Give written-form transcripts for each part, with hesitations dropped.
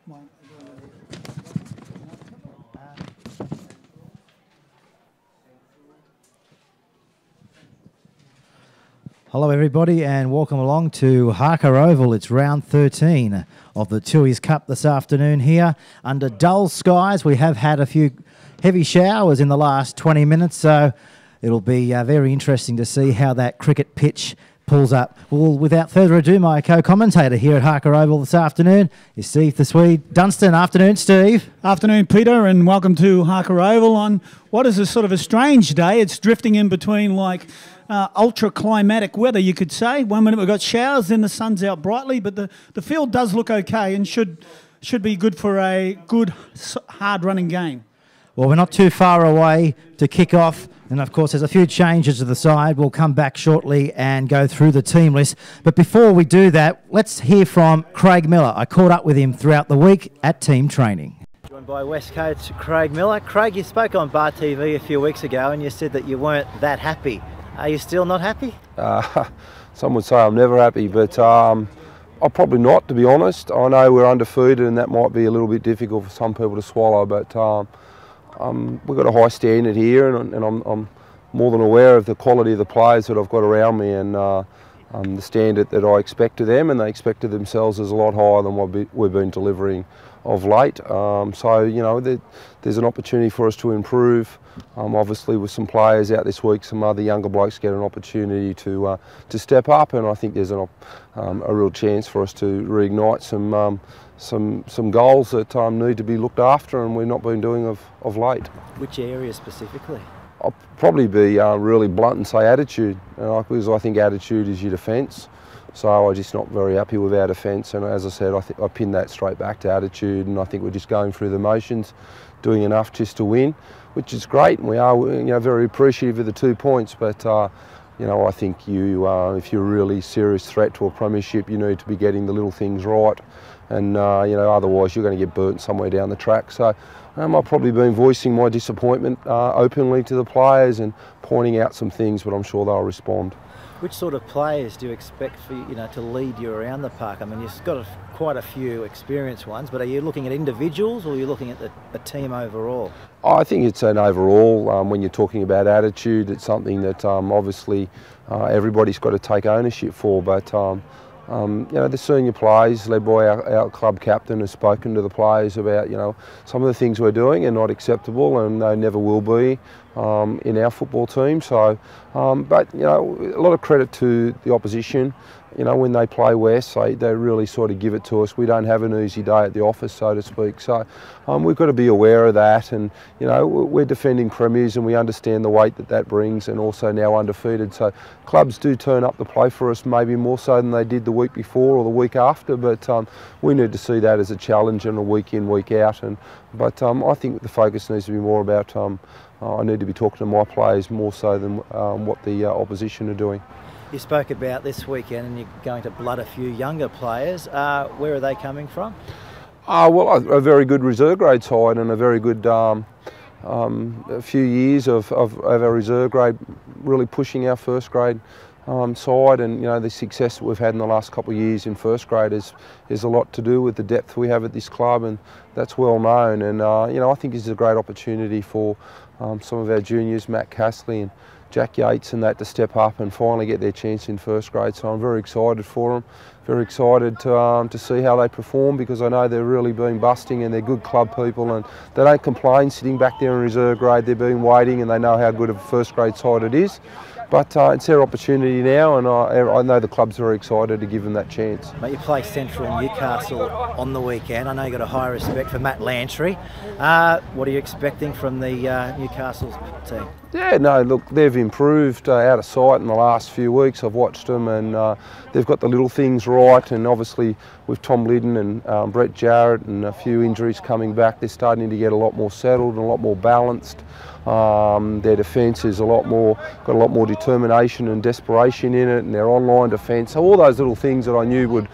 Hello everybody and welcome along to Harker Oval. It's round 13 of the Tui's Cup this afternoon here. Under dull skies, we have had a few heavy showers in the last 20 minutes, so it'll be very interesting to see how that cricket pitch pulls up. Well, without further ado, my co-commentator here at Harker Oval this afternoon is Steve the Swede Dunstan. Afternoon, Steve. Afternoon, Peter, and welcome to Harker Oval on what is a sort of a strange day. It's drifting in between like ultra-climatic weather, you could say. 1 minute we've got showers, then the sun's out brightly, but the field does look okay and should be good for a good, hard-running game. Well, we're not too far away to kick off. And, of course, there's a few changes to the side. We'll come back shortly and go through the team list. But before we do that, let's hear from Craig Miller. I caught up with him throughout the week at team training. Joined by West Coast Craig Miller. Craig, you spoke on Bar TV a few weeks ago and you said that you weren't that happy. Are you still not happy? Some would say I'm never happy, but I'm probably not, to be honest. I know we're undefeated and that might be a little bit difficult for some people to swallow, but we've got a high standard here, and I'm more than aware of the quality of the players that I've got around me, and the standard that I expect of them, and they expect of themselves, is a lot higher than what we've been delivering of late. So, you know, there's an opportunity for us to improve. Obviously, with some players out this week, some other younger blokes get an opportunity to step up, and I think there's a real chance for us to reignite some goals that need to be looked after, and we've not been doing of late. Which area specifically? I'll probably be really blunt and say attitude, because I think attitude is your defence. So I'm just not very happy with our defence, and as I said, I pin that straight back to attitude, and I think we're just going through the motions, doing enough just to win, which is great, and we are, you know, very appreciative of the 2 points. But you know, I think if you're a really serious threat to a premiership, you need to be getting the little things right, and you know, otherwise you're going to get burnt somewhere down the track. So I've probably been voicing my disappointment openly to the players and pointing out some things, but I'm sure they'll respond. Which sort of players do you expect for to lead you around the park? I mean, you've got quite a few experienced ones, but are you looking at individuals or are you looking at the team overall? I think it's an overall. When you're talking about attitude, it's something that obviously everybody's got to take ownership for, but you know, the senior players, led by our club captain, has spoken to the players about, you know, some of the things we're doing are not acceptable, and they never will be in our football team. So, but you know, a lot of credit to the opposition. You know, when they play West, they really sort of give it to us. We don't have an easy day at the office, so to speak. So we've got to be aware of that, and you know, we're defending premiers, and we understand the weight that brings, and also now undefeated. So clubs do turn up to play for us, maybe more so than they did the week before or the week after. But we need to see that as a challenge and a week in, week out. But I think the focus needs to be more about. I need to be talking to my players more so than what the opposition are doing. You spoke about this weekend and you're going to blood a few younger players. Where are they coming from? Well, a very good reserve grade side, and a very good a few years of our reserve grade really pushing our first grade side, and you know, the success that we've had in the last couple of years in first grade is a lot to do with the depth we have at this club, and that's well known. And you know, I think this is a great opportunity for some of our juniors, Matt Castley and Jack Yates and that, to step up and finally get their chance in first grade. So I'm very excited for them, very excited to see how they perform, because I know they're really been busting, and they're good club people, and they don't complain sitting back there in reserve grade. They've been waiting, and they know how good of a first grade side it is. But it's their opportunity now, and I know the club's very excited to give them that chance. Mate, you play Central Newcastle on the weekend. I know you've got a high respect for Matt Lantry. What are you expecting from the Newcastle team? Yeah, no, look, they've improved out of sight in the last few weeks. I've watched them, and they've got the little things right, and obviously with Tom Liddon and Brett Jarrett and a few injuries coming back, they're starting to get a lot more settled and a lot more balanced. Their defence is got a lot more determination and desperation in it, and their online defence. So all those little things that I knew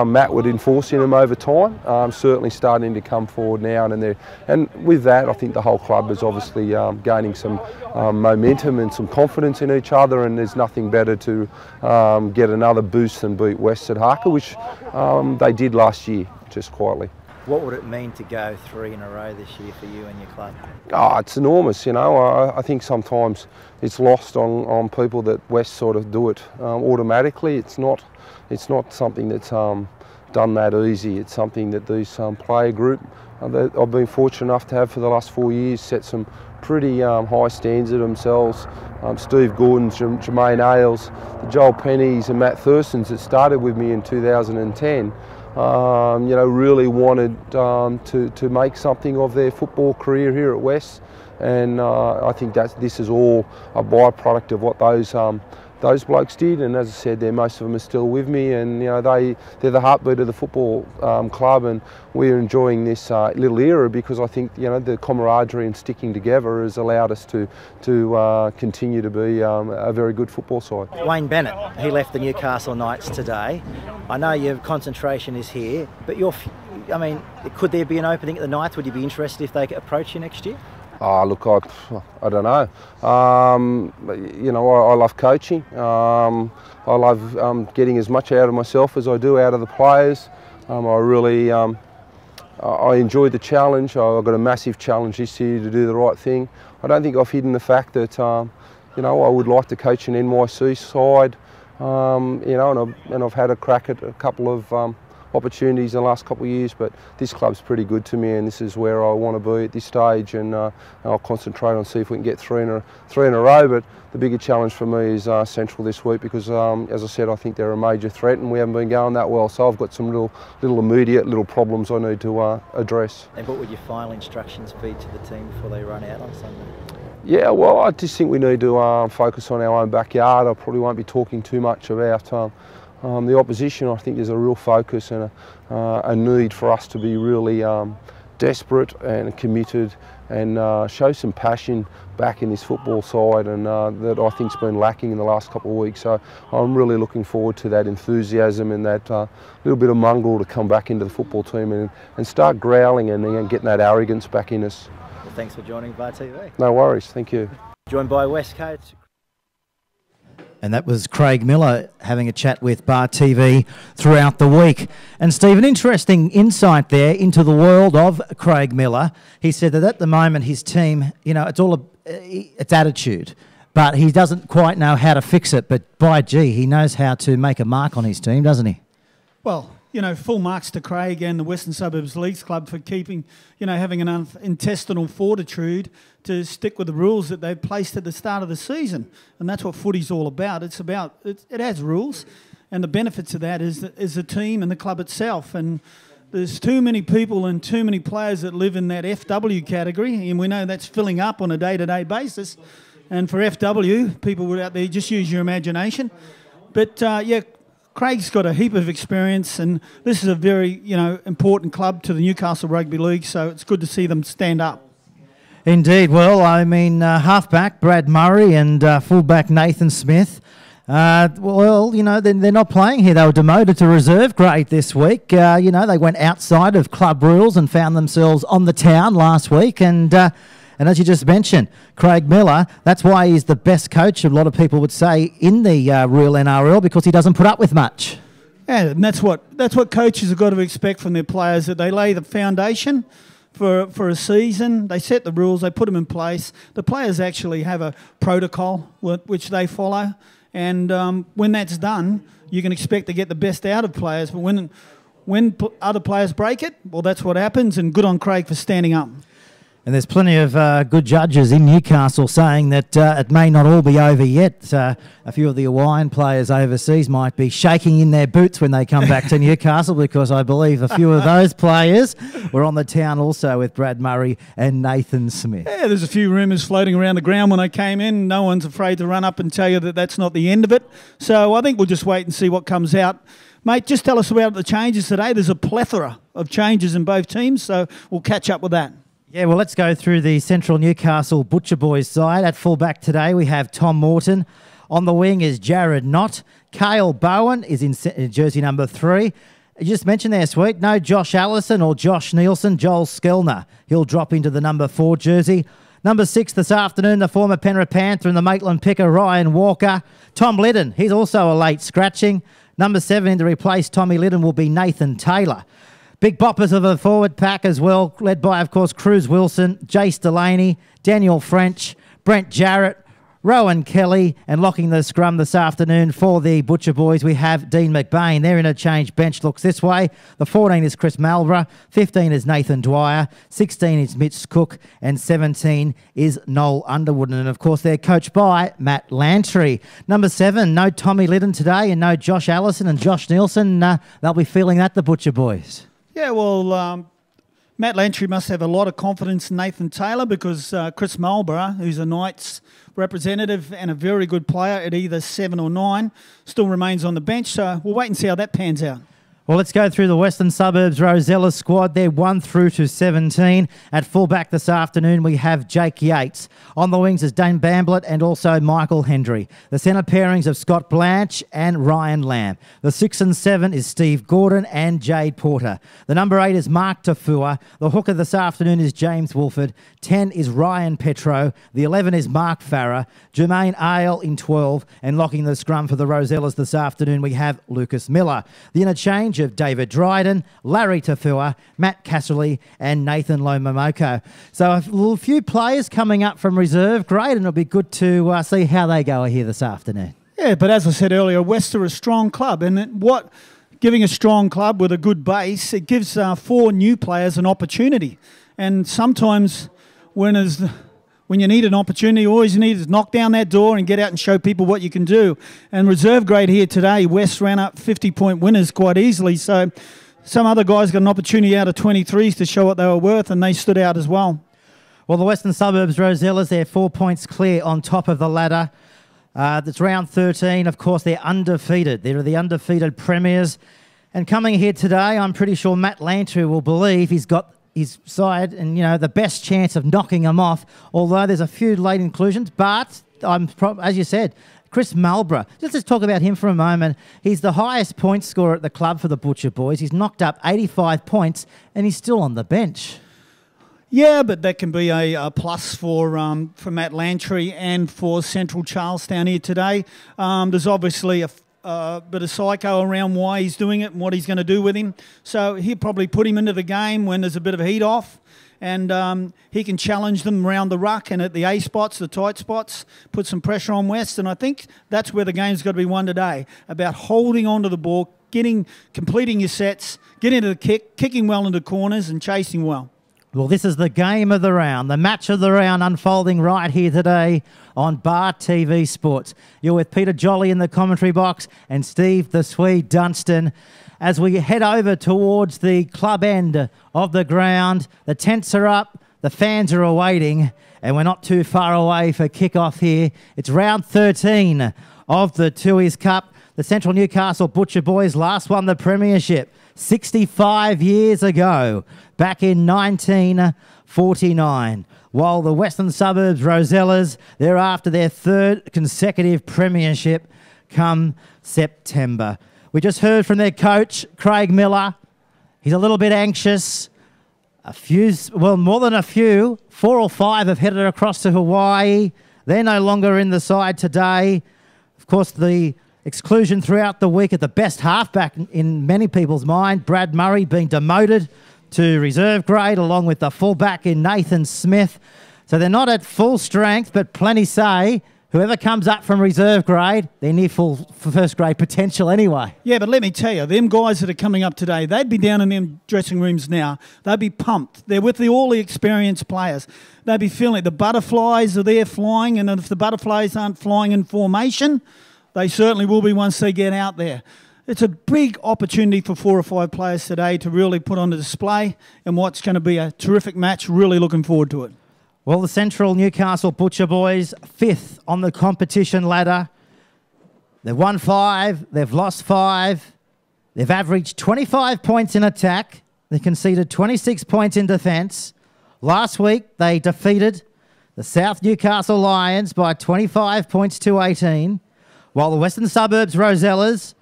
Matt would enforce in them over time, certainly starting to come forward now. And with that, I think the whole club is obviously gaining some momentum and some confidence in each other, and there's nothing better to get another boost than beat West at Harker, which they did last year, just quietly. What would it mean to go 3 in a row this year for you and your club? Oh, it's enormous, you know. I think sometimes it's lost on people that West sort of do it automatically. It's not something that's done that easy. It's something that these player group that I've been fortunate enough to have for the last 4 years set some pretty high standards of themselves. Steve Gordon, Jermaine Ailes, the Joel Pennies and Matt Thurston's that started with me in 2010. You know, really wanted to make something of their football career here at West, and I think that this is all a byproduct of what those blokes did. And as I said, most of them are still with me, and you know they're the heartbeat of the football club, and we're enjoying this little era because I think you know the camaraderie and sticking together has allowed us to continue to be a very good football side. Wayne Bennett, he left the Newcastle Knights today. I know your concentration is here, but I mean, could there be an opening at the Knights? Would you be interested if they could approach you next year? Oh, look, I don't know. You know, I love coaching. I love getting as much out of myself as I do out of the players. I really I enjoyed the challenge. I've got a massive challenge this year to do the right thing. I don't think I've hidden the fact that you know, I would like to coach an NYC side. You know, and I've had a crack at a couple of opportunities in the last couple of years, but this club's pretty good to me, and this is where I want to be at this stage, and I'll concentrate on see if we can get three in a row. But the bigger challenge for me is Central this week because, as I said, I think they're a major threat, and we haven't been going that well. So I've got some little immediate problems I need to address. And what would your final instructions be to the team before they run out on Sunday? Yeah, well, I just think we need to focus on our own backyard. I probably won't be talking too much about the opposition. I think there's a real focus and a need for us to be really desperate and committed and show some passion back in this football side, and that I think's been lacking in the last couple of weeks. So I'm really looking forward to that enthusiasm and that little bit of mongrel to come back into the football team and start growling and getting that arrogance back in us. Well, thanks for joining Bar TV. No worries, thank you. Joined by West coach. And that was Craig Miller having a chat with Bar TV throughout the week. And Steve, an interesting insight there into the world of Craig Miller. He said that at the moment his team, you know, it's attitude, but he doesn't quite know how to fix it. But by gee, he knows how to make a mark on his team, doesn't he? Well, you know, full marks to Craig and the Western Suburbs Leagues Club for keeping, you know, having an intestinal fortitude to stick with the rules that they've placed at the start of the season. And that's what footy's all about. It has rules, and the benefits of that is the team and the club itself. And there's too many people and too many players that live in that FW category, and we know that's filling up on a day-to-day basis. And for FW, people out there, just use your imagination. But, yeah, Craig's got a heap of experience, and this is a very, you know, important club to the Newcastle Rugby League, so it's good to see them stand up. Indeed. Well, I mean, halfback Brad Murray and fullback Nathan Smith. Well, you know, they're not playing here. They were demoted to reserve grade this week. You know, they went outside of club rules and found themselves on the town last week. And as you just mentioned, Craig Miller, that's why he's the best coach, a lot of people would say, in the real NRL, because he doesn't put up with much. Yeah, and that's what coaches have got to expect from their players, that they lay the foundation for a season. They set the rules, they put them in place. The players actually have a protocol which they follow, and when that's done, you can expect to get the best out of players. But when other players break it, well, that's what happens, and good on Craig for standing up. And there's plenty of good judges in Newcastle saying that it may not all be over yet. A few of the Hawaiian players overseas might be shaking in their boots when they come back to Newcastle, because I believe a few of those players were on the town also with Brad Murray and Nathan Smith. Yeah, there's a few rumours floating around the ground when I came in. No one's afraid to run up and tell you that that's not the end of it. So I think we'll just wait and see what comes out. Mate, just tell us about the changes today. There's a plethora of changes in both teams, so we'll catch up with that. Yeah, well, let's go through the Central Newcastle Butcher Boys side. At fullback today, we have Tom Morton. On the wing is Jared Knott. Cale Bowen is in jersey number 3. You just mentioned there, Sweet, no Josh Allison or Josh Nielsen, Joel Skellner. He'll drop into the number 4 jersey. Number 6 this afternoon, the former Penrith Panther and the Maitland picker, Ryan Walker. Tom Liddon, he's also a late scratching. Number 7 in to replace Tommy Liddon will be Nathan Taylor. Big boppers of the forward pack as well, led by, of course, Cruz Wilson, Jace Delaney, Daniel French, Brent Jarrett, Rowan Kelly, and locking the scrum this afternoon for the Butcher Boys, we have Dean McBain. Their interchange bench looks this way. The 14 is Chris Malborough, 15 is Nathan Dwyer, 16 is Mitch Cook, and 17 is Noel Underwood. And, of course, they're coached by Matt Lantry. Number 7, no Tommy Liddon today and no Josh Allison and Josh Nielsen. They'll be feeling that, the Butcher Boys. Yeah, well, Matt Lantry must have a lot of confidence in Nathan Taylor because Chris Marlborough, who's a Knights representative and a very good player at either 7 or 9, still remains on the bench. So we'll wait and see how that pans out. Well, let's go through the Western Suburbs Rosella squad. They're 1 through to 17. At fullback this afternoon, we have Jake Yates. On the wings is Dane Bamblett and also Michael Hendry. The centre pairings of Scott Blanche and Ryan Lamb. The 6 and 7 is Steve Gordon and Jade Porter. The number 8 is Mark Tafua. The hooker this afternoon is James Wolford. 10 is Ryan Petro. The 11 is Mark Farrer. Jermaine Ale in 12. And locking the scrum for the Rosellas this afternoon, we have Lucas Miller. The interchange of David Dryden, Larry Tafua, Matt Casserly and Nathan Lomamoko. So a few players coming up from reserve grade, and it'll be good to see how they go here this afternoon. Yeah, but as I said earlier, West are a strong club, and giving a strong club with a good base, it gives 4 new players an opportunity. And sometimes when you need an opportunity, all you need is knock down that door and get out and show people what you can do. And reserve grade here today, West ran up 50-point winners quite easily. So some other guys got an opportunity out of 23s to show what they were worth, and they stood out as well. Well, the Western Suburbs Rosellas, they're 4 points clear on top of the ladder. That's round 13. Of course, they're undefeated. They're the undefeated premiers. And coming here today, I'm pretty sure Matt Lantry will believe he's got his side and, the best chance of knocking them off, although there's a few late inclusions. But, as you said, Chris Marlborough, let's talk about him for a moment. He's the highest point scorer at the club for the Butcher Boys. He's knocked up 85 points and he's still on the bench. Yeah, but that can be a plus for Matt Lantry and for Central Charlestown here today. There's obviously a bit of psycho around why he's doing it and what he's going to do with him. So he'll probably put him into the game when there's a bit of heat off, and he can challenge them around the ruck and at the A spots, the tight spots, put some pressure on West. And I think that's where the game's got to be won today, about holding on to the ball, completing your sets, getting into the kicking well into corners and chasing well. Well, this is the game of the round, the match of the round unfolding right here today on Bar TV Sports. You're with Peter Jolly in the commentary box and Steve the Swede Dunstan. As we head over towards the club end of the ground, the tents are up, the fans are awaiting, and we're not too far away for kick-off here. It's round 13 of the Tooheys Cup. The Central Newcastle Butcher Boys last won the premiership 65 years ago, back in 1949, while the Western Suburbs Rosellas, they're after their 3rd consecutive premiership come September. We just heard from their coach, Craig Miller. He's a little bit anxious. More than a few, 4 or 5 have headed across to Hawaii. They're no longer in the side today. Of course, the exclusion throughout the week at the best halfback in many people's mind, Brad Murray, being demoted to reserve grade along with the fullback in Nathan Smith. So they're not at full strength, but plenty say whoever comes up from reserve grade, they're near full first grade potential anyway. Yeah, but let me tell you, them guys that are coming up today, they'd be down in them dressing rooms now. They'd be pumped. They're with all the experienced players. They'd be feeling it. The butterflies are there flying, and if the butterflies aren't flying in formation, they certainly will be once they get out there. It's a big opportunity for 4 or 5 players today to really put on a display and what's going to be a terrific match. Really looking forward to it. Well, the Central Newcastle Butcher Boys, 5th on the competition ladder. They've won 5, they've lost 5. They've averaged 25 points in attack. They conceded 26 points in defence. Last week, they defeated the South Newcastle Lions by 25 points to 18. While the Western Suburbs Rosellas,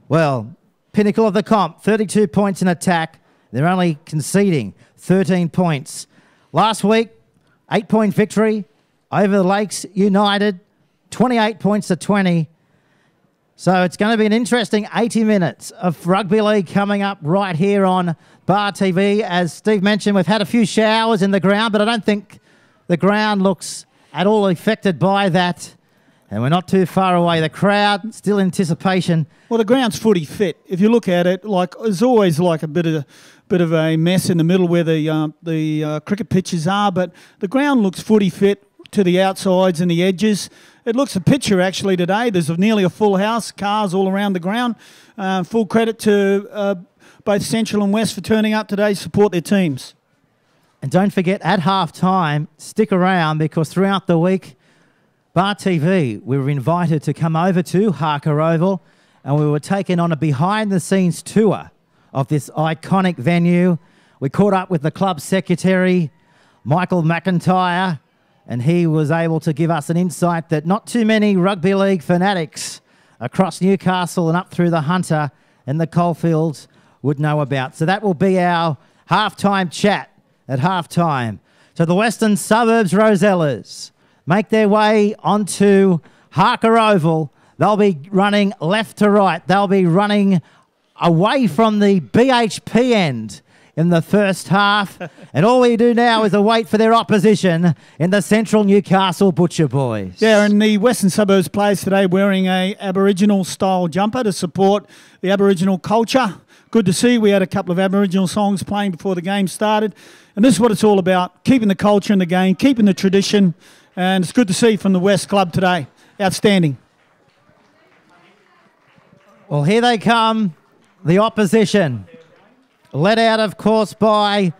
well, pinnacle of the comp, 32 points in attack. They're only conceding 13 points. Last week, 8-point victory over the Lakes United, 28 points to 20. So it's going to be an interesting 80 minutes of rugby league coming up right here on Bar TV. As Steve mentioned, we've had a few showers in the ground, but I don't think the ground looks at all affected by that. And we're not too far away. The crowd still in anticipation. Well, the ground's footy fit. If you look at it, like there's always like a bit of a mess in the middle where the cricket pitches are, but the ground looks footy fit to the outsides and the edges. It looks a picture actually today. There's nearly a full house, cars all around the ground. Full credit to both Central and West for turning up today to support their teams. And don't forget, at half-time, stick around because throughout the week, Bar TV, we were invited to come over to Harker Oval and we were taken on a behind-the-scenes tour of this iconic venue. We caught up with the club secretary, Michael McIntyre, and he was able to give us an insight that not too many rugby league fanatics across Newcastle and up through the Hunter and the Coalfields would know about. So that will be our half-time chat at half-time. So the Western Suburbs Rosellas make their way onto Harker Oval. They'll be running left to right. They'll be running away from the BHP end in the first half. And all we do now is await for their opposition in the Central Newcastle Butcher Boys. Yeah, and the Western Suburbs players today wearing a Aboriginal-style jumper to support the Aboriginal culture. Good to see. We had a couple of Aboriginal songs playing before the game started. And this is what it's all about, keeping the culture in the game, keeping the tradition. And it's good to see from the West Club today. Outstanding. Well, here they come, the opposition. Led out, of course, by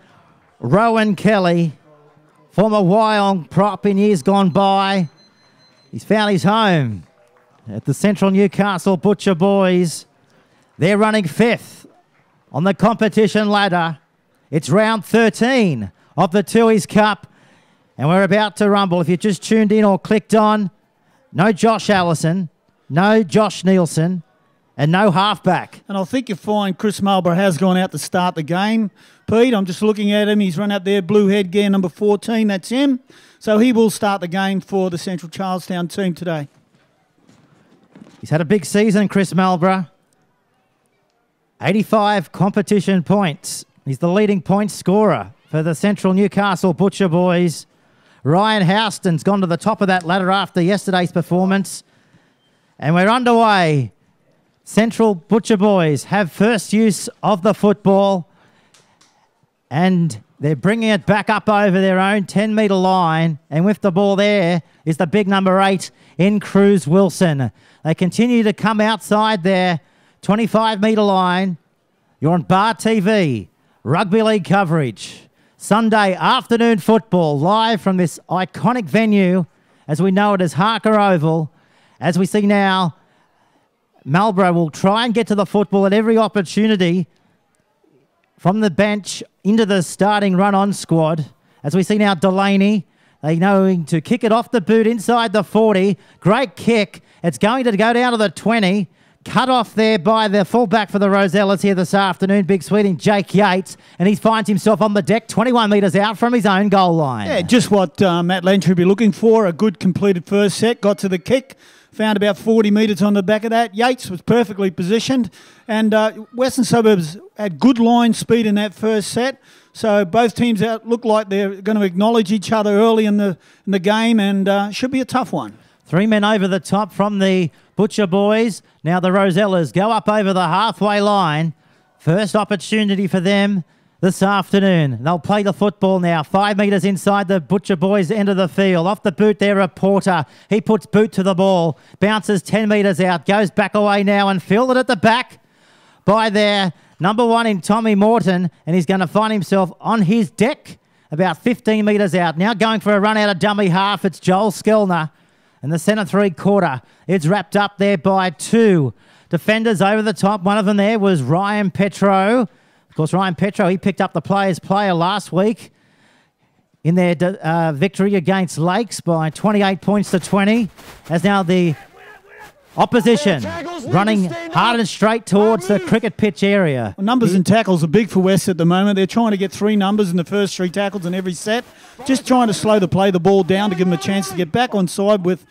Rowan Kelly, former Wyong prop in years gone by. He's found his home at the Central Newcastle Butcher Boys. They're running fifth on the competition ladder. It's round 13 of the Tooheys Cup. And we're about to rumble. If you just tuned in or clicked on, no Josh Allison, no Josh Nielsen, and no halfback. And I think you'll find Chris Marlborough has gone out to start the game. Pete, I'm just looking at him. He's run out there, blue headgear, number 14. That's him. So he will start the game for the Central Charlestown team today. He's had a big season, Chris Marlborough. 85 competition points. He's the leading point scorer for the Central Newcastle Butcher Boys. Ryan Houston's gone to the top of that ladder after yesterday's performance. And we're underway. Central Butcher Boys have first use of the football. And they're bringing it back up over their own 10-metre line. And with the ball there is the big number 8 in Cruz Wilson. They continue to come outside their 25-metre line. You're on Bar TV, rugby league coverage. Sunday afternoon football live from this iconic venue as we know it as Harker Oval. As we see now, Marlborough will try and get to the football at every opportunity from the bench into the starting run-on squad. As we see now Delaney, they're going to kick it off the boot inside the 40. Great kick. It's going to go down to the 20. Cut off there by the fullback for the Rosellas here this afternoon, big sweeting Jake Yates, and he finds himself on the deck 21 metres out from his own goal line. Yeah, just what Matt Lentry would be looking for, a good completed first set, got to the kick, found about 40 metres on the back of that. Yates was perfectly positioned, and Western Suburbs had good line speed in that first set, so both teams look like they're going to acknowledge each other early in the game, and should be a tough one. 3 men over the top from the Butcher Boys. Now the Rosellas go up over the halfway line. First opportunity for them this afternoon. They'll play the football now. 5 metres inside the Butcher Boys end of the field. Off the boot there, a Porter. He puts boot to the ball. Bounces 10 metres out. Goes back away now and fielded at the back by their number 1 in Tommy Morton. And he's going to find himself on his deck about 15 metres out. Now going for a run out of dummy half. It's Joel Skellner. And the centre 3/4, it's wrapped up there by 2 defenders over the top. One of them there was Ryan Petro. Of course, Ryan Petro, he picked up the players' player last week in their victory against Lakes by 28 points to 20. As now the opposition running hard and straight towards the cricket pitch area. Well, numbers and tackles are big for West at the moment. They're trying to get 3 numbers in the first 3 tackles in every set. Just trying to slow the ball down to give them a chance to get back on side with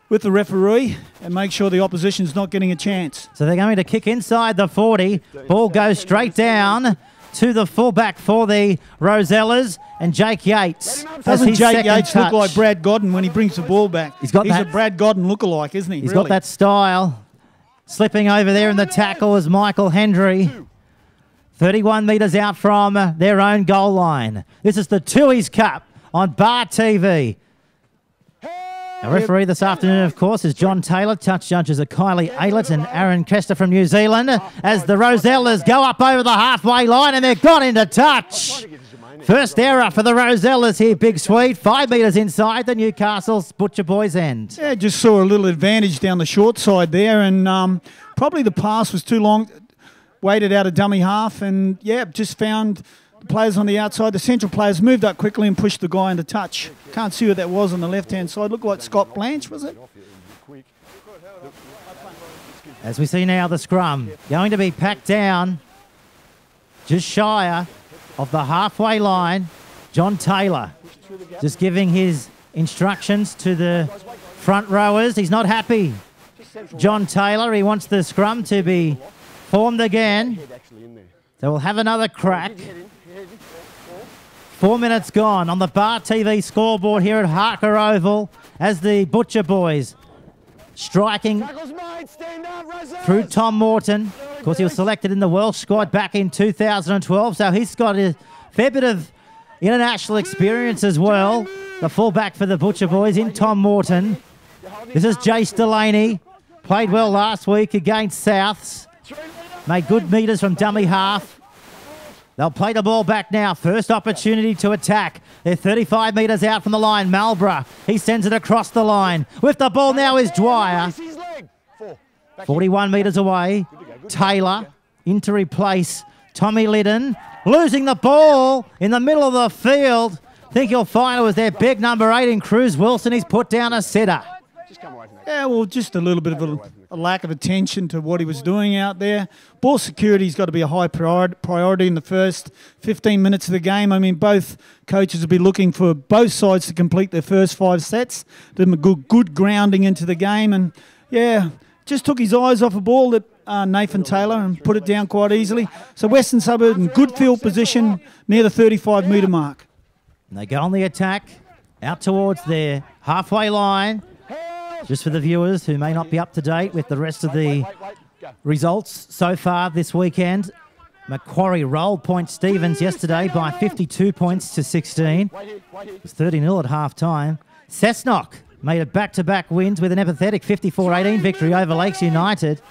with the referee and make sure the opposition's not getting a chance. So they're going to kick inside the 40. Ball goes straight down to the fullback for the Rosellas, and Jake Yates. Doesn't Jake Yates look like Brad Godden when he brings the ball back? He's a Brad Godden lookalike, isn't he? He's got that style. Slipping over there in the tackle is Michael Hendry. 31 metres out from their own goal line. This is the Tui's Cup on Bar TV. Our referee this afternoon, of course, is John Taylor. Touch judges are Kylie Aylett and Aaron Kester from New Zealand, as the Rosellas go up over the halfway line, and they've got into touch. First error for the Rosellas here, Big Sweet. 5 metres inside the Newcastle's Butcher Boys end. Yeah, just saw a little advantage down the short side there, and probably the pass was too long. Waited out a dummy half, and, yeah, just found the players on the outside. The central players moved up quickly and pushed the guy into touch. Can't see who that was on the left-hand side. Looked like Scott Blanche, was it? As we see now, the scrum going to be packed down just shy of the halfway line. John Taylor just giving his instructions to the front rowers. He's not happy. John Taylor, he wants the scrum to be formed again. So we'll have another crack. 4 minutes gone on the Bar TV scoreboard here at Harker Oval as the Butcher Boys striking through Tom Morton. Of course, he was selected in the Welsh squad back in 2012, so he's got a fair bit of international experience as well. The fullback for the Butcher Boys in Tom Morton. This is Jace Delaney. Played well last week against Souths. Made good metres from dummy half. They'll play the ball back now. First opportunity to attack. They're 35 metres out from the line. Malborough, he sends it across the line. With the ball now is Dwyer. 41 metres away. Taylor in to replace Tommy Liddon. Losing the ball in the middle of the field. Think you'll find it was their big number 8 in Cruz Wilson. He's put down a sitter. Yeah, well, just a little bit of a lack of attention to what he was doing out there. Ball security's got to be a high priority in the first 15 minutes of the game. I mean, both coaches will be looking for both sides to complete their first 5 sets. Give them a good grounding into the game. And, yeah, just took his eyes off a ball that Nathan Taylor and put it down quite easily. So Western Suburb in good field position near the 35-metre mark. And they go on the attack out towards their halfway line. Just for the viewers who may not be up to date with the rest of the results so far this weekend, Macquarie rolled Point Stevens yesterday by 52 points to 16. It was 30-0 at half-time. Cessnock made it back-to-back wins with an empathetic 54-18 victory over Lakes United,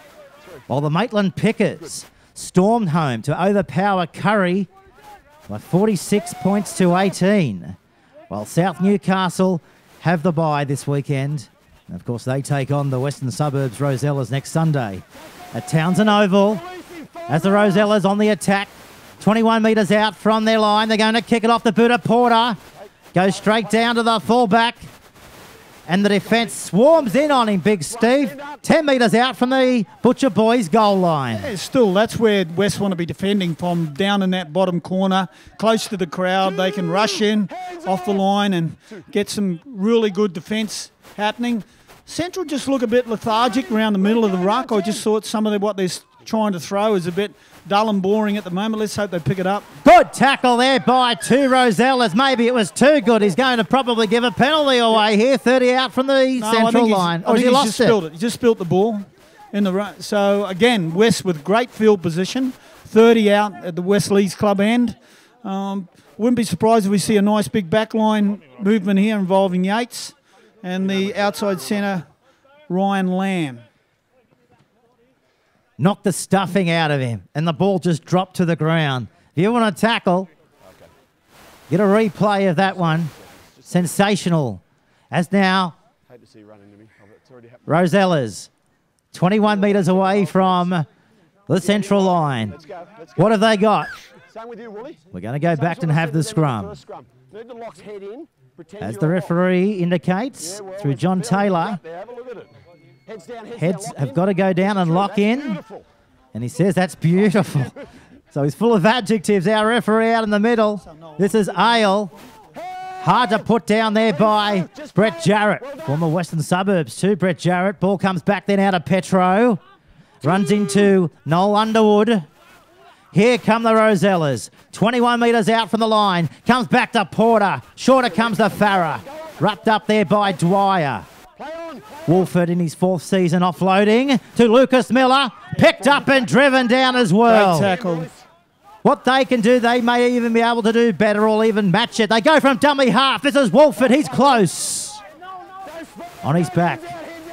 while the Maitland Pickers stormed home to overpower Curry by 46 points to 18, while South Newcastle have the bye this weekend. And of course, they take on the Western Suburbs Rosellas next Sunday at Townsend Oval. As the Rosellas on the attack, 21 metres out from their line. They're going to kick it off the Buddha Porter. Goes straight down to the fullback. And the defence swarms in on him, Big Steve. 10 metres out from the Butcher Boys goal line. Yeah, still, that's where West want to be defending from, down in that bottom corner, close to the crowd. They can rush in off the line and get some really good defence happening. Central just look a bit lethargic around the middle of the ruck. I just thought some of what they're trying to throw is a bit dull and boring at the moment. Let's hope they pick it up. Good tackle there by 2 Rosellas. Maybe it was too good. He's going to probably give a penalty away here. 30 out from the central line. Or he lost it? He just spilt the ball in the run. So, again, West with great field position. 30 out at the West Leeds club end. Wouldn't be surprised if we see a nice big backline movement here involving Yates and the outside centre, Ryan Lamb. Knocked the stuffing out of him, and the ball just dropped to the ground. If you want to tackle, get a replay of that one. Sensational. As now, Rosellas, 21 metres away from the central line. What have they got? We're going to go back and have the scrum. As the referee indicates, through John Taylor, heads have got to go down and lock in. And he says that's beautiful. So he's full of adjectives, our referee out in the middle. This is Ale. Hard to put down there by Brett Jarrett. Former Western Suburbs too, Brett Jarrett. Ball comes back then out of Petro. Runs into Noel Underwood. Here come the Rosellas. 21 metres out from the line. Comes back to Porter. Shorter comes to Farah. Wrapped up there by Dwyer. Wolford in his 4th season offloading to Lucas Miller. Picked up and driven down as well. Great tackle. What they can do, they may even be able to do better or even match it. They go from dummy half. This is Wolford. He's close. On his back.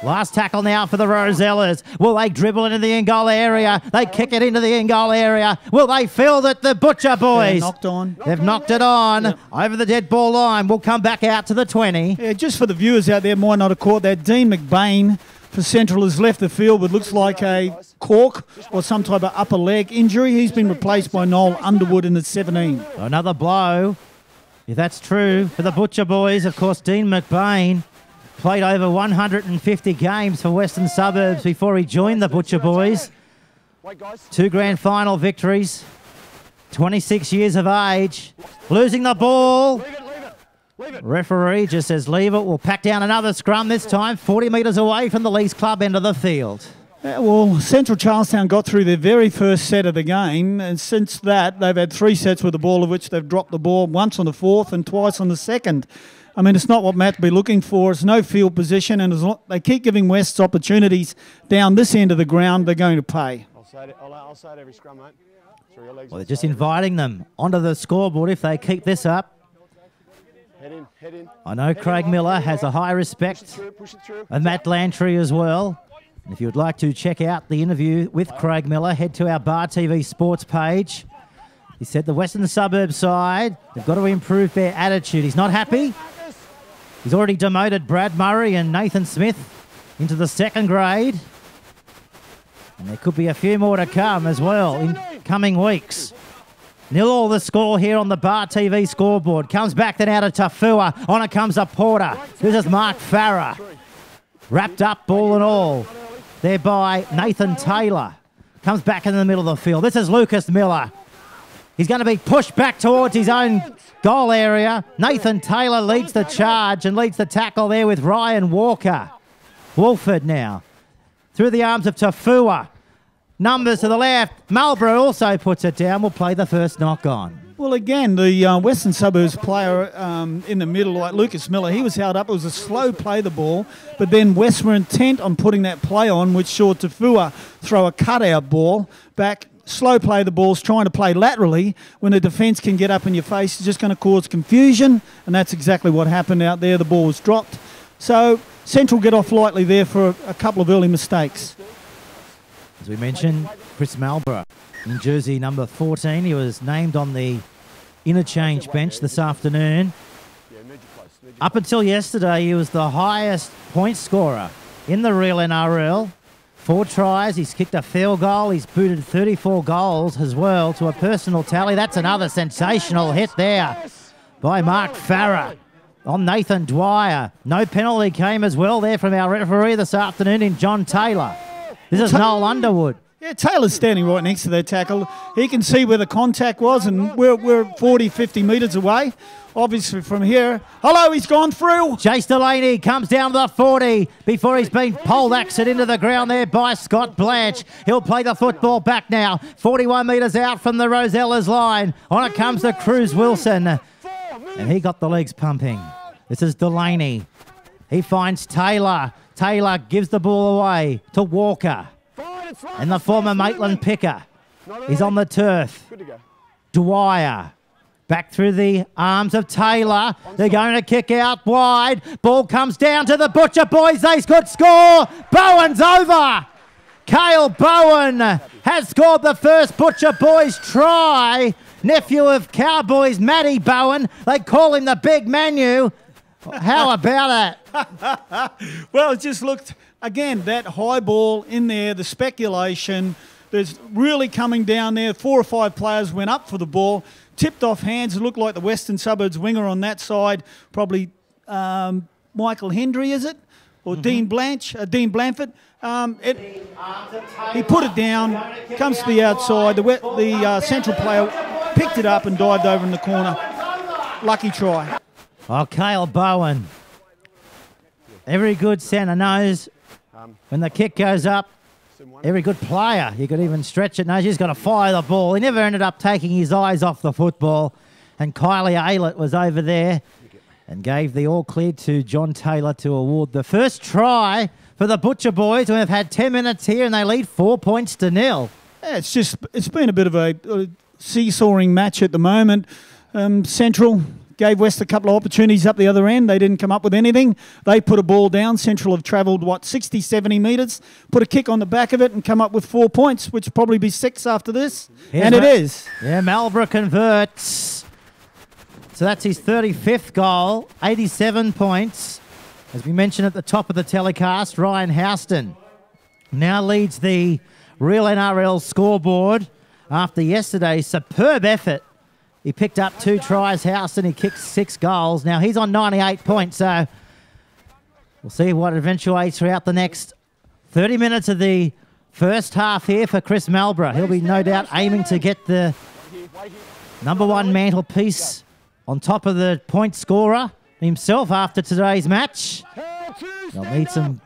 Last tackle now for the Rosellas. Will they dribble into the in-goal area? They kick it into the in-goal area. Will they field it? The Butcher boys. Knocked on. They've knocked it on over the dead ball line. We'll come back out to the 20. Yeah, just for the viewers out there might not have caught that, Dean McBain for Central has left the field with looks like a cork or some type of upper leg injury. He's been replaced by Noel Underwood in the 17. Another blow. If that's true for the Butcher boys, of course, Dean McBain played over 150 games for Western Suburbs before he joined the Butcher boys. 2 grand final victories. 26 years of age. Losing the ball. Referee just says leave it. We'll pack down another scrum this time, 40 metres away from the Lees Club end of the field. Yeah, well, Central Charlestown got through their very first set of the game, and since that, they've had 3 sets with the ball, of which they've dropped the ball once on the 4th and twice on the 2nd. I mean, it's not what Matt will be looking for. It's no field position, and they keep giving Wests opportunities down this end of the ground. They're going to pay. I'll say it every scrum, mate. Well, they're just inviting them onto the scoreboard if they keep this up. Head in. I know Craig Miller has a high respect of Matt Lantry as well. And if you would like to check out the interview with Craig Miller, head to our Bar TV Sports page. He said the Western Suburbs side, they've got to improve their attitude. He's not happy. He's already demoted Brad Murray and Nathan Smith into the 2nd grade. And there could be a few more to come as well in coming weeks. 0-all the score here on the Bar TV scoreboard. Comes back then out of Tafua. On it comes a Porter. This is Mark Farah. Wrapped up ball and all. There by Nathan Taylor. Comes back in the middle of the field. This is Lucas Miller. He's going to be pushed back towards his own goal area. Nathan Taylor leads the charge and leads the tackle there with Ryan Walker. Wolford now. Through the arms of Tafua. Numbers to the left. Marlborough also puts it down. We'll play the first knock on. Well, again, the Western Suburbs player in the middle, like Lucas Miller, he was held up. It was a slow play, the ball. But then West were intent on putting that play on, which saw Tafua throw a cutout ball back. Slow play the balls, trying to play laterally. When the defence can get up in your face, it's just going to cause confusion. And that's exactly what happened out there. The ball was dropped. So Central get off lightly there for a couple of early mistakes. As we mentioned, Chris Marlborough in jersey number 14. He was named on the interchange bench this afternoon. Up until yesterday, he was the highest point scorer in the real NRL. 4 tries, he's kicked a field goal, he's booted 34 goals as well to a personal tally. That's another sensational hit there by Mark Farah on Nathan Dwyer. No penalty came as well there from our referee this afternoon in John Taylor. This is Noel Underwood. Yeah, Taylor's standing right next to that tackle. He can see where the contact was, and we're 40, 50 metres away. Obviously from here. Hello, he's gone through. Chase Delaney comes down to the 40 before he's been poleaxed into the ground there by Scott Blanche. He'll play the football back now. 41 metres out from the Rosellas line. On it comes the Cruz Wilson. And he got the legs pumping. This is Delaney. He finds Taylor. Taylor gives the ball away to Walker. And the former Maitland Picker is on the turf. Dwyer. Back through the arms of Taylor. They're going to kick out wide. Ball comes down to the Butcher boys. They could score. Bowen's over. Cale Bowen has scored the first Butcher boys try. Nephew of Cowboys, Matty Bowen. They call him the Big Manu. How about that? Well, it just looked, again, that high ball in there, the speculation. There's really coming down there. 4 or 5 players went up for the ball. Tipped off hands. It looked like the Western Suburbs winger on that side. Probably Michael Hendry, is it? Or Dean Blanford. He put it down, comes to the outside. The Central player picked it up and dived over in the corner. Lucky try. Oh, Cale Bowen. Every good centre knows when the kick goes up, every good player, you could even stretch it, knows he's got to fire the ball. He never ended up taking his eyes off the football. And Kylie Aylett was over there and gave the all clear to John Taylor to award the first try for the Butcher Boys, who have had 10 minutes here and they lead 4 points to nil. Yeah, it's been a bit of a seesawing match at the moment. Central gave West a couple of opportunities up the other end. They didn't come up with anything. They put a ball down. Central have travelled, 60, 70 metres, put a kick on the back of it and come up with 4 points, which will probably be 6 after this. And it is. Yeah, Marlborough converts. So that's his 35th goal, 87 points. As we mentioned at the top of the telecast, Ryan Houston now leads the real NRL scoreboard after yesterday's superb effort. He picked up 2 tries, Houston. He kicked 6 goals. Now he's on 98 points, so we'll see what eventuates throughout the next 30 minutes of the first half here for Chris Marlborough. He'll be no doubt aiming to get the #1 mantelpiece on top of the point scorer himself after today's match. He'll need some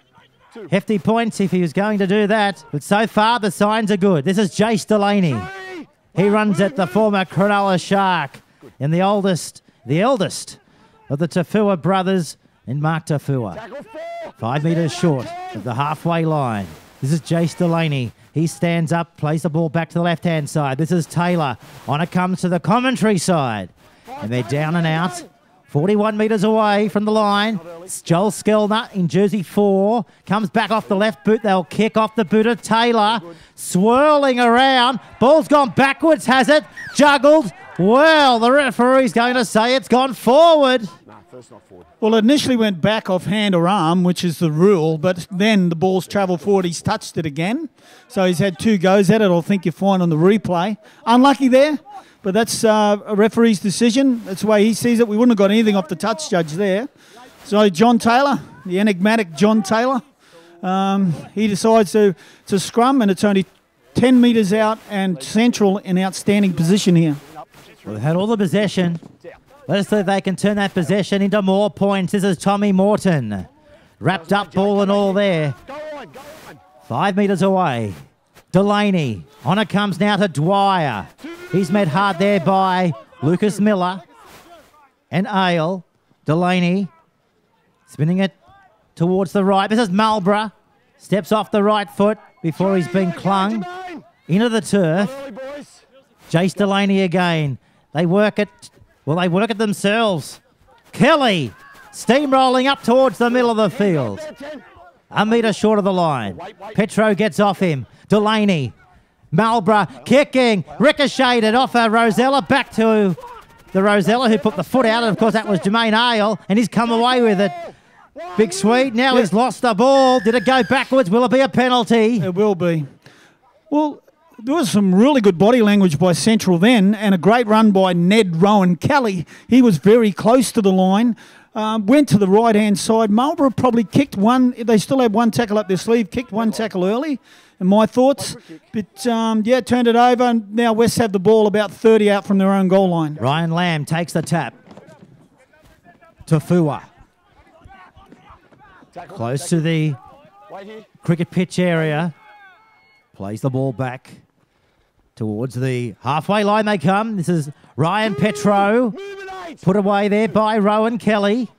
hefty points if he was going to do that. But so far, the signs are good. This is Jace Delaney. He runs at the former Cronulla Shark and the eldest of the Tafua brothers in Mark Tafua. 5 metres short of the halfway line. This is Jace Delaney. He stands up, plays the ball back to the left-hand side. This is Taylor. On it comes to the commentary side. And they're down and out. 41 metres away from the line. It's Joel Skellner in jersey 4. Comes back off the left boot. They'll kick off the boot of Taylor. Swirling around. Ball's gone backwards, has it? Juggled. Well, the referee's going to say it's gone forward. Well, it initially went back off hand or arm, which is the rule, but then the ball's travelled forward. He's touched it again. So he's had 2 goes at it. I think you'll find on the replay. Unlucky there. But that's a referee's decision. That's the way he sees it. We wouldn't have got anything off the touch judge there. So John Taylor, the enigmatic John Taylor, he decides to scrum, and it's only 10 metres out, and Central in outstanding position here. Well, they've had all the possession. Let's see if they can turn that possession into more points. This is Tommy Morton. Wrapped up ball and all there. 5 metres away. Delaney. On it comes now to Dwyer. He's met hard there by Lucas Miller and Ale. Delaney spinning it towards the right. This is Marlborough. Steps off the right foot before he's been clung into the turf. Jace Delaney again. They work it. Well, they work it themselves. Kelly steamrolling up towards the middle of the field. A metre short of the line. Petro gets off him. Delaney. Marlborough kicking. Ricocheted off Rosella. Back to the Rosella who put the foot out. And, of course, that was Jermaine Ale. And he's come away with it. Big Sweet. Now he's lost the ball. Did it go backwards? Will it be a penalty? It will be. Well, there was some really good body language by Central then, and a great run by Ned Rowan Kelly. He was very close to the line. Went to the right-hand side. Marlborough probably kicked one. They still had one tackle up their sleeve. Kicked one tackle early, in my thoughts. But, yeah, turned it over, and now West have the ball about 30 out from their own goal line. Ryan Lamb takes the tap. Tafua. Close to the cricket pitch area. Plays the ball back. Towards the halfway line they come. This is Ryan Petro. Put away there by Rowan Kelly.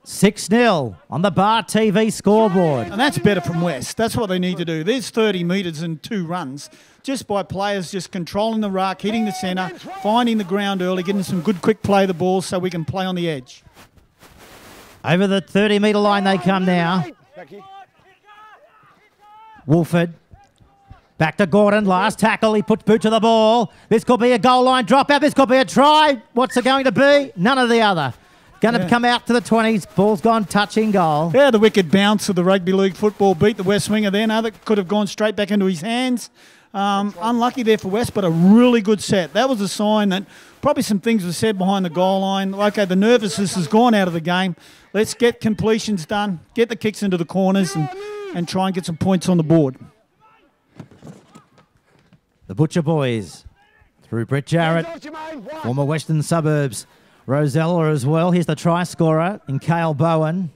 6-0 on the Bar TV scoreboard. And that's better from West. That's what they need to do. There's 30 metres and 2 runs just by players just controlling the ruck, hitting the centre, finding the ground early, getting some good quick play of the ball so we can play on the edge. Over the 30-metre line they come now. Wolford. Back to Gordon, last tackle, he puts boot to the ball. This could be a goal line dropout, this could be a try. What's it going to be? None of the other. Going to come out to the 20s, ball's gone touching goal. Yeah, the wicked bounce of the rugby league football beat the West winger there. Now that could have gone straight back into his hands. Unlucky there for West, but a really good set. That was a sign that probably some things were said behind the goal line. Okay, the nervousness has gone out of the game. Let's get completions done, get the kicks into the corners and try and get some points on the board. The Butcher Boys, through Brett Jarrett, former Western Suburbs, Rosella as well. Here's the try scorer in Cale Bowen.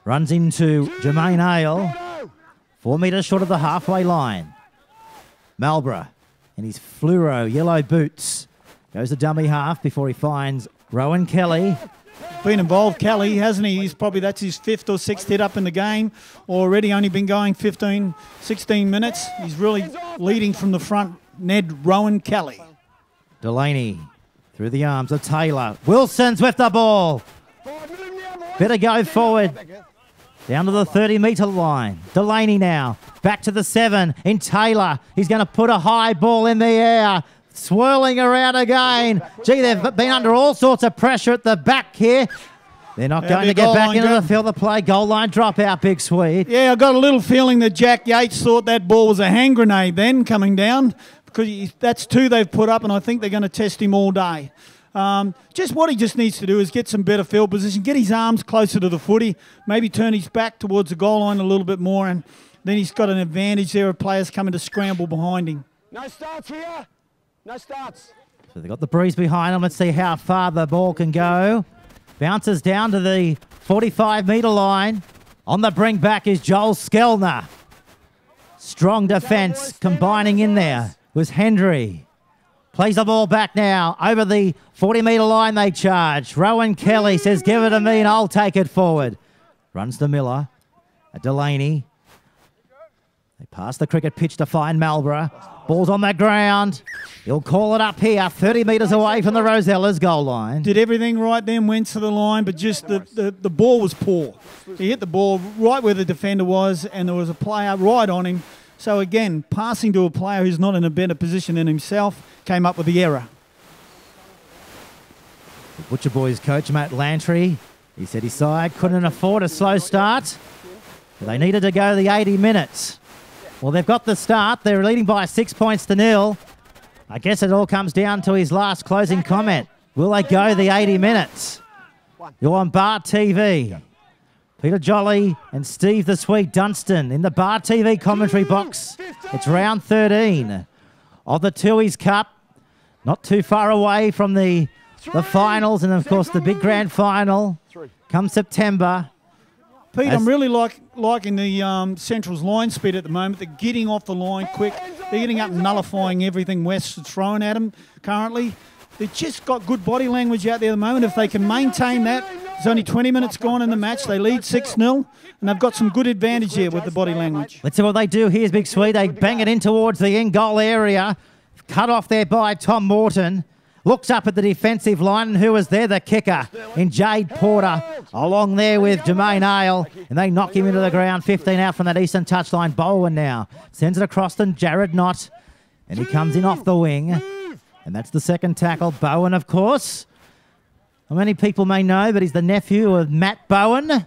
Runs into Jermaine Ale. 4 metres short of the halfway line. Marlborough in his fluoro yellow boots. Goes the dummy half before he finds Rowan Kelly. Been involved, Kelly, hasn't he? That's his 5th or 6th hit up in the game. Already only been going 15, 16 minutes. He's really leading from the front. Ned Rowan Kelly. Delaney through the arms of Taylor. Wilson's with the ball. Better go forward. Down to the 30-metre line. Delaney now. Back to the 7 in Taylor. He's going to put a high ball in the air. Swirling around again. Gee, they've been under all sorts of pressure at the back here. They're not going to get back into the field of play. Goal line dropout, Big Sweet. Yeah, I got a little feeling that Jack Yates thought that ball was a hand grenade then coming down, because that's 2 they've put up, and I think they're going to test him all day. Just what he just needs to do is get some better field position, get his arms closer to the footy, maybe turn his back towards the goal line a little bit more, and then he's got an advantage there of players coming to scramble behind him. No starts here. No starts. So they've got the breeze behind them. Let's see how far the ball can go. Bounces down to the 45-metre line. On the bring back is Joel Skellner. Strong defence combining in there was Hendry. Plays the ball back now. Over the 40-metre line they charge. Rowan Kelly says, give it to me and I'll take it forward. Runs to Miller. Delaney. They pass the cricket pitch to find Marlborough. Ball's on the ground. He'll call it up here, 30 metres away from the Rosella's goal line. Did everything right then, went to the line, but just the ball was poor. He hit the ball right where the defender was, and there was a player right on him. So again, passing to a player who's not in a better position than himself, came up with the error. The Butcher Boys coach, Matt Lantry, he said his side couldn't afford a slow start. They needed to go the 80 minutes. Well, they've got the start. They're leading by 6 points to 0. I guess it all comes down to his last closing comment. Will they go the 80 minutes? You're on Bar TV. Peter Jolly and Steve the Sweet Dunstan in the Bar TV commentary box. It's round 13 of the Tooheys Cup. Not too far away from the finals and, of course, the big grand final come September. Pete, I'm really liking the Central's line speed at the moment. They're getting off the line quick. They're getting up and nullifying everything West's throwing at them currently. They've just got good body language out there at the moment. If they can maintain that, there's only 20 minutes gone in the match. They lead 6-0, and they've got some good advantage here with the body language. Let's see what they do. Here's Big Sweet. They bang it in towards the in-goal area. Cut off there by Tom Morton. Looks up at the defensive line, and who was there? The kicker in Jade Porter, along there with Jermaine Ale, and they knock him into the ground. 15 out from that eastern touchline. Bowen now sends it across to Jared Knott, and he comes in off the wing, and that's the second tackle. Bowen, of course, how many people may know, but he's the nephew of Matt Bowen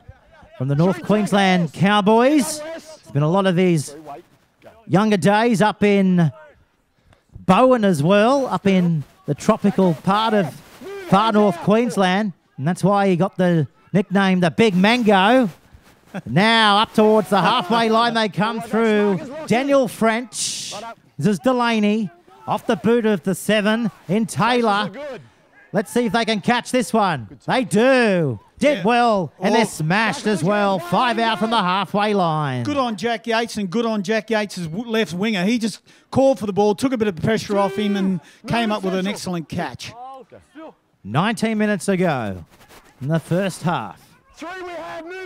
from the North Queensland Cowboys. There's been a lot of his younger days up in Bowen as well, up in the tropical part of far north Queensland, and that's why he got the nickname the Big Mango. Now up towards the halfway line they come through. Daniel French. This is Delaney off the boot of the 7 in Taylor. Let's see if they can catch this one. They do. Did well, and they're smashed as well. 5 out from the halfway line. Good on Jack Yates, and good on Jack Yates' left winger. He just called for the ball, took a bit of pressure off him, and came up with an excellent catch. 19 minutes to go in the first half.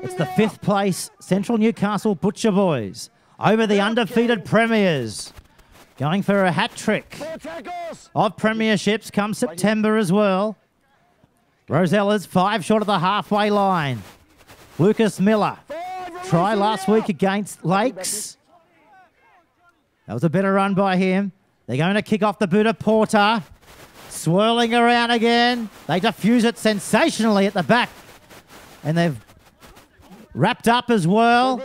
It's the 5th place Central Newcastle Butcher Boys over the undefeated Premiers. Going for a hat trick of premierships come September as well. Rosella's 5 short of the halfway line. Lucas Miller, try last week against Lakes. That was a better run by him. They're going to kick off the boot of Porter. Swirling around again. They diffuse it sensationally at the back. And they've wrapped up as well.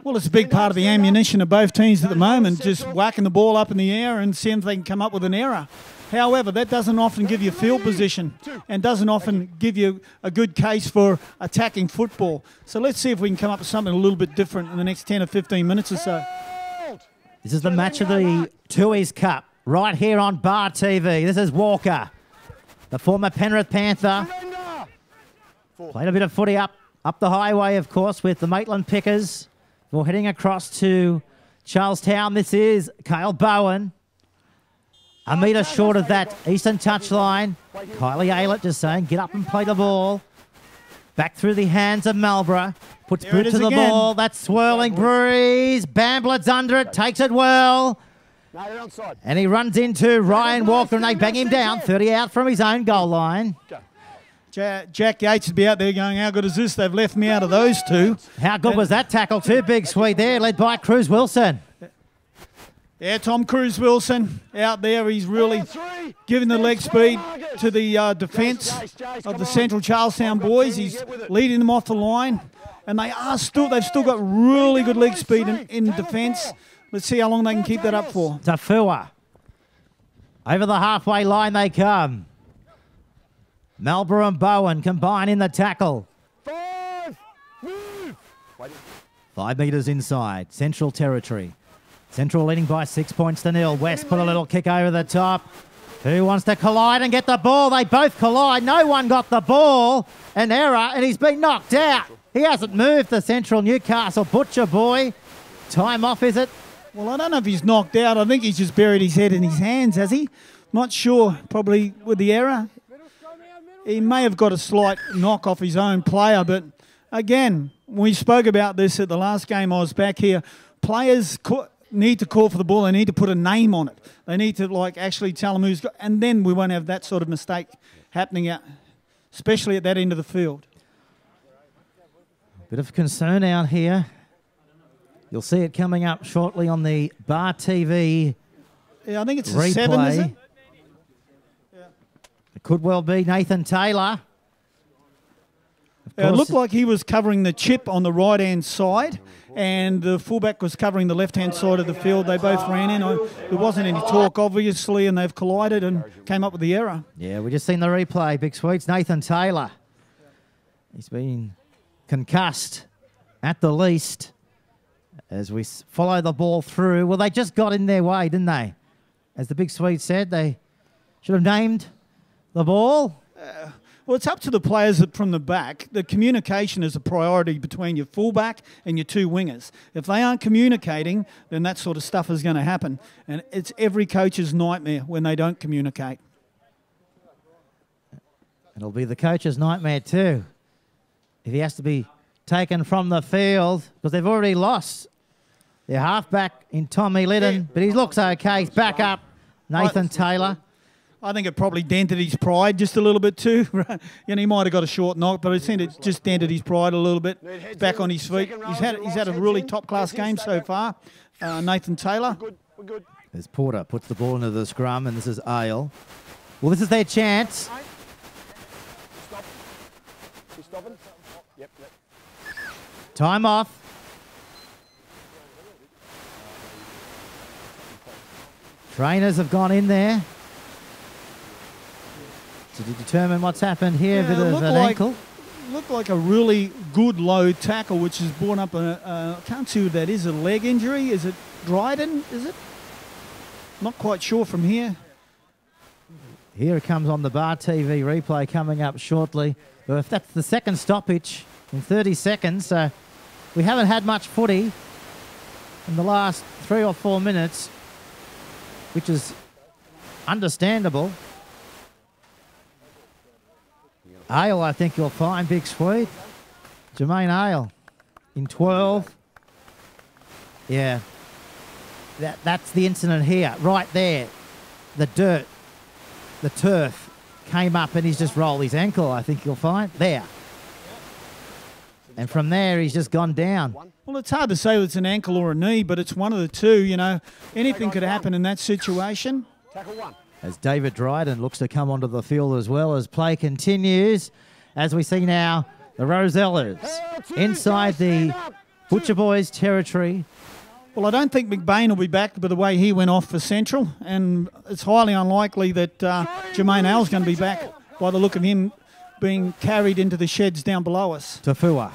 Well, it's a big part of the ammunition of both teams at the moment, just whacking the ball up in the air and seeing if they can come up with an error. However, that doesn't often give you field position and doesn't often give you a good case for attacking football. So let's see if we can come up with something a little bit different in the next 10 or 15 minutes or so. This is the match of the Tooheys Cup right here on Bar TV. This is Walker. the former Penrith Panther. Played a bit of footy up the highway, of course, with the Maitland Pickers. We're heading across to Charlestown. This is Kyle Bowen. A metre short of that eastern touchline. Kylie Aylett just saying, get up and play the ball. Back through the hands of Marlborough. Puts boot to the ball. That swirling breeze. Bamblett's under it. Takes it well. And he runs into Ryan Walker and they bang him down. 30 out from his own goal line. Jack Yates would be out there going, how good is this? They've left me out of those two. How good was that tackle too, Big Sweet there, led by Cruz Wilson. Yeah, Tom Cruz Wilson out there. He's really giving the leg speed to the defence of the Central Charlestown boys. He's leading them off the line. And they've still got really good leg speed in defence. Let's see how long they can keep that up for. Tafua. Over the halfway line they come. Marlborough and Bowen combine in the tackle. 5 metres inside. Central territory. Central leading by 6 points to 0. West put a little kick over the top. Who wants to collide and get the ball? They both collide. No one got the ball. An error, and he's been knocked out. He hasn't moved, the Central Newcastle butcher boy. Time off, is it? Well, I don't know if he's knocked out. I think he's just buried his head in his hands, has he? Not sure. Probably with the error. He may have got a slight knock off his own player, but again, we spoke about this at the last game I was back here. Players need to call for the ball. They need to put a name on it. They need to actually tell them who's got, and then we won't have that sort of mistake happening out, especially at that end of the field. Bit of concern out here. You'll see it coming up shortly on the Bar TV. Yeah, I think it's replay. a 7, is it? It could well be Nathan Taylor. It looked like he was covering the chip on the right-hand side, and the fullback was covering the left-hand side of the field. They both ran in. There wasn't any talk, obviously, and they've collided and came up with the error. Yeah, we just seen the replay. Big Sweets, Nathan Taylor. He's been concussed at the least as we follow the ball through. Well, they just got in their way, didn't they? As the Big Sweet said, they should have named the ball. Well, it's up to the players from the back. The communication is a priority between your fullback and your two wingers. If they aren't communicating, then that sort of stuff is going to happen. And it's every coach's nightmare when they don't communicate. It'll be the coach's nightmare too if he has to be taken from the field because they've already lost their halfback in Tommy Liddon, but he looks okay. He's back up, Nathan Taylor. I think it probably dented his pride just a little bit too. He might have got a short knock, but I think it just dented his pride a little bit. Back on his feet. He's had a really top-class game so far, Nathan Taylor. As Porter puts the ball into the scrum, and this is Ale. Well, this is their chance. Time off. Trainers have gone in there to determine what's happened here. Yeah, a bit of an ankle. Looked like a really good low tackle, which has borne up I can't see what that is, a leg injury. Is it Dryden, is it? Not quite sure from here. Here it comes on the Bar TV replay coming up shortly. Well, if that's the second stoppage in 30 seconds, we haven't had much footy in the last 3 or 4 minutes, which is understandable. Ale, I think you'll find, Big Sweet. Jermaine Ale in 12. Yeah. That's the incident here. Right there. The dirt, the turf came up and he's just rolled his ankle, I think you'll find. There. And from there, he's just gone down. Well, it's hard to say whether it's an ankle or a knee, but it's one of the two, you know. Anything could happen in that situation. As David Dryden looks to come onto the field as well as play continues. As we see now, the Rosellas inside the Butcher Boys territory. Well, I don't think McBain will be back by the way he went off for Central, and it's highly unlikely that Jermaine Al's going to be back by the look of him being carried into the sheds down below us. Tafua.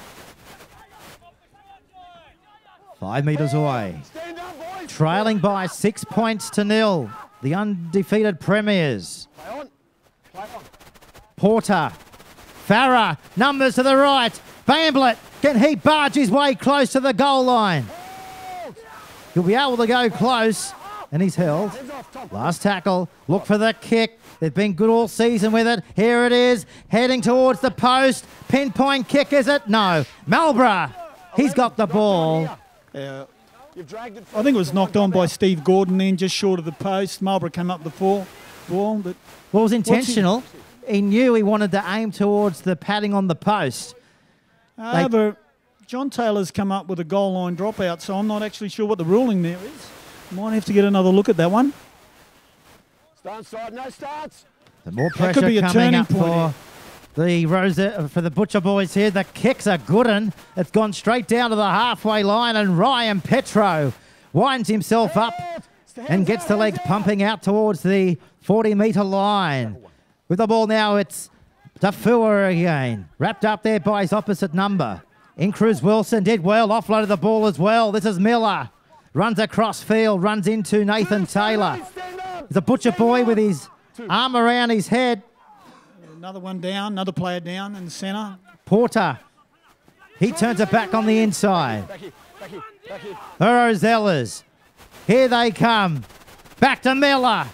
5 metres away. Trailing by 6 points to 0. The undefeated premiers. Porter. Farah. Numbers to the right. Bamblett. Can he barge his way close to the goal line? He'll be able to go close. And he's held. Last tackle. Look for the kick. They've been good all season with it. Here it is. Heading towards the post. Pinpoint kick, is it? No. Malborough. He's got the ball. I think it was knocked on by Steve Gordon then, just short of the post. Marlborough came up the ball. But well, it was intentional. He knew he wanted to aim towards the padding on the post. But John Taylor's come up with a goal line dropout, so I'm not actually sure what the ruling there is. Might have to get another look at that one. Stand side, no starts. The more pressure could be a coming turning up point for the Butcher boys here. The kick's a good one. It's gone straight down to the halfway line, and Ryan Petro winds himself up and gets the legs pumping out towards the 40-metre line. With the ball now, it's Tafua again. Wrapped up there by his opposite number. Increws Wilson did well, offloaded the ball as well. This is Miller. Runs across field, runs into Nathan Taylor. There's a Butcher boy with his arm around his head. Another one down, another player down in the centre. Porter. He turns it back on the inside. The Rosellas. Here they come. Back to Miller.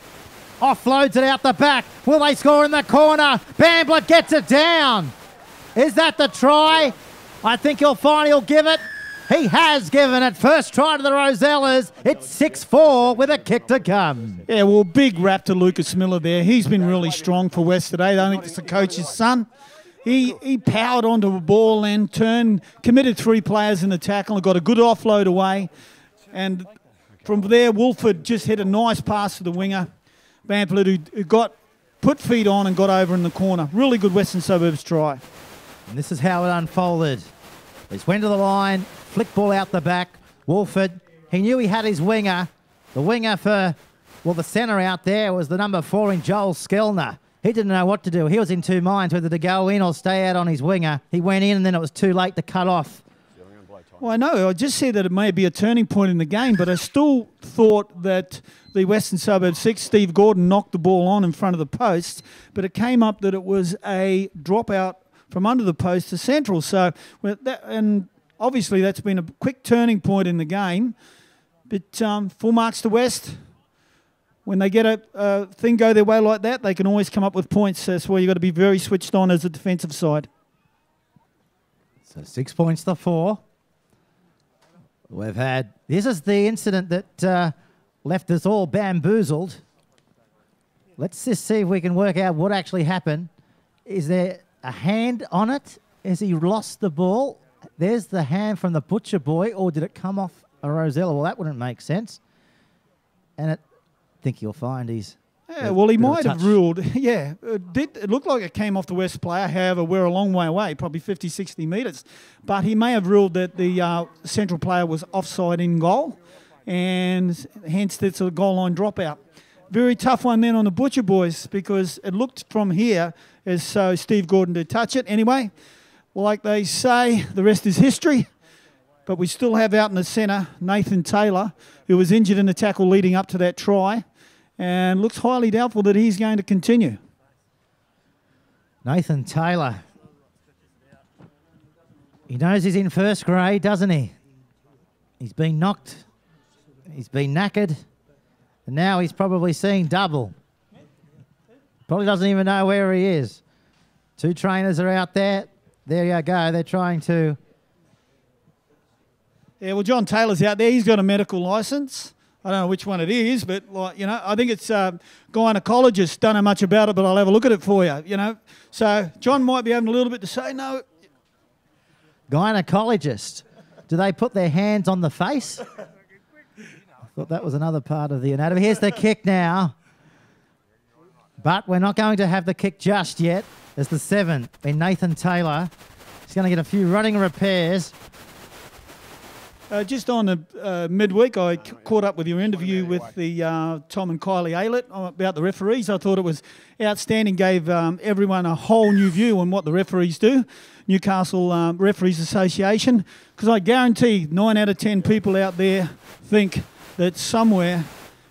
Offloads it out the back. Will they score in the corner? Bamblett gets it down. Is that the try? I think he'll give it. He has given it. First try to the Rosellas. It's 6-4 with a kick to come. Yeah, well, big rap to Lucas Miller there. He's been really strong for West today. I think it's the coach's son. He powered onto a ball and turned, committed 3 players in the tackle and got a good offload away. And from there, Wolford just hit a nice pass to the winger, Bamblett, who put feet on and got over in the corner. Really good Western Suburbs try. And this is how it unfolded. He went to the line, flick ball out the back. Wolford, he knew he had his winger. The winger for, well, the centre out there was the number 4 in Joel Skellner. He didn't know what to do. He was in 2 minds whether to go in or stay out on his winger. He went in and then it was too late to cut off. Well, I know. I just said that it may be a turning point in the game, but I still thought that the Western Suburbs 6, Steve Gordon, knocked the ball on in front of the post, but it came up that it was a dropout from under the post to central. So, and obviously that's been a quick turning point in the game. But full marks to West. When they get a thing go their way like that, they can always come up with points. That's why you've got to be very switched on as a defensive side. So 6 points to 4. This is the incident that left us all bamboozled. Let's just see if we can work out what actually happened. Is there a hand on it? Has he lost the ball? There's the hand from the Butcher boy, or did it come off a Rosella? Well, that wouldn't make sense. And I think you'll find he's... Yeah, well, he might have ruled... Yeah, it looked like it came off the West player. However, we're a long way away, probably 50, 60 metres. But he may have ruled that the central player was offside in goal, and hence it's a goal line dropout. Very tough one then on the Butcher boys, because it looked from here as so Steve Gordon did touch it. Anyway, like they say, the rest is history. But we still have out in the centre Nathan Taylor, who was injured in the tackle leading up to that try, and looks highly doubtful that he's going to continue. Nathan Taylor. He knows he's in first grade, doesn't he? He's been knocked. He's been knackered. And now he's probably seeing double. Probably doesn't even know where he is. 2 trainers are out there. There you go. They're trying to... Yeah, well, John Taylor's out there. He's got a medical licence. I don't know which one it is, but, I think it's gynaecologist. Don't know much about it, but I'll have a look at it for you, So John might be having a little bit to say. No. Gynaecologist. Do they put their hands on the face? I thought that was another part of the anatomy. Here's the kick now. But we're not going to have the kick just yet. There's the 7 in Nathan Taylor. He's going to get a few running repairs. Just on the midweek, I caught up with your interview with the Tom and Kylie Aylett about the referees. I thought it was outstanding, gave everyone a whole new view on what the referees do, Newcastle Referees Association, because I guarantee 9 out of 10 people out there think that somewhere,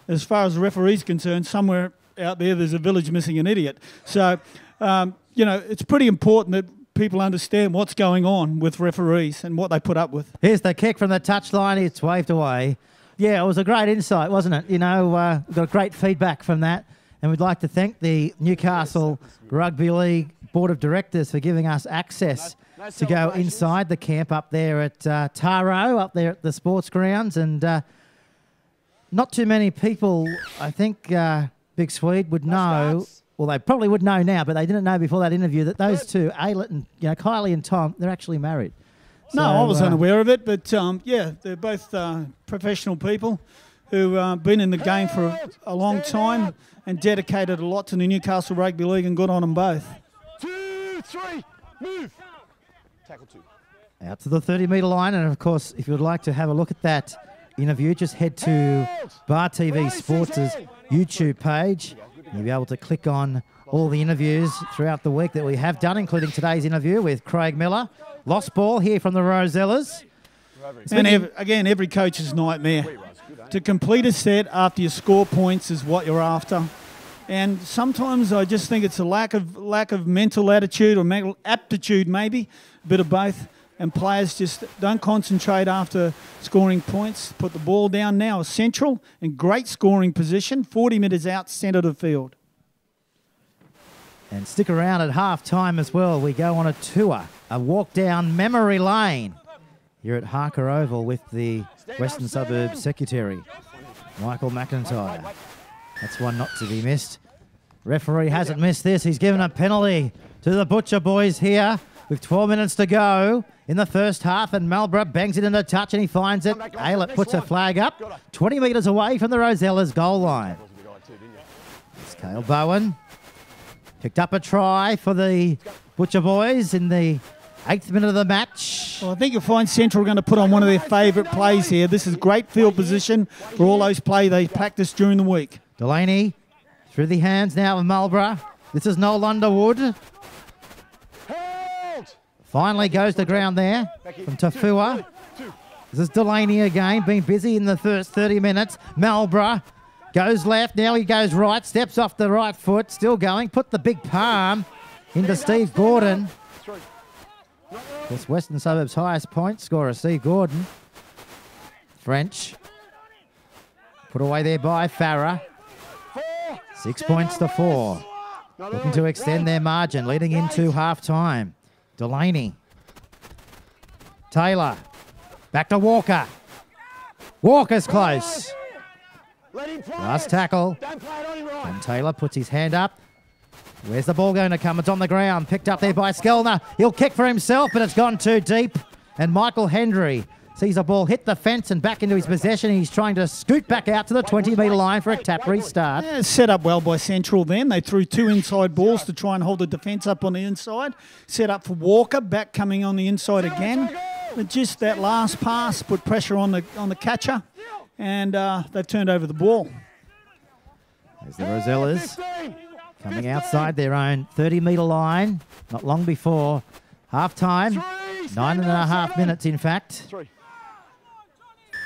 as far as the referee's concerned, somewhere out there there's a village missing an idiot. So you know, it's pretty important that people understand what's going on with referees and what they put up with. Here's the kick from the touchline. It's waved away. Yeah, it was a great insight, wasn't it? You know, we got great feedback from that. And we'd like to thank the Newcastle Rugby League Board of Directors for giving us access to go inside the camp up there at Taro, up there at the sports grounds. And not too many people, I think Big Swede would know, well, they probably would know now, but they didn't know before that interview that those two, Aylett and Kylie and Tom, they're actually married. No, So, I was unaware of it, but yeah, they're both professional people who've been in the game for a long time and dedicated a lot to the Newcastle Rugby League, and good on them both. 2, 3, move. Tackle 2. Out to the 30-metre line. And, of course, if you would like to have a look at that interview, just head to Bar TV Sports' YouTube page. You'll be able to click on all the interviews throughout the week that we have done, including today's interview with Craig Miller. Lost ball here from the Rosellas. And again, every coach's nightmare. To complete a set after you score points is what you're after. And sometimes I just think it's a lack of mental attitude or mental aptitude, maybe, a bit of both. And players just don't concentrate after scoring points. Put the ball down now, central, in great scoring position, 40 metres out, centre of the field. And stick around at half-time as well. We go on a tour, a walk down memory lane here at Harker Oval with the Western Suburbs Secretary, Michael McIntyre. That's one not to be missed. Referee hasn't missed this. He's given a penalty to the Butcher boys here with 12 minutes to go in the first half, and Marlborough bangs it into touch and he finds it. Aylett puts a flag up 20 metres away from the Rosellas goal line. It's Cale Bowen. Picked up a try for the Butcher boys in the 8th minute of the match. Well, I think you'll find Central are going to put on one of their favourite plays here. This is great field position for all those play they practiced during the week. Delaney through the hands now of Marlborough. This is Noel Underwood. Finally goes to ground there from Tafua. This is Delaney again, been busy in the first 30 minutes. Marlborough goes left, now he goes right, steps off the right foot, still going, put the big palm into Steve Gordon. Of course, Western Suburbs' highest point scorer, Steve Gordon. French. Put away there by Farah. 6 points to 4. Looking to extend their margin, leading into half-time. Delaney. Taylor. Back to Walker. Walker's close. Last tackle. And Taylor puts his hand up. Where's the ball going to come? It's on the ground. Picked up there by Skellner. He'll kick for himself, but it's gone too deep. And Michael Hendry sees the ball hit the fence and back into his possession. He's trying to scoot back out to the 20-metre line for a tap restart. Yeah, set up well by Central then. They threw 2 inside balls to try and hold the defence up on the inside. Set up for Walker, back coming on the inside again. But just that last pass put pressure on the catcher, and they've turned over the ball. There's the Rosellas coming outside their own 30-metre line. Not long before half-time. 9.5 minutes, in fact.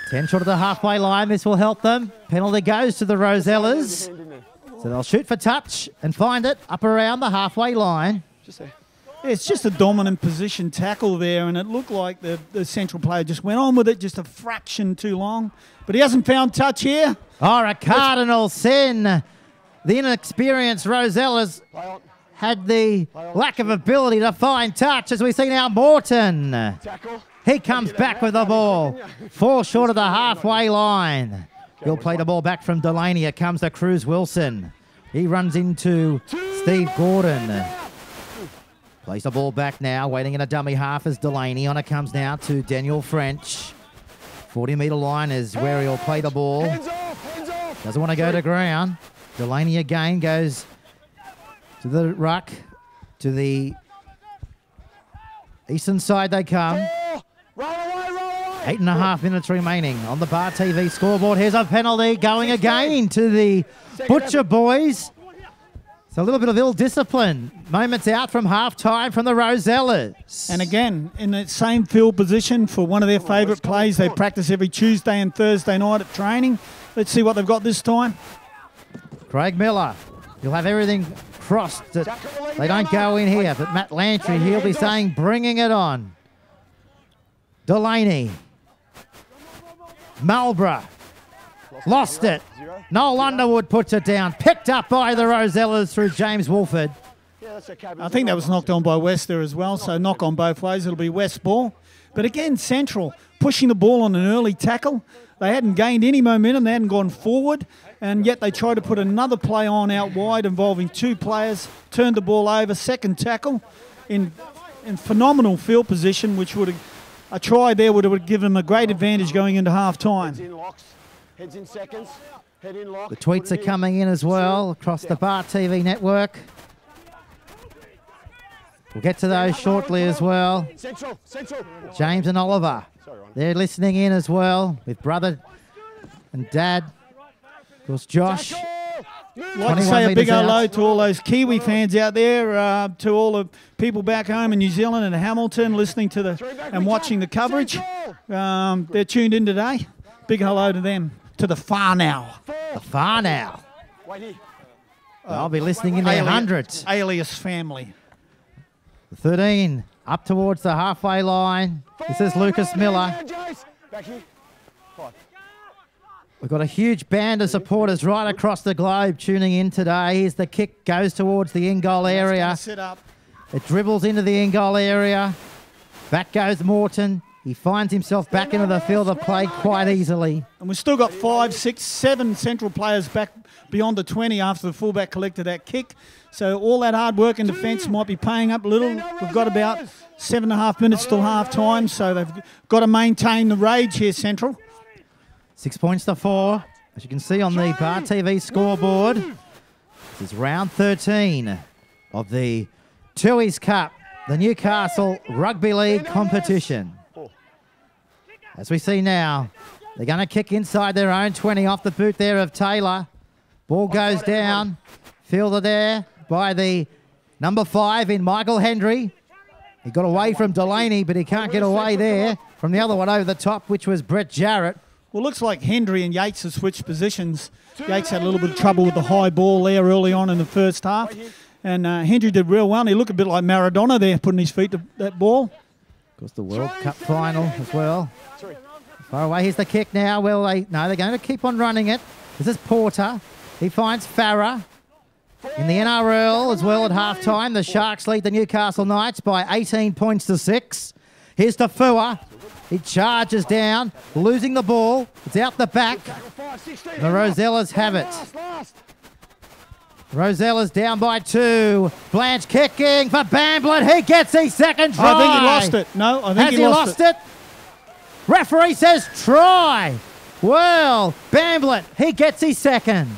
10 short of the halfway line. This will help them. Penalty goes to the Rosellas. So they'll shoot for touch and find it up around the halfway line. Yeah, it's just a dominant position tackle there, and it looked like the Central player just went on with it just a fraction too long. But he hasn't found touch here. Oh, a cardinal sin. The inexperienced Rosellas had the lack of ability to find touch, as we see now Morton. He comes back with the ball. 4 short of the halfway line. He'll play the ball back from Delaney. Here comes the Cruz Wilson. He runs into Steve Gordon. Plays the ball back now, waiting in a dummy half as Delaney. On it comes now to Daniel French. 40-metre line is where he'll play the ball. Doesn't want to go to ground. Delaney again goes to the ruck, to the eastern side they come. 8.5 minutes remaining on the Bar TV scoreboard. Here's a penalty going again to the Butcher boys. It's a little bit of ill discipline. Moments out from half-time from the Rosellas. And again, in that same field position for one of their favourite plays. They practice every Tuesday and Thursday night at training. Let's see what they've got this time. Craig Miller. He'll have everything crossed it. They don't go in here, but Matt Lantry, he'll be saying, bringing it on. Delaney. Marlborough. Lost it. Noel Underwood puts it down. Picked up by the Rosellas through James Wolford. I think that was knocked on by West there as well, so knock on both ways. It'll be West ball. But again, Central pushing the ball on an early tackle. They hadn't gained any momentum. They hadn't gone forward, and yet they tried to put another play on out wide involving two players, turned the ball over, second tackle in phenomenal field position, which would have, a try there would have given them a great advantage going into half-time. Heads in seconds. Head in lock. The tweets are coming in as well across the Bar TV network. We'll get to those shortly as well. Central. James and Oliver, they're listening in as well with brother and dad. Of course, Josh. I'd like to say a big hello to all those Kiwi fans out there, to all the people back home in New Zealand and Hamilton listening to and watching the coverage. They're tuned in today. Big hello to them, to the Whānau. The Whānau. I'll be listening in their hundreds. Alias family. 13 up towards the halfway line. This is Lucas Miller. We've got a huge band of supporters right across the globe tuning in today. Here's the kick, goes towards the in-goal area. It dribbles into the in-goal area. Back goes Morton. He finds himself back into the field of play quite easily. And we've still got 5, 6, 7 Central players back beyond the 20 after the fullback collected that kick. So all that hard work in defence might be paying up a little. We've got about 7.5 minutes till half-time, so they've got to maintain the rage here, Central. 6 points to 4. As you can see on the Bar TV scoreboard, this is round 13 of the Tui's Cup, the Newcastle Rugby League competition. As we see now, they're going to kick inside their own 20 off the boot there of Taylor. Ball goes down. Fielded there by the number 5 in Michael Hendry. He got away from Delaney, but he can't get away there from the other one over the top, which was Brett Jarrett. Well, looks like Hendry and Yates have switched positions. Yates had a little bit of trouble with the high ball there early on in the first half. And Hendry did real well. And he looked a bit like Maradona there, putting his feet to that ball. Of course, the World Cup final as well. Far away. Here's the kick now. Well, no, they're going to keep on running it. This is Porter. He finds Farah. In the NRL as well at halftime, the Sharks lead the Newcastle Knights by 18 points to 6. Here's Tafua. He charges down, losing the ball. It's out the back. The Rosellas have it. Rosella's down by 2. Blanche kicking for Bamblett. He gets his second try. I think he lost it. No, I think he lost it. Referee says try. Well, Bamblett, he gets his second.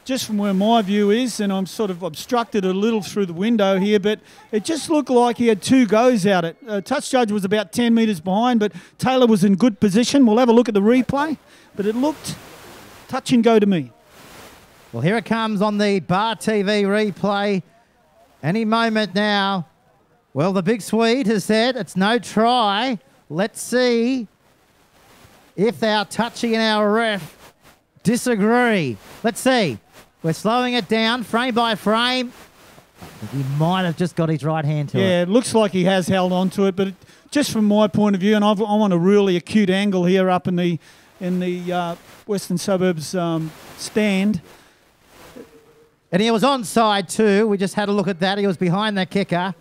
Just from where my view is, and I'm sort of obstructed a little through the window here, but it just looked like he had 2 goes at it. Touch judge was about 10 metres behind, but Taylor was in good position. We'll have a look at the replay, but it looked touch and go to me. Well, here it comes on the Bar TV replay. Any moment now. Well, the big Swede has said it's no try. Let's see if our touchy and our ref disagree. Let's see. We're slowing it down frame by frame. I think he might have just got his right hand to it. Yeah, it looks like he has held on to it, but just from my point of view, and I'm on a really acute angle here up in the Western Suburbs stand. And he was onside too. We just had a look at that. He was behind the kicker.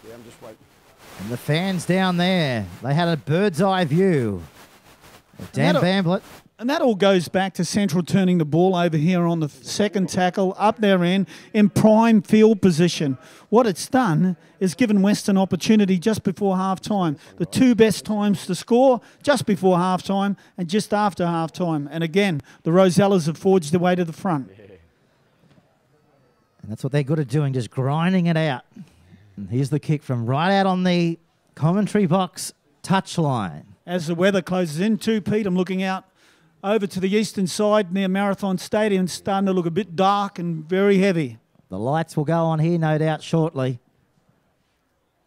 Yeah, I'm just waiting. And the fans down there, they had a bird's eye view of Dan Bamblett. And that all goes back to Central turning the ball over here on the second tackle, up their end, in prime field position. What it's done is given Western opportunity just before half-time. The 2 best times to score, just before half-time and just after half-time. And again, the Rosellas have forged their way to the front. And that's what they're good at doing, just grinding it out. And here's the kick from right out on the commentary box touchline. As the weather closes in too, Pete, I'm looking out over to the eastern side near Marathon Stadium. It's starting to look a bit dark and very heavy. The lights will go on here, no doubt, shortly.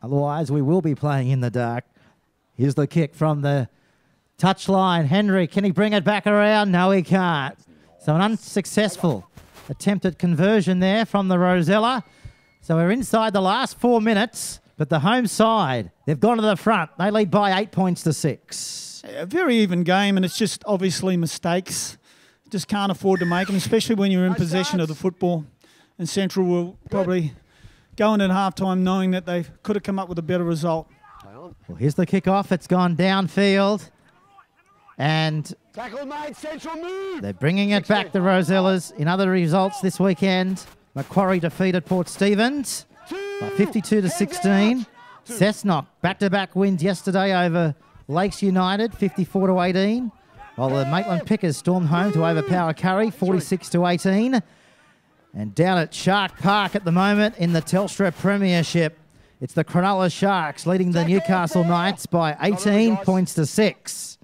Otherwise, we will be playing in the dark. Here's the kick from the touchline. Henry, can he bring it back around? No, he can't. So an unsuccessful attempted conversion there from the Rosella. So we're inside the last 4 minutes, but the home side, they've gone to the front. They lead by 8 points to 6. A very even game, and it's just obviously mistakes. Just can't afford to make them, especially when you're in possession of the football. And Central will probably go in at halftime knowing that they could have come up with a better result. Well, here's the kick-off. It's gone downfield. And Tackle made, Central move. they're bringing it back, the Rosellas. In other results this weekend, Macquarie defeated Port Stephens by 52 to 16. Cessnock back-to-back wins yesterday over Lakes United, 54 to 18. While the Maitland Pickers stormed home to overpower Curry, 46 to 18. And down at Shark Park at the moment in the Telstra Premiership, it's the Cronulla Sharks leading the Newcastle Knights by 18 points to 6.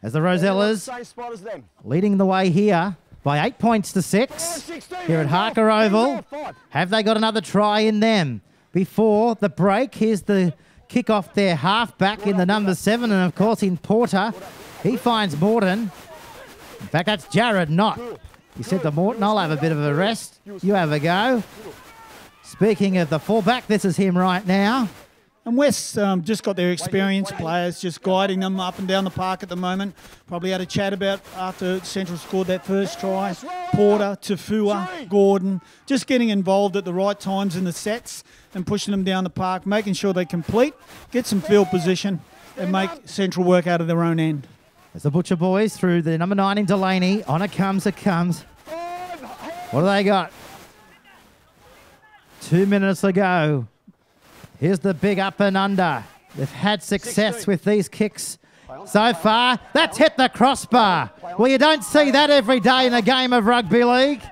As the Rosellas Same spot as them. leading the way here by 8 points to 6 here at Harker Oval. Have they got another try in them? Before the break, here's the kick off their half-back in the number 7, and of course in Porter. He finds Morton. In fact, that's Jared Knott. He said to Morton, I'll have a bit of a rest. You have a go. Speaking of the fullback, this is him right now. And West just got their experienced players just guiding them up and down the park at the moment. Probably had a chat about after Central scored that first try. Porter, Tafua, Gordon, just getting involved at the right times in the sets and pushing them down the park, making sure they complete, get some field position and make Central work out of their own end. As the Butcher boys through the number 9 in Delaney. On it comes, it comes. What do they got? 2 minutes ago. Here's the big up and under. They've had success with these kicks so far. That's hit the crossbar. Well, you don't see that every day in a game of rugby league.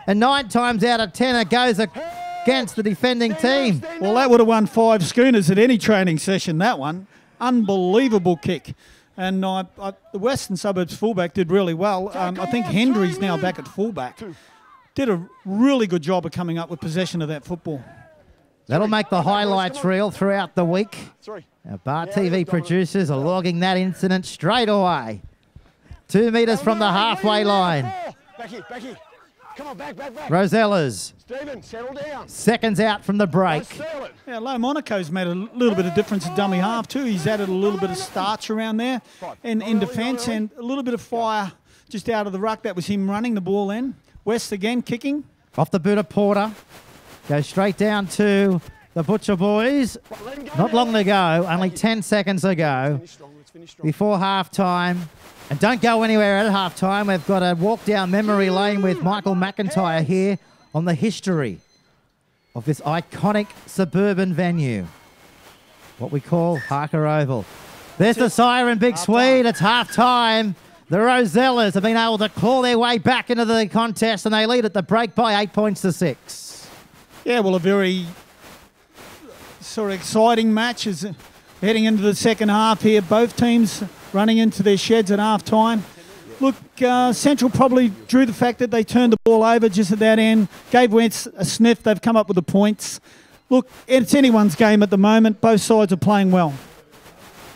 And 9 times out of 10 it goes against the defending team. Well, that would have won 5 schooners at any training session, that one. Unbelievable kick. And the Western Suburbs fullback did really well. I think Hendry's now back at fullback. Did a really good job of coming up with possession of that football. That'll make the highlights reel throughout the week. Our Bar TV producers are logging that incident straight away. 2 metres from the halfway line. Back here. Come on, back. Rosellas. Stephen, settle down. Seconds out from the break. Yeah, Low Monaco's made a little bit of difference at dummy half too. He's added a little bit of starch around there and in defence and a little bit of fire just out of the ruck. That was him running the ball in. West again kicking. Off the boot of Porter. Goes straight down to the Butcher boys. Not long to go, only 10 seconds ago before half-time. And don't go anywhere at half-time. We've got a walk down memory lane with Michael McIntyre here on the history of this iconic suburban venue, what we call Harker Oval. There's the siren, Big Swede. It's half-time. The Rosellas have been able to claw their way back into the contest, and they lead at the break by 8 points to 6. Yeah, well, a very sort of exciting match is heading into the second half here. Both teams running into their sheds at half time. Look, Central probably drew the fact that they turned the ball over just at that end, gave Wentz a sniff. They've come up with the points. Look, it's anyone's game at the moment. Both sides are playing well.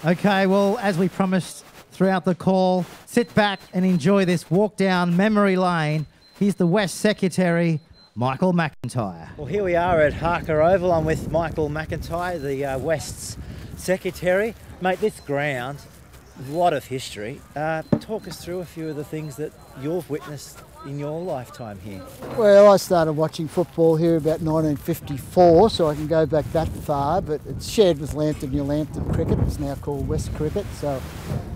Okay, well, as we promised throughout the call, sit back and enjoy this walk down memory lane. Here's the West Secretary, Michael McIntyre. Well, here we are at Harker Oval. I'm with Michael McIntyre, the West's secretary. Mate, this ground, a lot of history. Talk us through a few of the things that you've witnessed in your lifetime here. Well, I started watching football here about 1954, so I can go back that far, but it's shared with Lambton, New Lambton Cricket. It's now called West Cricket, so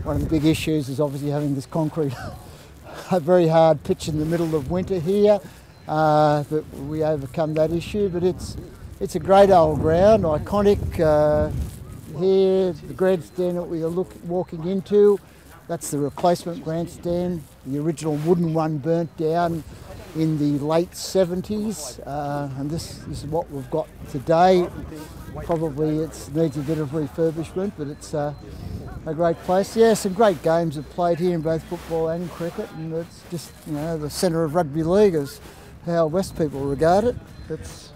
one of the big issues is obviously having this concrete, a very hard pitch in the middle of winter here. But we overcome that issue. But it's a great old ground, iconic. Here, the grandstand that we are walking into, that's the replacement grandstand. The original wooden one burnt down in the late 70s, and this is what we've got today. Probably it needs a bit of refurbishment, but it's a great place. Yeah, some great games have played here in both football and cricket, and it's just, you know, the centre of rugby league is how West people regard it. It's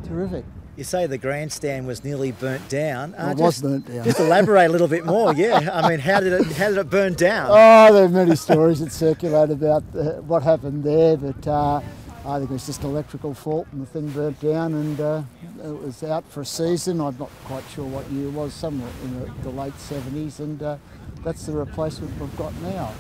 terrific. You say the grandstand was nearly burnt down. It was burnt down. Just elaborate a little bit more. Yeah, I mean, how did it burn down? Oh, there are many stories that circulate about what happened there, but I think it was just an electrical fault and the thing burnt down, and it was out for a season. I'm not quite sure what year it was, somewhere in the late 70s, and that's the replacement we've got now.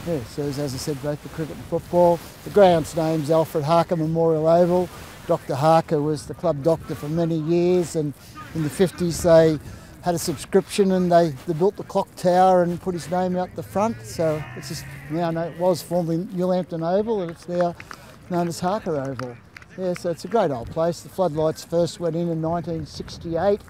Yeah, so as I said, both the cricket and football. The ground's name's Alfred Harker Memorial Oval. Dr. Harker was the club doctor for many years, and in the 50s they had a subscription and they built the clock tower and put his name out the front. So it's just now it was formerly Newlampton Oval, and it's now known as Harker Oval. Yeah, so it's a great old place. The floodlights first went in 1968.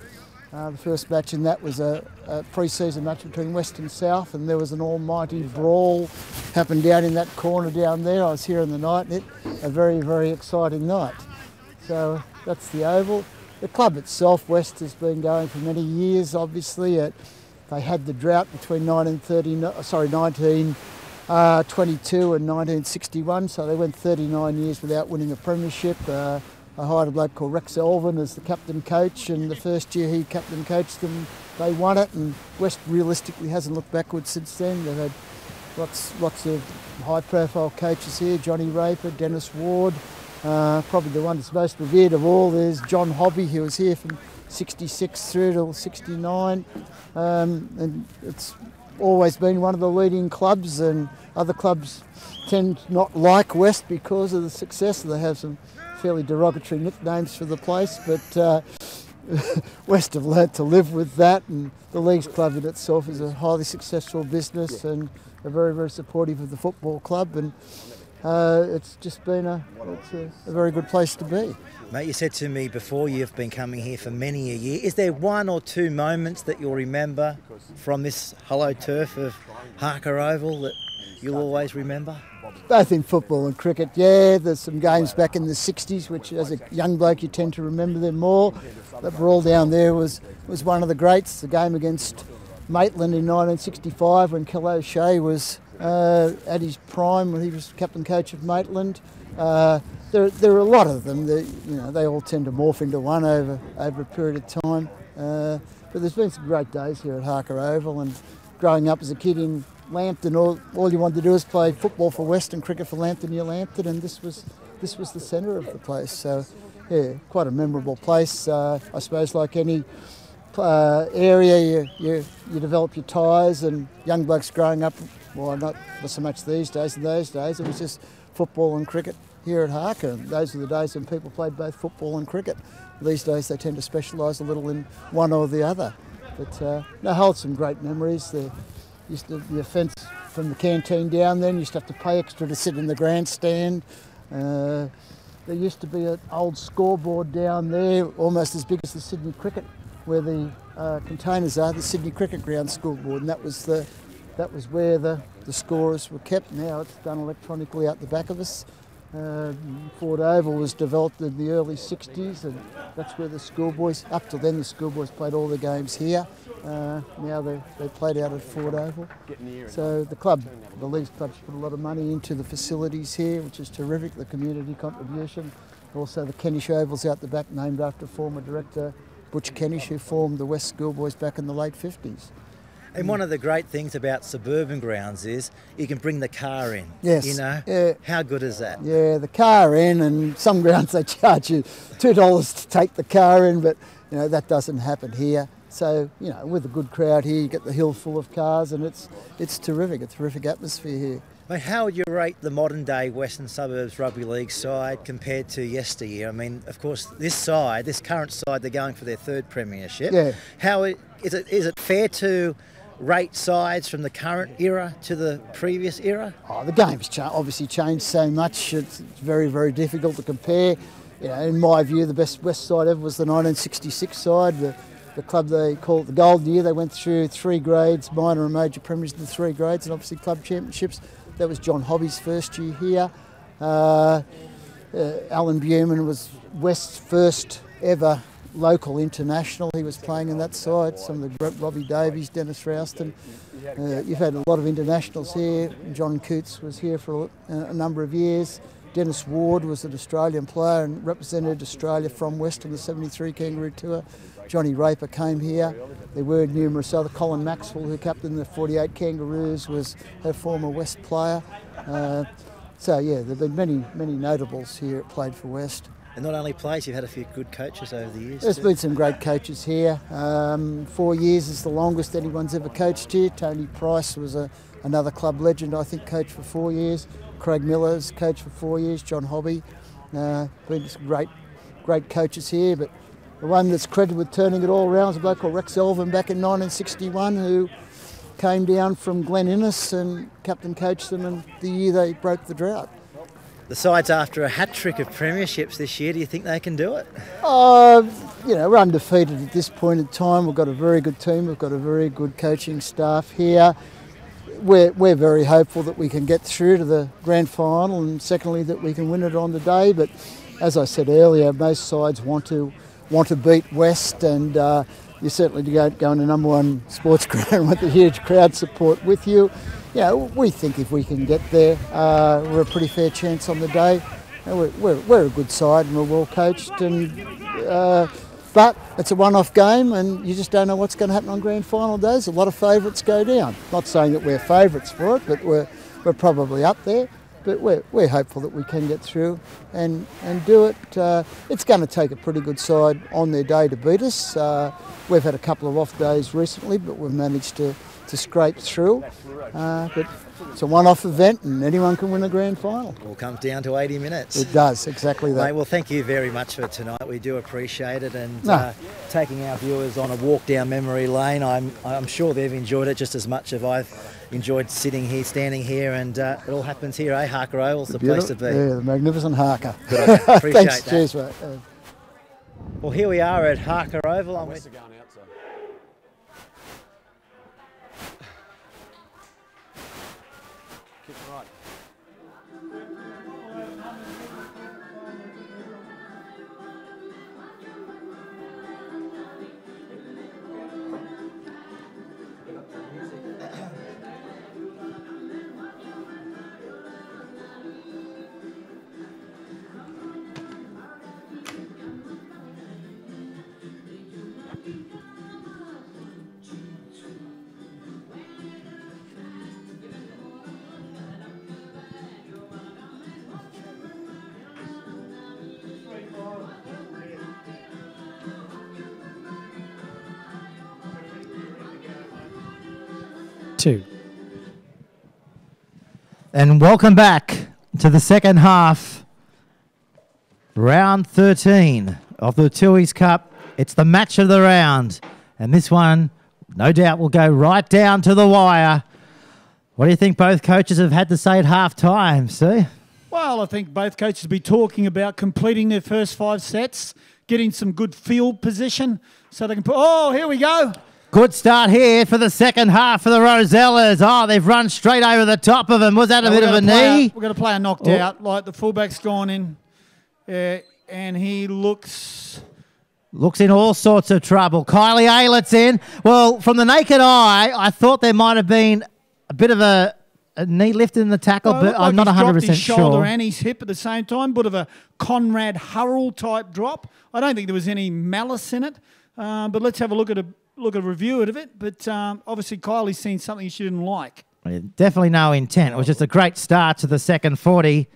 The first match in that was a pre-season match between West and South, and there was an almighty brawl happened down in that corner down there. I was here in the night, and a very, very exciting night. So that's the Oval. The club itself, West, has been going for many years, obviously. They had the drought between 1922 and 1961, so they went 39 years without winning a premiership. I hired a bloke called Rex Elvin as the captain coach, and the first year he captain coached them, they won it, and West realistically hasn't looked backwards since then. They've had lots of high profile coaches here, Johnny Raper, Dennis Ward, probably the one that's most revered of all, there's John Hobby, who was here from 66 through till 69, and it's always been one of the leading clubs, and other clubs tend not like West because of the success. They have some fairly derogatory nicknames for the place, but West have learnt to live with that, and the Leagues Club in itself is a highly successful business and are very, very supportive of the football club, and it's just been a very good place to be. Mate, you said to me before you've been coming here for many a year. Is there one or two moments that you'll remember from this hollow turf of Harker Oval that you'll always remember? Both in football and cricket, yeah. There's some games back in the 60s, which as a young bloke you tend to remember them more. That brawl down there was one of the greats. The game against Maitland in 1965 when Kel O'Shea was at his prime when he was captain coach of Maitland. There are a lot of them. They all tend to morph into one over a period of time. But there's been some great days here at Harker Oval, and growing up as a kid in Lambton, all you wanted to do was play football for West and cricket for Lambton, near Lambton, and this was the centre of the place. So, yeah, quite a memorable place. I suppose, like any area, you develop your ties, and young blokes growing up, well, not so much these days. In those days, it was just football and cricket here at Harker. And those were the days when people played both football and cricket. These days, they tend to specialise a little in one or the other. But hold some great memories. There used to be a fence from the canteen down then. You used to have to pay extra to sit in the grandstand. There used to be an old scoreboard down there, almost as big as the Sydney Cricket, where the containers are, the Sydney Cricket Ground scoreboard, and that was where the scorers were kept. Now it's done electronically out the back of us. Ford Oval was developed in the early 60s, and that's where the schoolboys, up till then the schoolboys played all the games here. Now they played out at Ford Oval. So the Leagues Club's put a lot of money into the facilities here, which is terrific, the community contribution. Also the Kennish Oval's out the back, named after former director Butch Kennish, who formed the West Schoolboys back in the late 50s. And one of the great things about suburban grounds is you can bring the car in. Yes. Yeah. How good is that? Yeah, the car in, and some grounds they charge you $2 to take the car in, but that doesn't happen here. So with a good crowd here, you get the hill full of cars, and it's terrific. A terrific atmosphere here. Mate, how would you rate the modern day Western Suburbs Rugby League side compared to yesteryear? I mean, of course, this current side, they're going for their third premiership. Yeah. How is it fair to rate sides from the current era to the previous era? Oh, the game's obviously changed so much. It's very, very difficult to compare. In my view, the best West side ever was the 1966 side. The club, they call it the Golden Year. They went through 3 grades, minor and major premiers in the 3 grades, and obviously club championships. That was John Hobby's first year here. Alan Buman was West's first ever local international. He was playing in that side. Some of the Robbie Davies, Dennis Rouston. You've had a lot of internationals here. John Coots was here for a number of years. Dennis Ward was an Australian player and represented Australia from West on the 73 Kangaroo Tour. Johnny Raper came here. There were numerous other. Colin Maxwell, who captained the 48 Kangaroos, was a former West player. So yeah, there have been many notables here that played for West. And not only players, you've had a few good coaches over the years. There's been some great coaches here. 4 years is the longest anyone's ever coached here. Tony Price was another club legend, I think, coached for 4 years. Craig Miller's coached for 4 years. John Hobby. Been some great coaches here, but the one that's credited with turning it all around is a bloke called Rex Elvin back in 1961, who came down from Glen Innes and captain coached them in the year they broke the drought. The side's after a hat-trick of premierships this year. Do you think they can do it? We're undefeated at this point in time. We've got a very good team. We've got a very good coaching staff here. We're very hopeful that we can get through to the grand final, and secondly that we can win it on the day. But as I said earlier, most sides want to beat West, and you certainly go in a number one sports ground with a huge crowd support with you. We think if we can get there, we're a pretty fair chance on the day. We're a good side and we're well coached, but it's a one-off game and you just don't know what's going to happen on grand final days. A lot of favourites go down. Not saying that we're favourites for it, but we're probably up there. But we're hopeful that we can get through and do it. It's going to take a pretty good side on their day to beat us. We've had a couple of off days recently, but we've managed to scrape through. But it's a one-off event and anyone can win a grand final. It all comes down to 80 minutes. It does, exactly that. Mate, well, thank you very much for tonight. We do appreciate it, and taking our viewers on a walk down memory lane. I'm sure they've enjoyed it just as much as I've enjoyed sitting here, standing here, and it all happens here, eh? Harker Oval's the place to be. Yeah, the magnificent Harker. Good on you. Appreciate Thanks, that. cheers, mate. Well, here we are at Harker Oval. I'm with And welcome back to the second half, round 13 of the Tooheys Cup. It's the match of the round, and this one, no doubt, will go right down to the wire. What do you think both coaches have had to say at half-time, Sue? Well, I think both coaches will be talking about completing their first 5 sets, getting some good field position so they can put... Oh, here we go. Good start here for the second half for the Rosellas. Oh, they've run straight over the top of him. Was that a bit of a knee? We're going to play a knocked out. Like the fullback's gone in, and he looks in all sorts of trouble. Kylie Aylett's in. Well, from the naked eye, I thought there might have been a bit of a knee lift in the tackle, but I'm not 100% sure. His shoulder and his hip at the same time. Bit of a Conrad Hurrell type drop. I don't think there was any malice in it, but let's have a look at a review of it. But obviously Kylie's seen something she didn't like. Definitely no intent. It was just a great start to the second 40.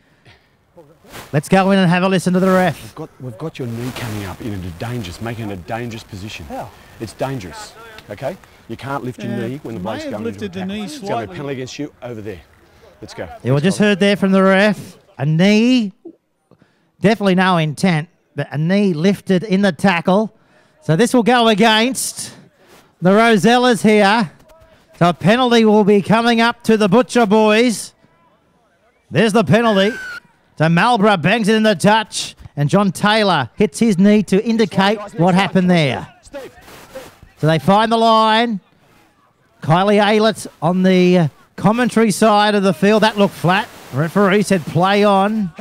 Let's go in and have a listen to the ref. We've got your knee coming up in making a dangerous position. How? It's dangerous, okay? You can't lift your knee when the bloke's going into attack. Lifted the knee It's going to be a slightly. penalty against you over there. Let's go. Yeah, we just heard there from the ref, a knee, definitely no intent, but a knee lifted in the tackle. So this will go against the Rosellas here. So a penalty will be coming up to the Butcher boys. There's the penalty. So Marlborough bangs it in the touch, and John Taylor hits his knee to indicate what happened there. So they find the line. Kylie Aylett on the commentary side of the field. That looked flat. Referee said play on.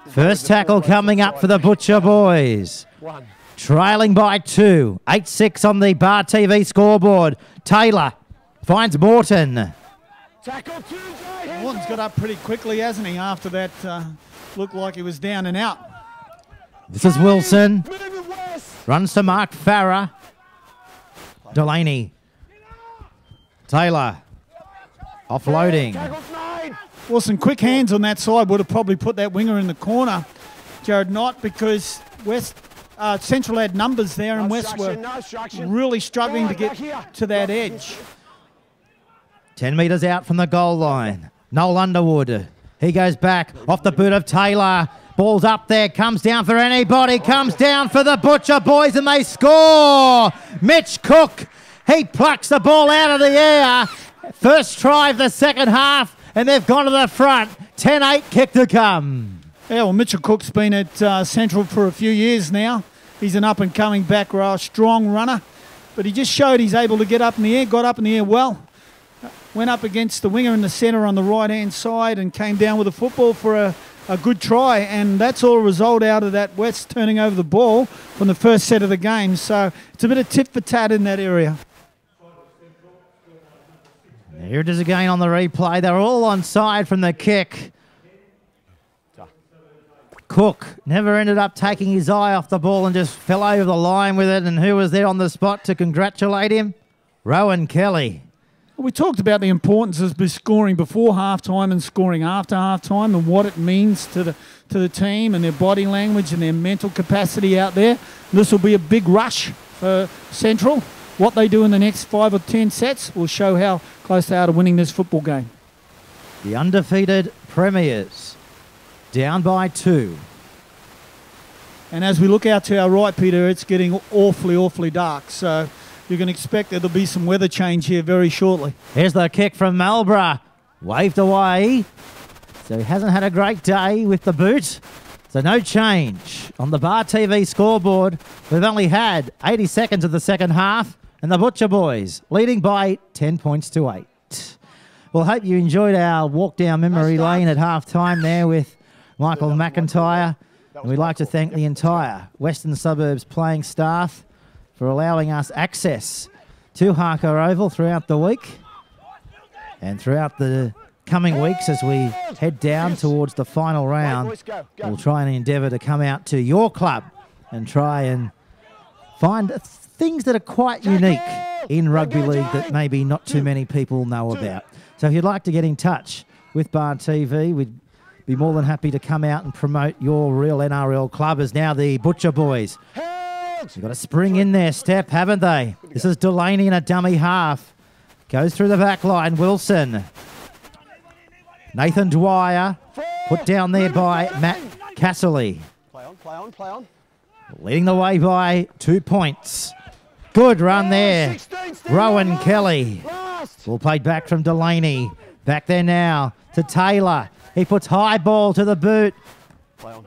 First tackle coming up for the Butcher boys. Trailing by 2. 8-6 on the Bar TV scoreboard. Taylor finds Morton. Tackle 2, Morton's got up pretty quickly, hasn't he, after that looked like he was down and out. This is Wilson. Runs to Mark Farah. Delaney. Taylor. Offloading. Wilson, quick hands on that side would have probably put that winger in the corner. Jared, not because Central had numbers there and West were really struggling to get to that edge. 10 metres out from the goal line. Noel Underwood. He goes back off the boot of Taylor. Ball's up there. Comes down for anybody. Comes down for the Butcher boys and they score. Mitch Cook. He plucks the ball out of the air. First try of the second half and they've gone to the front. 10-8 kick to come. Yeah, well, Mitchell Cook's been at Central for a few years now. He's an up-and-coming back row, strong runner. But he just showed he's able to get up in the air, got up in the air well. Went up against the winger in the centre on the right-hand side and came down with a football for a good try. And that's all a result out of that West turning over the ball from the first set of the game. So it's a bit of tit for tat in that area. Here it is again on the replay. They're all onside from the kick. Cook never ended up taking his eye off the ball and just fell over the line with it. And who was there on the spot to congratulate him? Rowan Kelly. We talked about the importance of scoring before halftime and scoring after halftime and what it means to the team and their body language and their mental capacity out there. This will be a big rush for Central. What they do in the next 5 or 10 sets will show how close they are to winning this football game. The undefeated premiers down by 2. And as we look out to our right, Peter, it's getting awfully, awfully dark. So you can expect there'll be some weather change here very shortly. Here's the kick from Marlborough. Waved away. So he hasn't had a great day with the boot. So no change on the Bar TV scoreboard. We've only had 80 seconds of the second half. And the Butcher boys leading by 10 points to 8. Well, hope you enjoyed our walk down memory lane at half-time there with Michael McIntyre. And we'd like to thank the entire Western Suburbs playing staff for allowing us access to Harker Oval throughout the week and throughout the coming weeks as we head down towards the final round. We'll try and endeavour to come out to your club and try and find things that are quite unique in rugby league that maybe not too many people know about. So if you'd like to get in touch with Bar TV, we'd be more than happy to come out and promote your real NRL club as now the Butcher boys. They've got a spring in their step, haven't they? This is Delaney in a dummy half. Goes through the back line, Wilson. Nathan Dwyer, put down there by Matt Casserly. Play on. Leading the way by 2 points. Good run there. Rowan Kelly. Ball played back from Delaney. Back there now to Taylor. He puts high ball to the boot.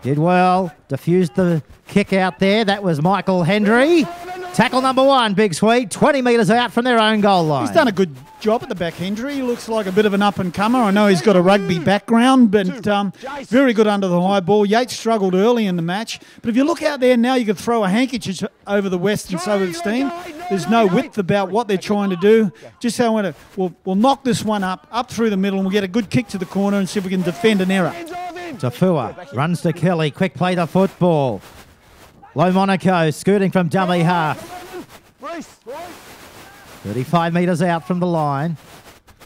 Did well. Diffused the kick out there. That was Michael Hendry. Tackle number 1, Big Sweet. 20 metres out from their own goal line. He's done a good job at the back, Hendry. He looks like a bit of an up-and-comer. I know he's got a rugby background, but very good under the high ball. Yates struggled early in the match. But if you look out there now, you could throw a handkerchief over the Western Suburbs team. There's no width about what they're trying to do. Just how we'll knock this one up through the middle, and we'll get a good kick to the corner and see if we can defend an error. Tafua runs to Kelly. Quick play to football. Low Monaco scooting from dummy half. 35 metres out from the line.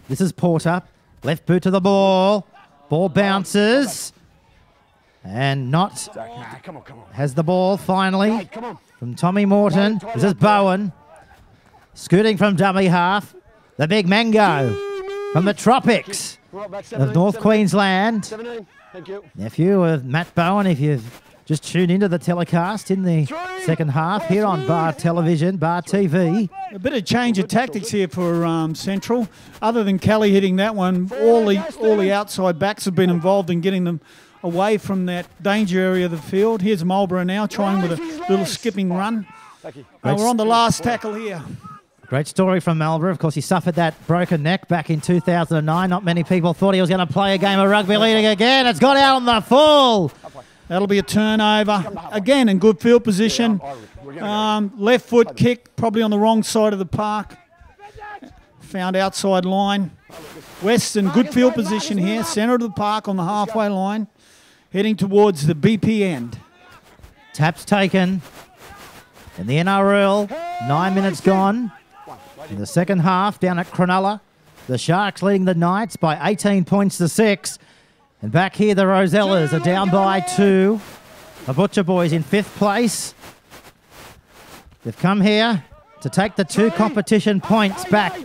This is Porter. Left boot to the ball. Ball bounces. And not has the ball finally from Tommy Morton. This is Bowen. Scooting from dummy half. The big Mango from the tropics of North Queensland. Nephew of Matt Bowen, if you've just tuned into the telecast in the second half here on Bar Television, Bar TV. A bit of change of tactics here for Central. Other than Kelly hitting that one, all the outside backs have been involved in getting them away from that danger area of the field. Here's Marlborough now trying with a little skipping run. We're on the last tackle here. Great story from Marlborough. Of course, he suffered that broken neck back in 2009. Not many people thought he was going to play a game of rugby league again. It's got out on the full. That'll be a turnover. Again, in good field position. Left foot kick, probably on the wrong side of the park. Found outside line. West's in good field position here, centre of the park on the halfway line, heading towards the BP end. Taps taken in the NRL. 9 minutes gone in the second half down at Cronulla. The Sharks leading the Knights by 18 points to 6. And back here, the Rosellas are down by 2. The Butcher Boys in 5th place. They've come here to take the 2 competition points back.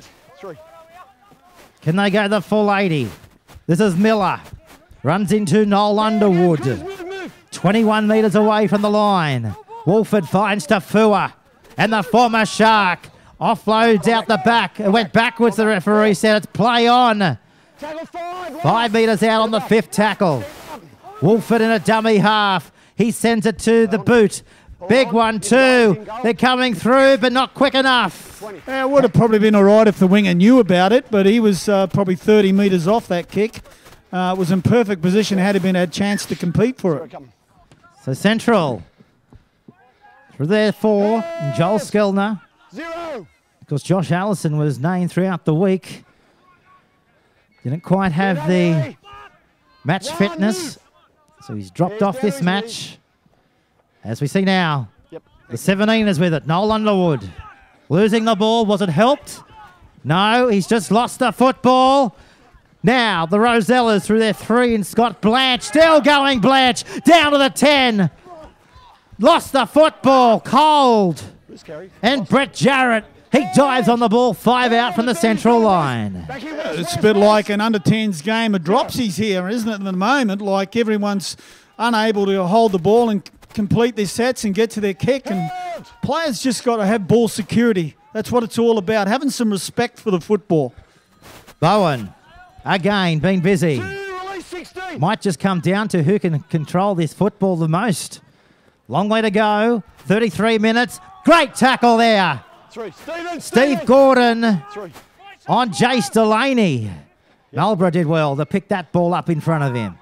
Can they go the full 80? This is Miller. Runs into Noel Underwood. 21 metres away from the line. Wolford finds Tafua. And the former Shark offloads out the back. It went backwards, the referee said. It's play on. 5 metres out on the 5th tackle. Wolford in a dummy half. He sends it to the boot. Big one too. They're coming through, but not quick enough. Yeah, it would have probably been all right if the winger knew about it, but he was probably 30 metres off that kick. It was in perfect position had he been had a chance to compete for it. So Central through there 4, and Joel Skellner. Because Josh Allison was named throughout the week. Didn't quite have the match fitness, so he's dropped off this match. As we see now, the 17 is with it. Noel Underwood losing the ball. Was it helped? No, he's just lost the football. Now the Rosellas through their 3 and Scott Blanche. Still going Blanche. Down to the 10. Lost the football. Cold. And Brett Jarrett. He dives on the ball. 5 out from the central line. It's a bit like an under-10s game of dropsies here, isn't it, at the moment? Like everyone's unable to hold the ball and complete their sets and get to their kick, and players just got to have ball security. That's what it's all about, having some respect for the football. Bowen, again, been busy. Might just come down to who can control this football the most. Long way to go, 33 minutes. Great tackle there. Steve Gordon on Jace Delaney. Marlborough did well to pick that ball up in front of him.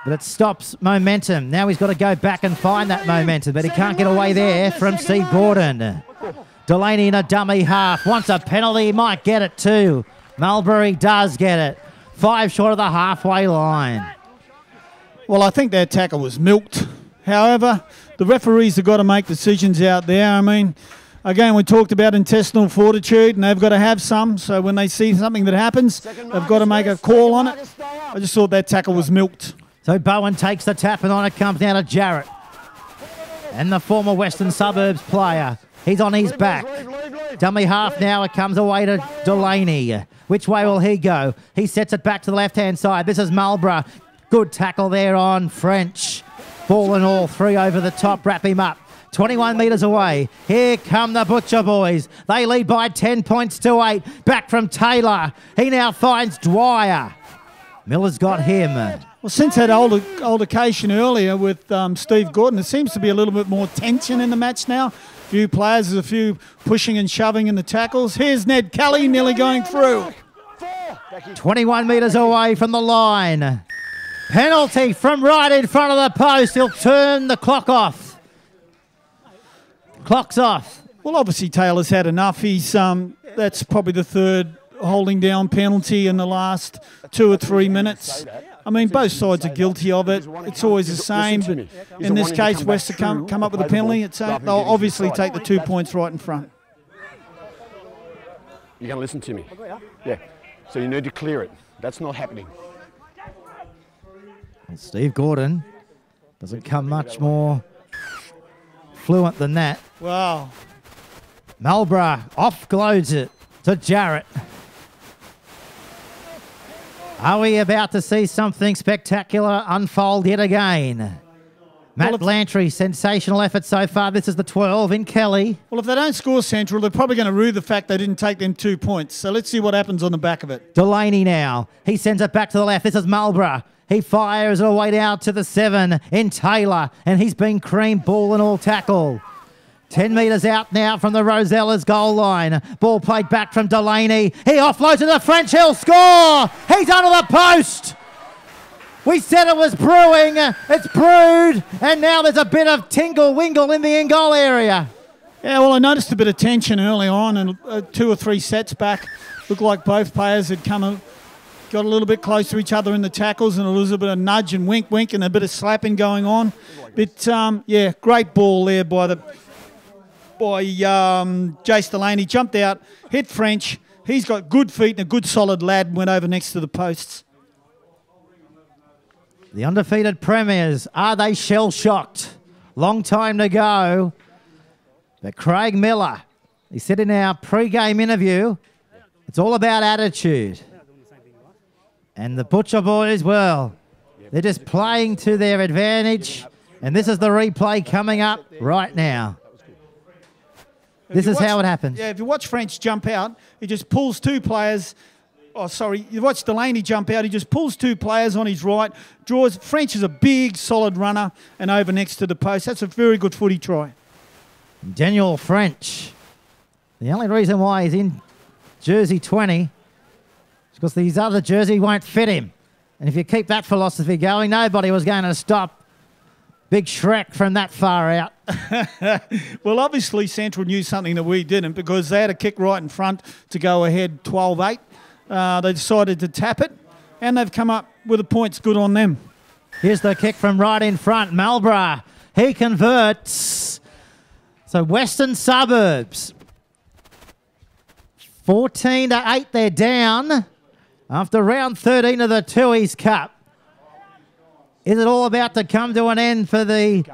But it stops momentum. Now he's got to go back and find that momentum, but he can't get away there from Steve Gordon. Delaney in a dummy half. Wants a penalty, he might get it too. Marlborough does get it. 5 short of the halfway line. Well, I think that tackle was milked. However, the referees have got to make decisions out there. I mean, again, we talked about intestinal fortitude, and they've got to have some. So when they see something that happens, they've got to make a call on it. I just thought that tackle was milked. So Bowen takes the tap, and on it comes down to Jarrett. And the former Western Suburbs player. He's on his back. Dummy half now. It comes away to Delaney. Which way will he go? He sets it back to the left-hand side. This is Marlborough. Good tackle there on French. Ball and all, 3 over the top. Wrap him up. 21 metres away. Here come the Butcher Boys. They lead by 10 points to 8. Back from Taylor. He now finds Dwyer. Miller's got him. Well, since that altercation earlier with Steve Gordon, there seems to be a little bit more tension in the match now. A few players, there's a few pushing and shoving in the tackles. Here's Ned Kelly nearly going through. 21 metres away from the line. Penalty from right in front of the post. He'll turn the clock off. Clock's off. Well, obviously Taylor's had enough. He's that's probably the 3rd holding down penalty in the last 2 or 3 minutes. I mean, both sides are guilty of it. It's always the same. But in this case, West have come up with a penalty. They'll obviously take the 2 points right in front. You're going to listen to me? Yeah. So you need to clear it. That's not happening. And Steve Gordon doesn't come much more fluent than that. Wow. Marlborough offloads it to Jarrett. Are we about to see something spectacular unfold yet again? Matt Blanchard, sensational effort so far. This is the 12 in Kelly. Well, if they don't score Central, they're probably going to rue the fact they didn't take them 2 points. So let's see what happens on the back of it. Delaney now. He sends it back to the left. This is Marlborough. He fires it away down to the 7 in Taylor. And he's been creamed, ball and all tackle. 10 metres out now from the Rosellas goal line. Ball played back from Delaney. He offloads to the French. He'll score. He's under the post. We said it was brewing. It's brewed. And now there's a bit of tingle-wingle in the in-goal area. Yeah, well, I noticed a bit of tension early on and 2 or 3 sets back. Looked like both players had got a little bit close to each other in the tackles, and a little bit of nudge and wink and a bit of slapping going on. But yeah, great ball there by Jace Delaney. Jumped out, hit French. He's got good feet and a good solid lad, and went over next to the posts. The undefeated premiers, are they shell-shocked? Long time to go. But Craig Miller, he said in our pre-game interview, it's all about attitude. And the Butcher boys, well, they're just playing to their advantage. And this is the replay coming up right now. This is how it happens. Yeah, if you watch French jump out, he just pulls two players. Oh, sorry, you watch Delaney jump out. He just pulls two players on his right, draws. French is a big, solid runner and over next to the post. That's a very good footy try. Daniel French. The only reason why he's in jersey 20 is because these other jersey won't fit him. And if you keep that philosophy going, nobody was going to stop Big Shrek from that far out. Well, obviously Central knew something that we didn't, because they had a kick right in front to go ahead 12-8. They decided to tap it, and they've come up with the points. Good on them. Here's the kick from right in front. Malborough, he converts. So Western Suburbs, 14-8, they're down after round 13 of the Tooheys Cup. Is it all about to come to an end for the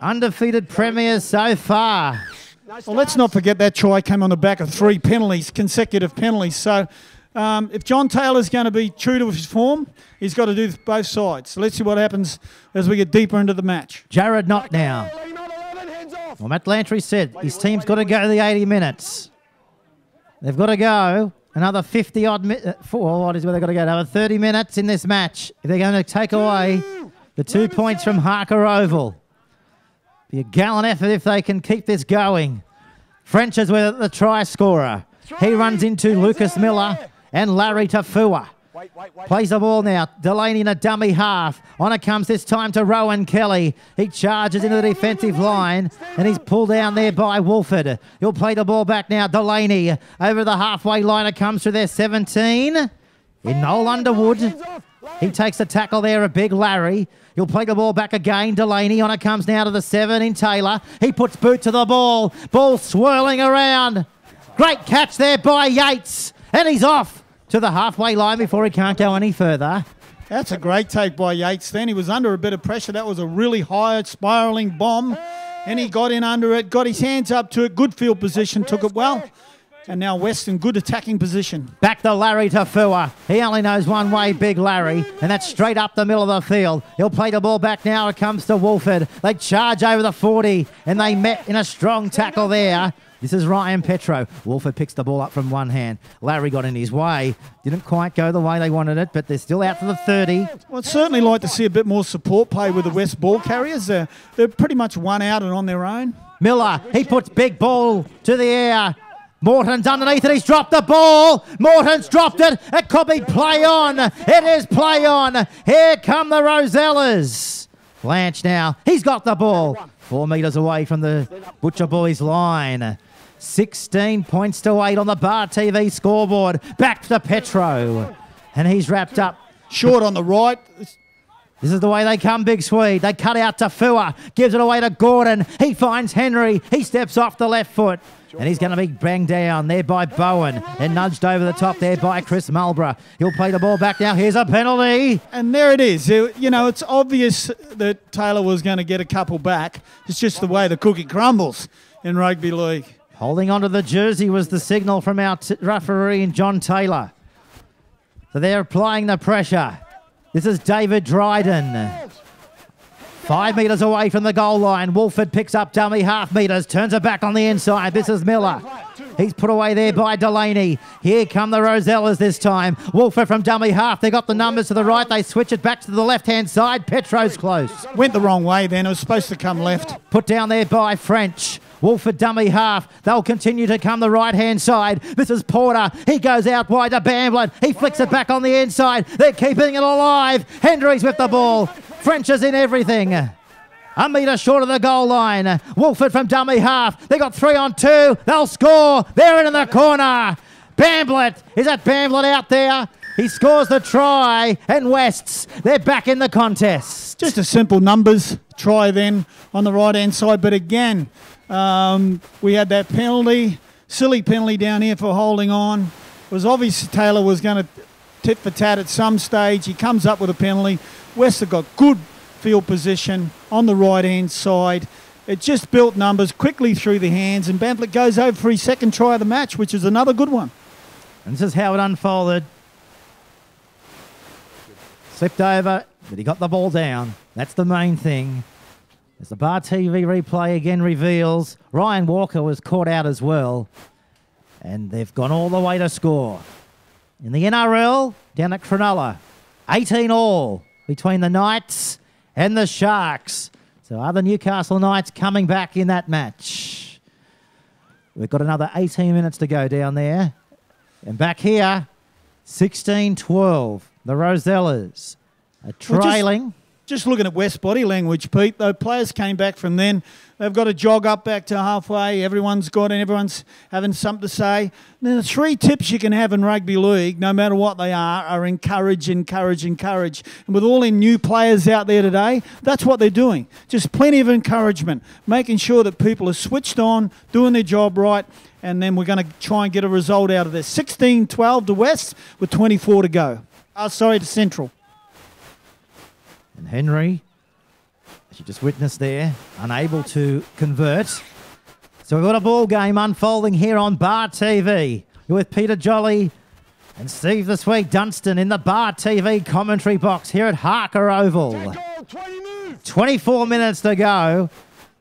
undefeated premiers so far? Well, let's not forget that try came on the back of 3 penalties, consecutive penalties. So if John Taylor's going to be true to his form, he's got to do both sides. So let's see what happens as we get deeper into the match. Jared Knott now. Well, Matt Lantry said his team's got to go the 80 minutes. They've got to go another 50-odd minutes. What is where they've got to go? Another 30 minutes in this match if they're going to take away the 2 points from Harker Oval. Be a gallant effort if they can keep this going. French is with the try scorer. He runs into Lucas Miller and Larry Tafua. Plays the ball now. Delaney in a dummy half. On it comes this time to Rowan Kelly. He charges into the defensive line, and he's pulled down there by Wolford. He'll play the ball back now. Delaney over the halfway line. It comes to their 17. In Noel Underwood. He takes a tackle there, a big Larry. He'll play the ball back again. Delaney on it comes now to the 7 in Taylor. He puts boot to the ball. Ball swirling around. Great catch there by Yates. And he's off to the halfway line before he can't go any further. That's a great take by Yates then. He was under a bit of pressure. That was a really high spiralling bomb. And he got in under it, got his hands up to it. Good field position, took it well. And now Western, good attacking position. Back to Larry Tafua. He only knows one way, big Larry, and that's straight up the middle of the field. He'll play the ball back now. It comes to Wolford. They charge over the 40, and they met in a strong tackle there. This is Ryan Petro. Wolford picks the ball up from one hand. Larry got in his way. Didn't quite go the way they wanted it, but they're still out to the 30. Well, I'd certainly like to see a bit more support play with the West ball carriers. They're pretty much one out and on their own. Miller, he puts big ball to the air. Morton's underneath it. He's dropped the ball. Morton's dropped it. It could be play on. It is play on. Here come the Rosellas. Blanche now. He's got the ball. 4 metres away from the Butcher Boys line. 16 points to 8 on the Bar TV scoreboard. Back to Petro. And he's wrapped up. Short on the right. This is the way they come, Big Swede. They cut out to Fua. Gives it away to Gordon. He finds Henry. He steps off the left foot. And he's going to be banged down there by Bowen and nudged over the top there by Chris Marlborough. He'll play the ball back now. Here's a penalty. And there it is. You know, it's obvious that Taylor was going to get a couple back. It's just the way the cookie crumbles in rugby league. Holding onto the jersey was the signal from our referee, John Taylor. So they're applying the pressure. This is David Dryden. 5 metres away from the goal line. Wolford picks up dummy half metres, turns it back on the inside. This is Miller. He's put away there by Delaney. Here come the Rosellas this time. Wolford from dummy half. They got the numbers to the right. They switch it back to the left-hand side. Petro's close. Went the wrong way then. It was supposed to come left. Put down there by French. Wolford dummy half. They'll continue to come the right-hand side. This is Porter. He goes out wide to Bamblin. He flicks it back on the inside. They're keeping it alive. Hendry's with the ball. French is in everything. A metre short of the goal line. Wolford from dummy half. They got 3 on 2. They'll score. They're in the corner. Bamblett. Is that Bamblett out there? He scores the try, and Wests, they're back in the contest. Just a simple numbers try then on the right-hand side. But again, we had that penalty, silly penalty down here for holding on. It was obvious Taylor was going to tit for tat at some stage. He comes up with a penalty. West have got good field position on the right-hand side. It just built numbers quickly through the hands, and Bamblett goes over for his second try of the match, which is another good one. And this is how it unfolded. Slipped over, but he got the ball down. That's the main thing. As the Bar TV replay again reveals, Ryan Walker was caught out as well. And they've gone all the way to score. In the NRL, down at Cronulla, 18 all between the Knights and the Sharks. So are the Newcastle Knights coming back in that match? We've got another 18 minutes to go down there. And back here, 16-12. The Rosellas are trailing. Just looking at West body language, Pete, though players came back from then. They've got to jog up back to halfway. Everyone's got and everyone's having something to say. And the 3 tips you can have in rugby league, no matter what they are encourage, encourage, encourage. And with all the new players out there today, that's what they're doing. Just plenty of encouragement, making sure that people are switched on, doing their job right, and then we're going to try and get a result out of this. 16-12 to West with 24 to go. To Central. And Henry, as you just witnessed there, unable to convert. So we've got a ball game unfolding here on Bar TV. You're with Peter Jolly and Steve this week, Dunstan in the Bar TV commentary box here at Harker Oval. 24 minutes to go.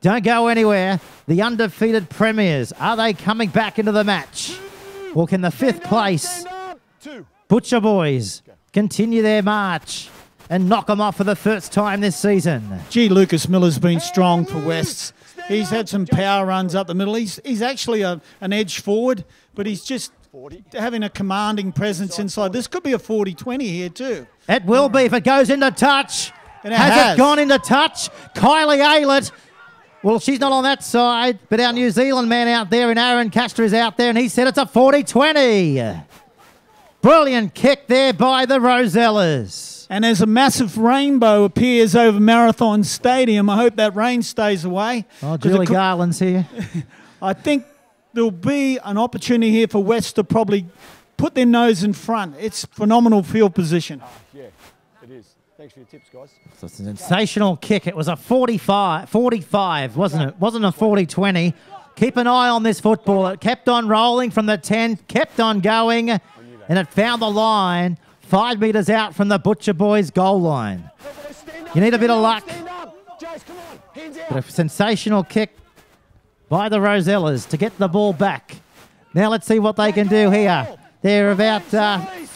Don't go anywhere. The undefeated premiers, are they coming back into the match? Or can the 5th place Butcher Boys continue their march and knock them off for the first time this season? Gee, Lucas Miller's been strong for Wests. He's had some power runs up the middle. He's actually an edge forward, but he's just having a commanding presence inside. This could be a 40-20 here too. It will be if it goes into touch. And has it gone into touch? Kylie Aylett. Well, she's not on that side, but our New Zealand man out there in Aaron Castor is out there, and he said it's a 40-20. Brilliant kick there by the Rosellas. And as a massive rainbow appears over Marathon Stadium, I hope that rain stays away. Oh, Julie Garland's here. I think there'll be an opportunity here for West to probably put their nose in front. It's phenomenal field position. Yeah, it is. Thanks for your tips, guys. So it's a sensational kick. It was a 45, wasn't it? It wasn't a 40-20. Keep an eye on this football. It kept on rolling from the 10, kept on going, and it found the line 5 metres out from the Butcher Boys goal line. You need a bit of luck. But a sensational kick by the Rosellas to get the ball back. Now let's see what they can do here. They're about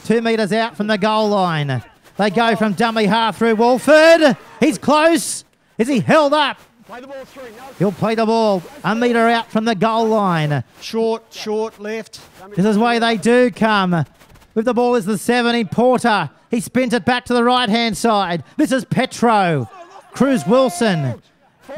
2 metres out from the goal line. They go from dummy half through Wolford. He's close. Is he held up? Play the ball through. No. He'll play the ball a metre out from the goal line. Short, left. This is the way they do come. With the ball is the 70, Porter. He spins it back to the right-hand side. This is Petro. Cruz Wilson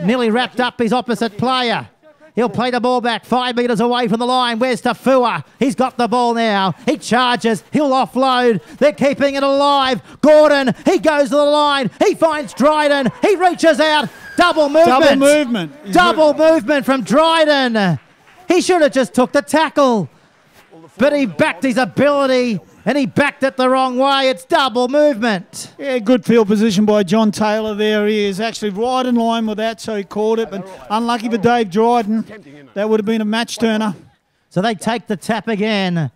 nearly wrapped up his opposite player. He'll play the ball back 5 metres away from the line. Where's Tafua? He's got the ball now. He charges. He'll offload. They're keeping it alive. Gordon, he goes to the line. He finds Dryden. He reaches out. Double movement. Double movement from Dryden. He should have just took the tackle. But he backed his ability and he backed it the wrong way. It's double movement. Yeah, good field position by John Taylor there. He is actually right in line with that, so he caught it. But unlucky for Dave Dryden. That would have been a match turner. So they take the tap again.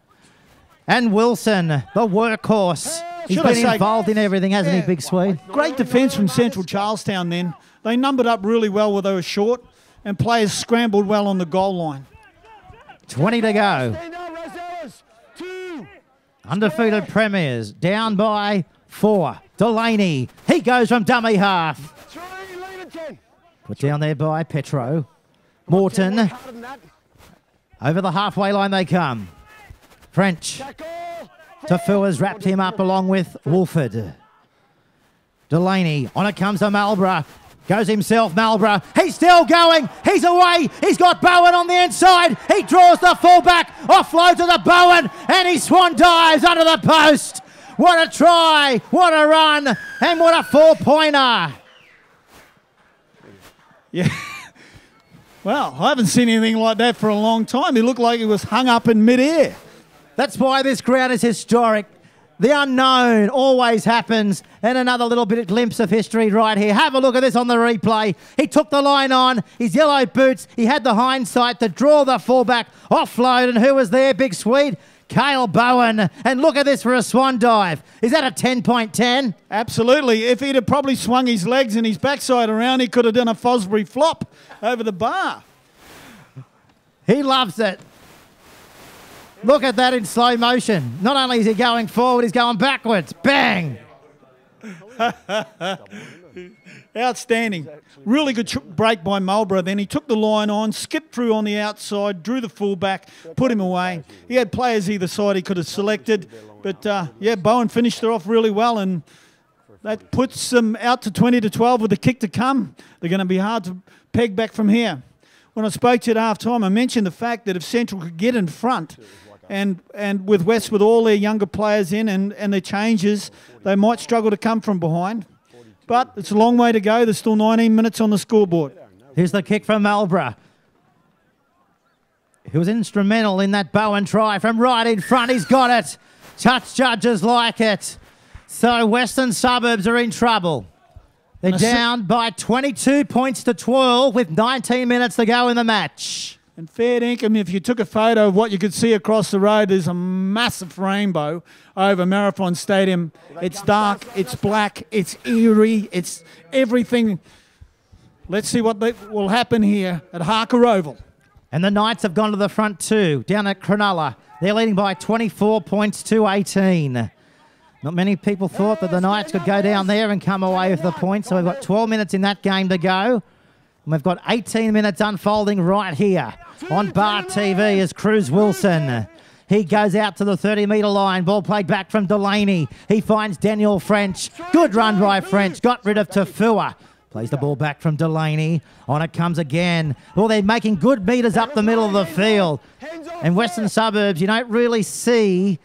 And Wilson, the workhorse. He's been involved in everything, hasn't he, Big Swede? Great defence from Central Charlestown then. They numbered up really well where they were short, and players scrambled well on the goal line. 20 to go. Undefeated premiers, down by 4. Delaney, he goes from dummy half. Put down there by Petro. Morton. Over the halfway line they come. French. Tafua's wrapped him up along with Wolford. Delaney, on it comes to Marlborough. Goes himself, Marlborough. He's still going. He's away. He's got Bowen on the inside. He draws the fullback. Offload to the Bowen. And he swan dives under the post. What a try. What a run. And what a 4-pointer. Yeah. Well, I haven't seen anything like that for a long time. He looked like he was hung up in midair. That's why this ground is historic. The unknown always happens. And another little bit of glimpse of history right here. Have a look at this on the replay. He took the line on. His yellow boots. He had the hindsight to draw the fullback. Offload. And who was there? Big Swede. Cale Bowen. And look at this for a swan dive. Is that a 10.10? Absolutely. If he'd have probably swung his legs and his backside around, he could have done a Fosbury flop over the bar. He loves it. Look at that in slow motion. Not only is he going forward, he's going backwards. Bang! Outstanding. Really good break by Marlborough then. He took the line on, skipped through on the outside, drew the fullback, put him away. He had players either side he could have selected. But, yeah, Bowen finished it off really well, and that puts them out to 20-12 with the kick to come. They're going to be hard to peg back from here. When I spoke to you at half-time, I mentioned the fact that if Central could get in front and with West with all their younger players in and their changes, they might struggle to come from behind. But it's a long way to go. There's still 19 minutes on the scoreboard. Here's the kick from Marlborough, who was instrumental in that Bowen try from right in front. He's got it. Touch judges like it. So Western Suburbs are in trouble. They're down by 22 points to 12 with 19 minutes to go in the match. And fair dinkum, if you took a photo of what you could see across the road, there's a massive rainbow over Marathon Stadium. It's dark, it's black, it's eerie, it's everything. Let's see what will happen here at Harker Oval. And the Knights have gone to the front too, down at Cronulla. They're leading by 24 points to 18. Not many people thought that the Knights could go down there and come away with the points, so we've got 12 minutes in that game to go. And we've got 18 minutes unfolding right here on Bar TV as Cruz Wilson. He goes out to the 30-metre line. Ball played back from Delaney. He finds Daniel French. Good run by French. Got rid of Tafua. Plays the ball back from Delaney. On it comes again. Well, they're making good metres up the middle of the field. And Western Suburbs, you don't really see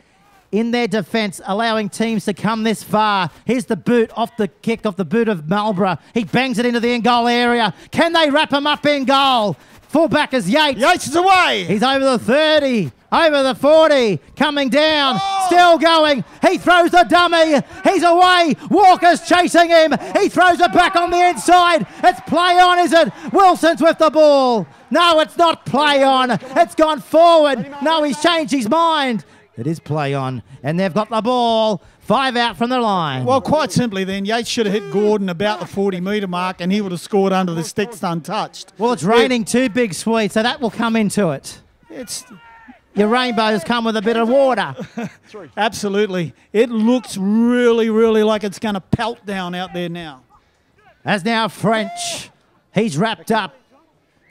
in their defence, allowing teams to come this far. Here's the boot off the kick, off the boot of Marlborough. He bangs it into the in-goal area. Can they wrap him up in goal? Fullback is Yates. Yates is away. He's over the 30, over the 40, coming down, still going. He throws the dummy. He's away. Walker's chasing him. He throws it back on the inside. It's play on, is it? Wilson's with the ball. No, it's not play on. It's gone forward. No, he's changed his mind. It is play on, and they've got the ball. 5 out from the line. Well, quite simply then, Yates should have hit Gordon about the 40-metre mark and he would have scored under the sticks untouched. Well, it's raining too big, Sweet, so that will come into it. Your rainbows come with a bit of water. Absolutely. It looks really, really like it's going to pelt down out there now. As now French, he's wrapped up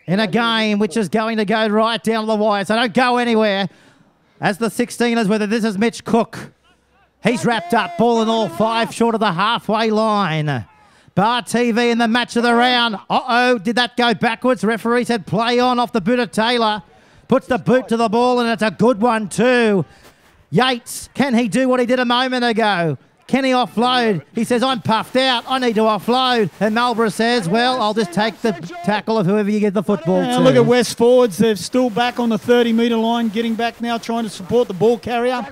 in a game which is going to go right down the wire, so don't go anywhere. As the 16ers, whether this is Mitch Cook. He's wrapped up, ball and all, 5 short of the halfway line. Bar TV in the match of the round. Uh-oh, did that go backwards? Referee said play on off the boot of Taylor. Puts the boot to the ball, and it's a good one too. Yates, can he do what he did a moment ago? Can he offload? He says, I'm puffed out. I need to offload. And Marlborough says, well, I'll just take the tackle of whoever you give the football to. Look at West forwards. They're still back on the 30-metre line, getting back now, trying to support the ball carrier.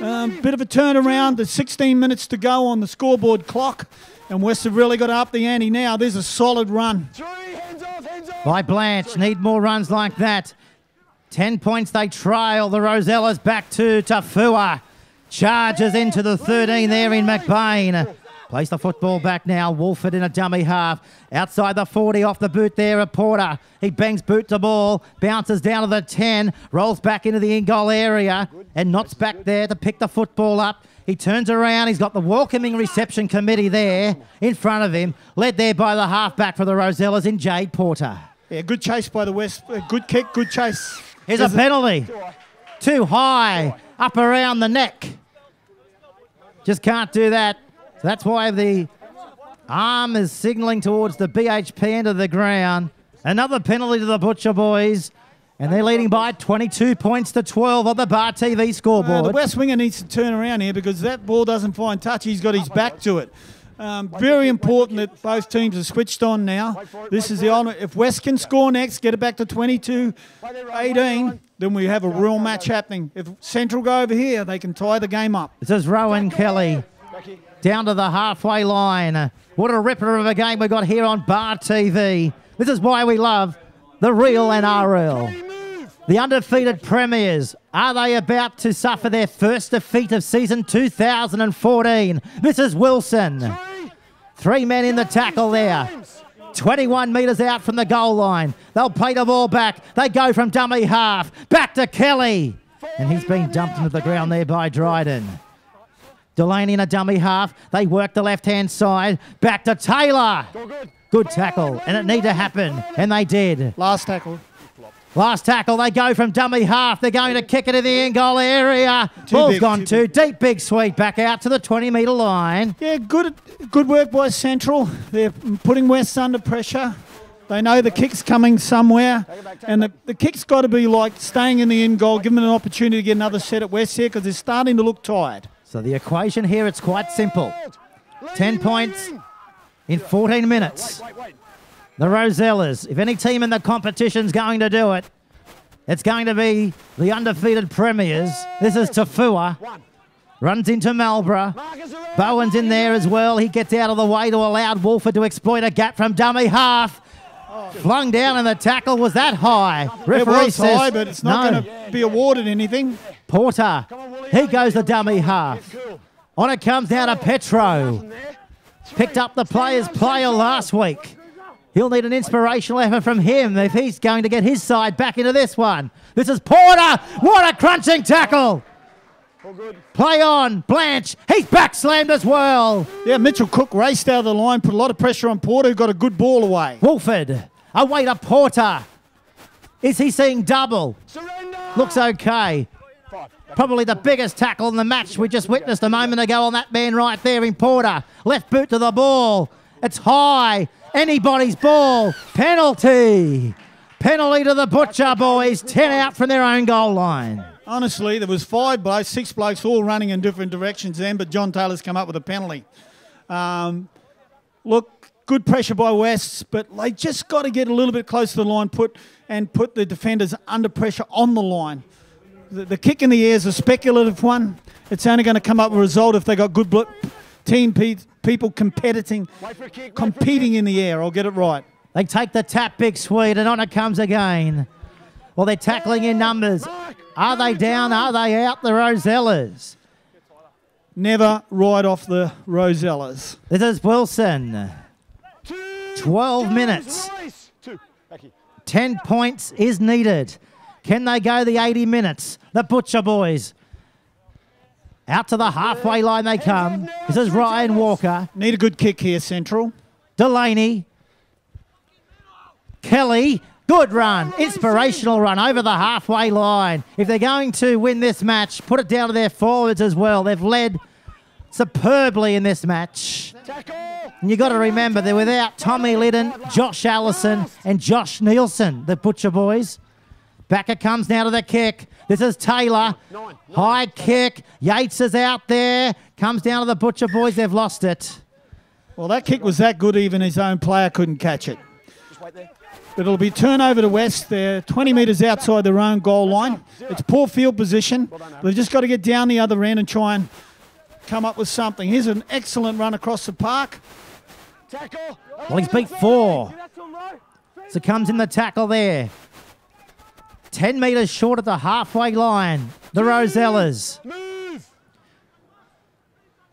Bit of a turnaround. There's 16 minutes to go on the scoreboard clock. And West have really got to up the ante now. There's a solid run. By Blanche. Need more runs like that. 10 points they trail. The Rosellas back to Tafua. Charges into the 13 there in McBain. Place the football back now. Wolford in a dummy half. Outside the 40 off the boot there of Porter. He bangs boot to ball. Bounces down to the 10. Rolls back into the in-goal area. And Knott's back there to pick the football up. He turns around. He's got the welcoming reception committee there in front of him. Led there by the halfback for the Rosellas in Jade Porter. Yeah, good chase by the West. Good kick, good chase. Here's a penalty. Too high. Up around the neck. Just can't do that. So that's why the Arm is signalling towards the BHP end of the ground. Another penalty to the Butcher Boys. And they're leading by 22 points to 12 on the Bar TV scoreboard. The West winger needs to turn around here because that ball doesn't find touch. He's got his back to it. Very important that both teams are switched on now. This is the ultimate. If West can score next, get it back to 22-18, then we have a real match happening. If Central go over here, they can tie the game up. This is Rowan Kelly down to the halfway line. What a ripper of a game we got here on Bar TV. This is why we love the real NRL. The undefeated premiers, are they about to suffer their first defeat of season 2014? This is Wilson. 3 men in the tackle there. 21 metres out from the goal line. They'll play the ball back. They go from dummy half. Back to Kelly. And he's been dumped into the ground there by Dryden. Delaney in a dummy half. They work the left-hand side. Back to Taylor. Good tackle. And it needed to happen. And they did. Last tackle. Last tackle, they go from dummy half. They're going to kick it in the end goal area. Ball's gone too deep. Big sweep back out to the 20-metre line. Yeah, good work by Central. They're putting West under pressure. They know the kick's coming somewhere. And the kick's got to be like staying in the end goal, giving them an opportunity to get another set at West here because they're starting to look tired. So the equation here, it's quite simple. 10 points in 14 minutes. The Rosellas, if any team in the competition's going to do it, it's going to be the undefeated premiers. This is Tafua. Runs into Marlborough. Bowen's in there as well. He gets out of the way to allow Wolford to exploit a gap from dummy half. Flung down and the tackle was that high. Referee it was says, high, but it's not going to be awarded anything. Porter. He goes the dummy half. On it comes now to Petro. Picked up the player's player last week. He'll need an inspirational effort from him if he's going to get his side back into this one. This is Porter. What a crunching tackle. Play on. Blanche. He's back slammed as well. Yeah, Mitchell Cook raced out of the line, put a lot of pressure on Porter, who got a good ball away. Wolford. Away to Porter. Is he seeing double? Looks okay. Probably the biggest tackle in the match we just witnessed a moment ago on that man right there in Porter. Left boot to the ball. It's high. Anybody's ball. Penalty. Penalty to the Butcher Boys. 10 out from their own goal line. Honestly, there was 5 blokes, 6 blokes all running in different directions then, but John Taylor's come up with a penalty. Look, good pressure by West, but they just got to get a little bit closer to the line put the defenders under pressure on the line. The kick in the air is a speculative one. It's only going to come up with a result if they got good people competing in the air. I'll get it right. They take the tap, Big Sweet, and on it comes again. Well, they're tackling in numbers. Are they down? Are they out? The Rosellas. Never ride off the Rosellas. This is Wilson. 12 minutes. 10 points is needed. Can they go the 80 minutes? The Butcher Boys. Out to the halfway line they come. This is Ryan Walker. Need a good kick here, Central. Delaney. Kelly. Good run. Inspirational run over the halfway line. If they're going to win this match, put it down to their forwards as well. They've led superbly in this match. And you've got to remember they're without Tommy Liddon, Josh Allison and Josh Nielsen, the Butcher Boys. Back it comes now to the kick. This is Taylor. High kick. Yates is out there. Comes down to the Butcher Boys. They've lost it. Well, that kick was that good, even his own player couldn't catch it. But it'll be turnover to West. They're 20 metres outside their own goal line. It's poor field position. They've just got to get down the other end and try and come up with something. Here's an excellent run across the park. Well, he's beat 4. So comes in the tackle there. 10 metres short of the halfway line. The Rosellas.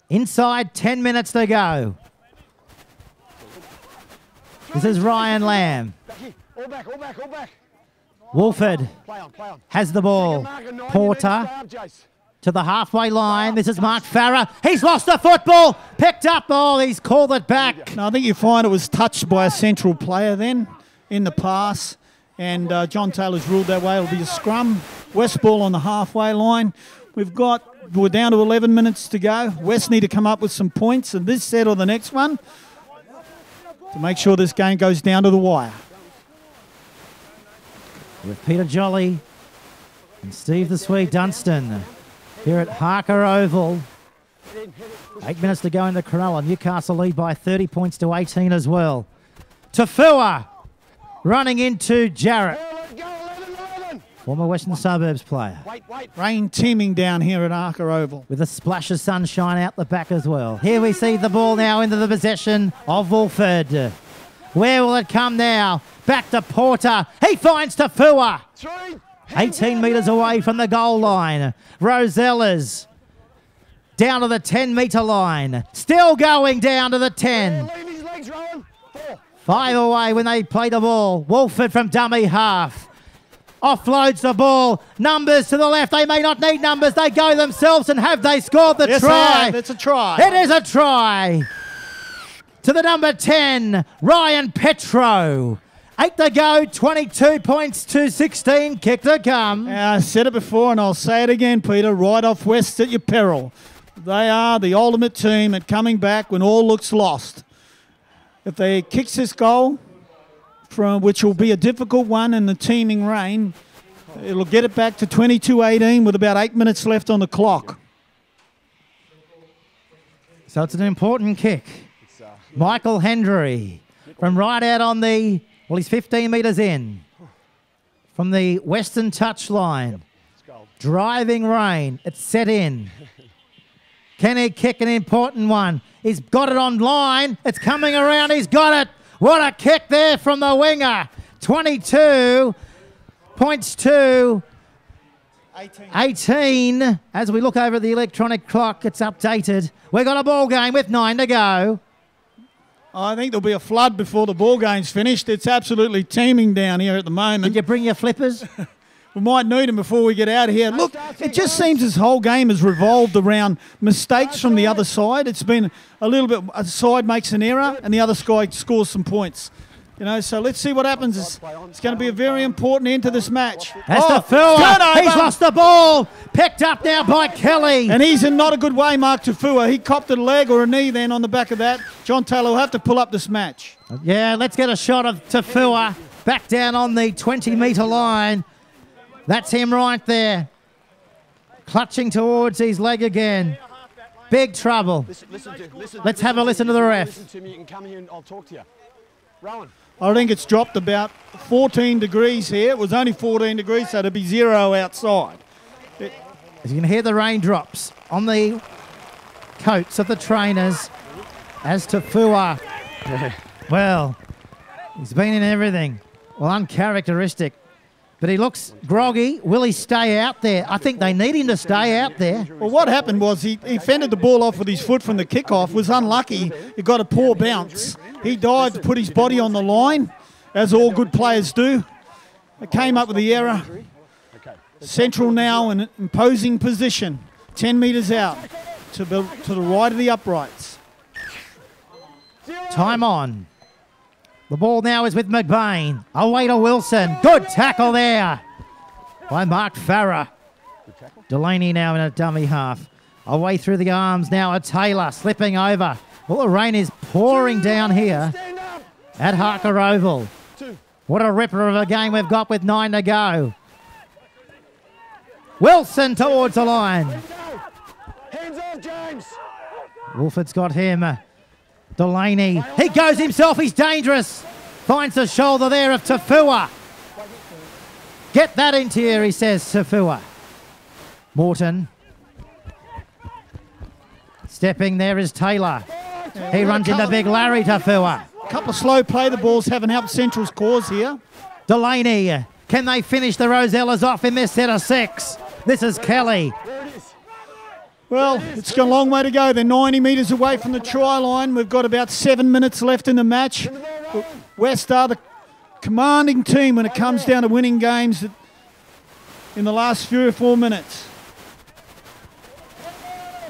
Inside 10 minutes to go. This is Ryan Lamb. All back. Wolford has the ball. Porter to the halfway line. This is Mark Farah. He's lost the football. Picked up. Oh, he's called it back. No, I think you find it was touched by a Central player then in the pass. And John Taylor's ruled that way. It'll be a scrum. West ball on the halfway line. We're down to 11 minutes to go. West need to come up with some points in this set or the next one. to make sure this game goes down to the wire. With Peter Jolly and Steve the Swede Dunstan here at Harker Oval. 8 minutes to go in the Cronulla. Newcastle lead by 30 points to 18 as well. Tafua running into Jarrett. Former Western Suburbs player. Rain teeming down here at Harker Oval. With a splash of sunshine out the back as well. Here we see the ball now into the possession of Wolford. Where will it come now? Back to Porter. He finds Tafua. 18 metres away from the goal line. Rosellas down to the 10-metre line. Still going down to the 10. 5 away when they play the ball. Wolford from dummy half. Offloads the ball. Numbers to the left. They may not need numbers. They go themselves, and have they scored the try? It's a try. It is a try. To the number 10, Ryan Petro. 8 to go, 22 points to 16. Kick to come. I said it before, and I'll say it again, Peter. Right off West at your peril. They are the ultimate team at coming back when all looks lost. If they kicks this goal, which will be a difficult one in the teeming rain, it'll get it back to 22-18 with about 8 minutes left on the clock. So it's an important kick. Michael Hendry from right out on the, well, he's 15 metres in. From the western touchline. Driving rain. It's set in. Can he kick an important one? He's got it on line. It's coming around. He's got it. What a kick there from the winger. 22 points to 18. As we look over the electronic clock, it's updated. We've got a ball game with 9 to go. I think there'll be a flood before the ball game's finished. It's absolutely teeming down here at the moment. Did you bring your flippers? We might need them before we get out of here. Look, it just seems this whole game has revolved around mistakes from the other side. It's been a little bit, a side makes an error and the other side scores some points. You know, so let's see what happens. It's going to be a very important end to this match. That's the Tafua. He's lost the ball. Picked up now by Kelly. And he's in not a good way, Mark Tafua. He copped a leg or a knee then on the back of that. John Taylor will have to pull up this match. Yeah, let's get a shot of Tafua back down on the 20-metre line. That's him right there. Clutching towards his leg again. Big trouble. Let's have a listen to the ref. Listen to me. You can come here and I'll talk to you. Rowan. I think it's dropped about 14 degrees here. It was only 14 degrees, so it'll be 0 outside. As you can hear the raindrops on the coats of the trainers as Tafua. Well, he's been in everything. Well, uncharacteristic. But he looks groggy. Will he stay out there? I think they need him to stay out there. Well, what happened was he fended the ball off with his foot from the kickoff, was unlucky. He got a poor bounce. He dived to put his body on the line, as all good players do. It came up with the error. Central now in an imposing position, 10 metres out to the right of the uprights. Time on. The ball now is with McBain. Away to Wilson. Good tackle there by Mark Farah. Delaney now in a dummy half. Away through the arms now at Taylor, slipping over. Well, the rain is pouring down here at Harker Oval. What a ripper of a game we've got with 9 to go. Wilson towards the line. Hands off, James. Wolford's got him. Delaney. He goes himself. He's dangerous. Finds the shoulder there of Tafua. Get that into here, he says, Tafua. Morton. Stepping there is Taylor. He runs into big Larry Tafua. A couple of slow play the balls haven't helped Central's cause here. Delaney. Can they finish the Rosellas off in this set of 6? This is Kelly. Well, it's got a long way to go. They're 90 metres away from the try line. We've got about 7 minutes left in the match. West are the commanding team when it comes down to winning games in the last 3 or 4 minutes.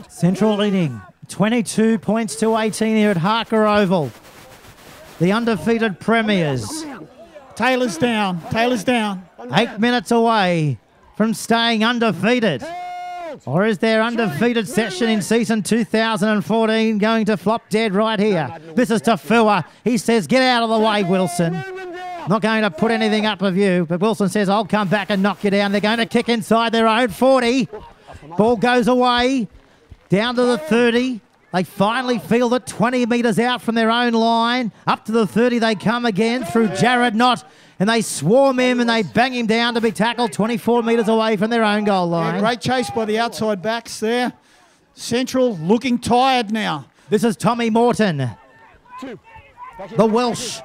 Central leading 22 points to 18 here at Harker Oval. The undefeated premiers. Taylor's down. Taylor's down. 8 minutes away from staying undefeated. Or is their undefeated session in season 2014 going to flop dead right here? This is Tafua. He says, get out of the way, Wilson. Not going to put anything up of you, but Wilson says, I'll come back and knock you down. They're going to kick inside their own 40. Ball goes away, down to the 30. They finally field it 20 metres out from their own line. Up to the 30 they come again through Jared Knott. And they swarm him and they bang him down to be tackled 24 metres away from their own goal line. Yeah, great chase by the outside backs there. Central looking tired now. This is Tommy Morton, the Welsh.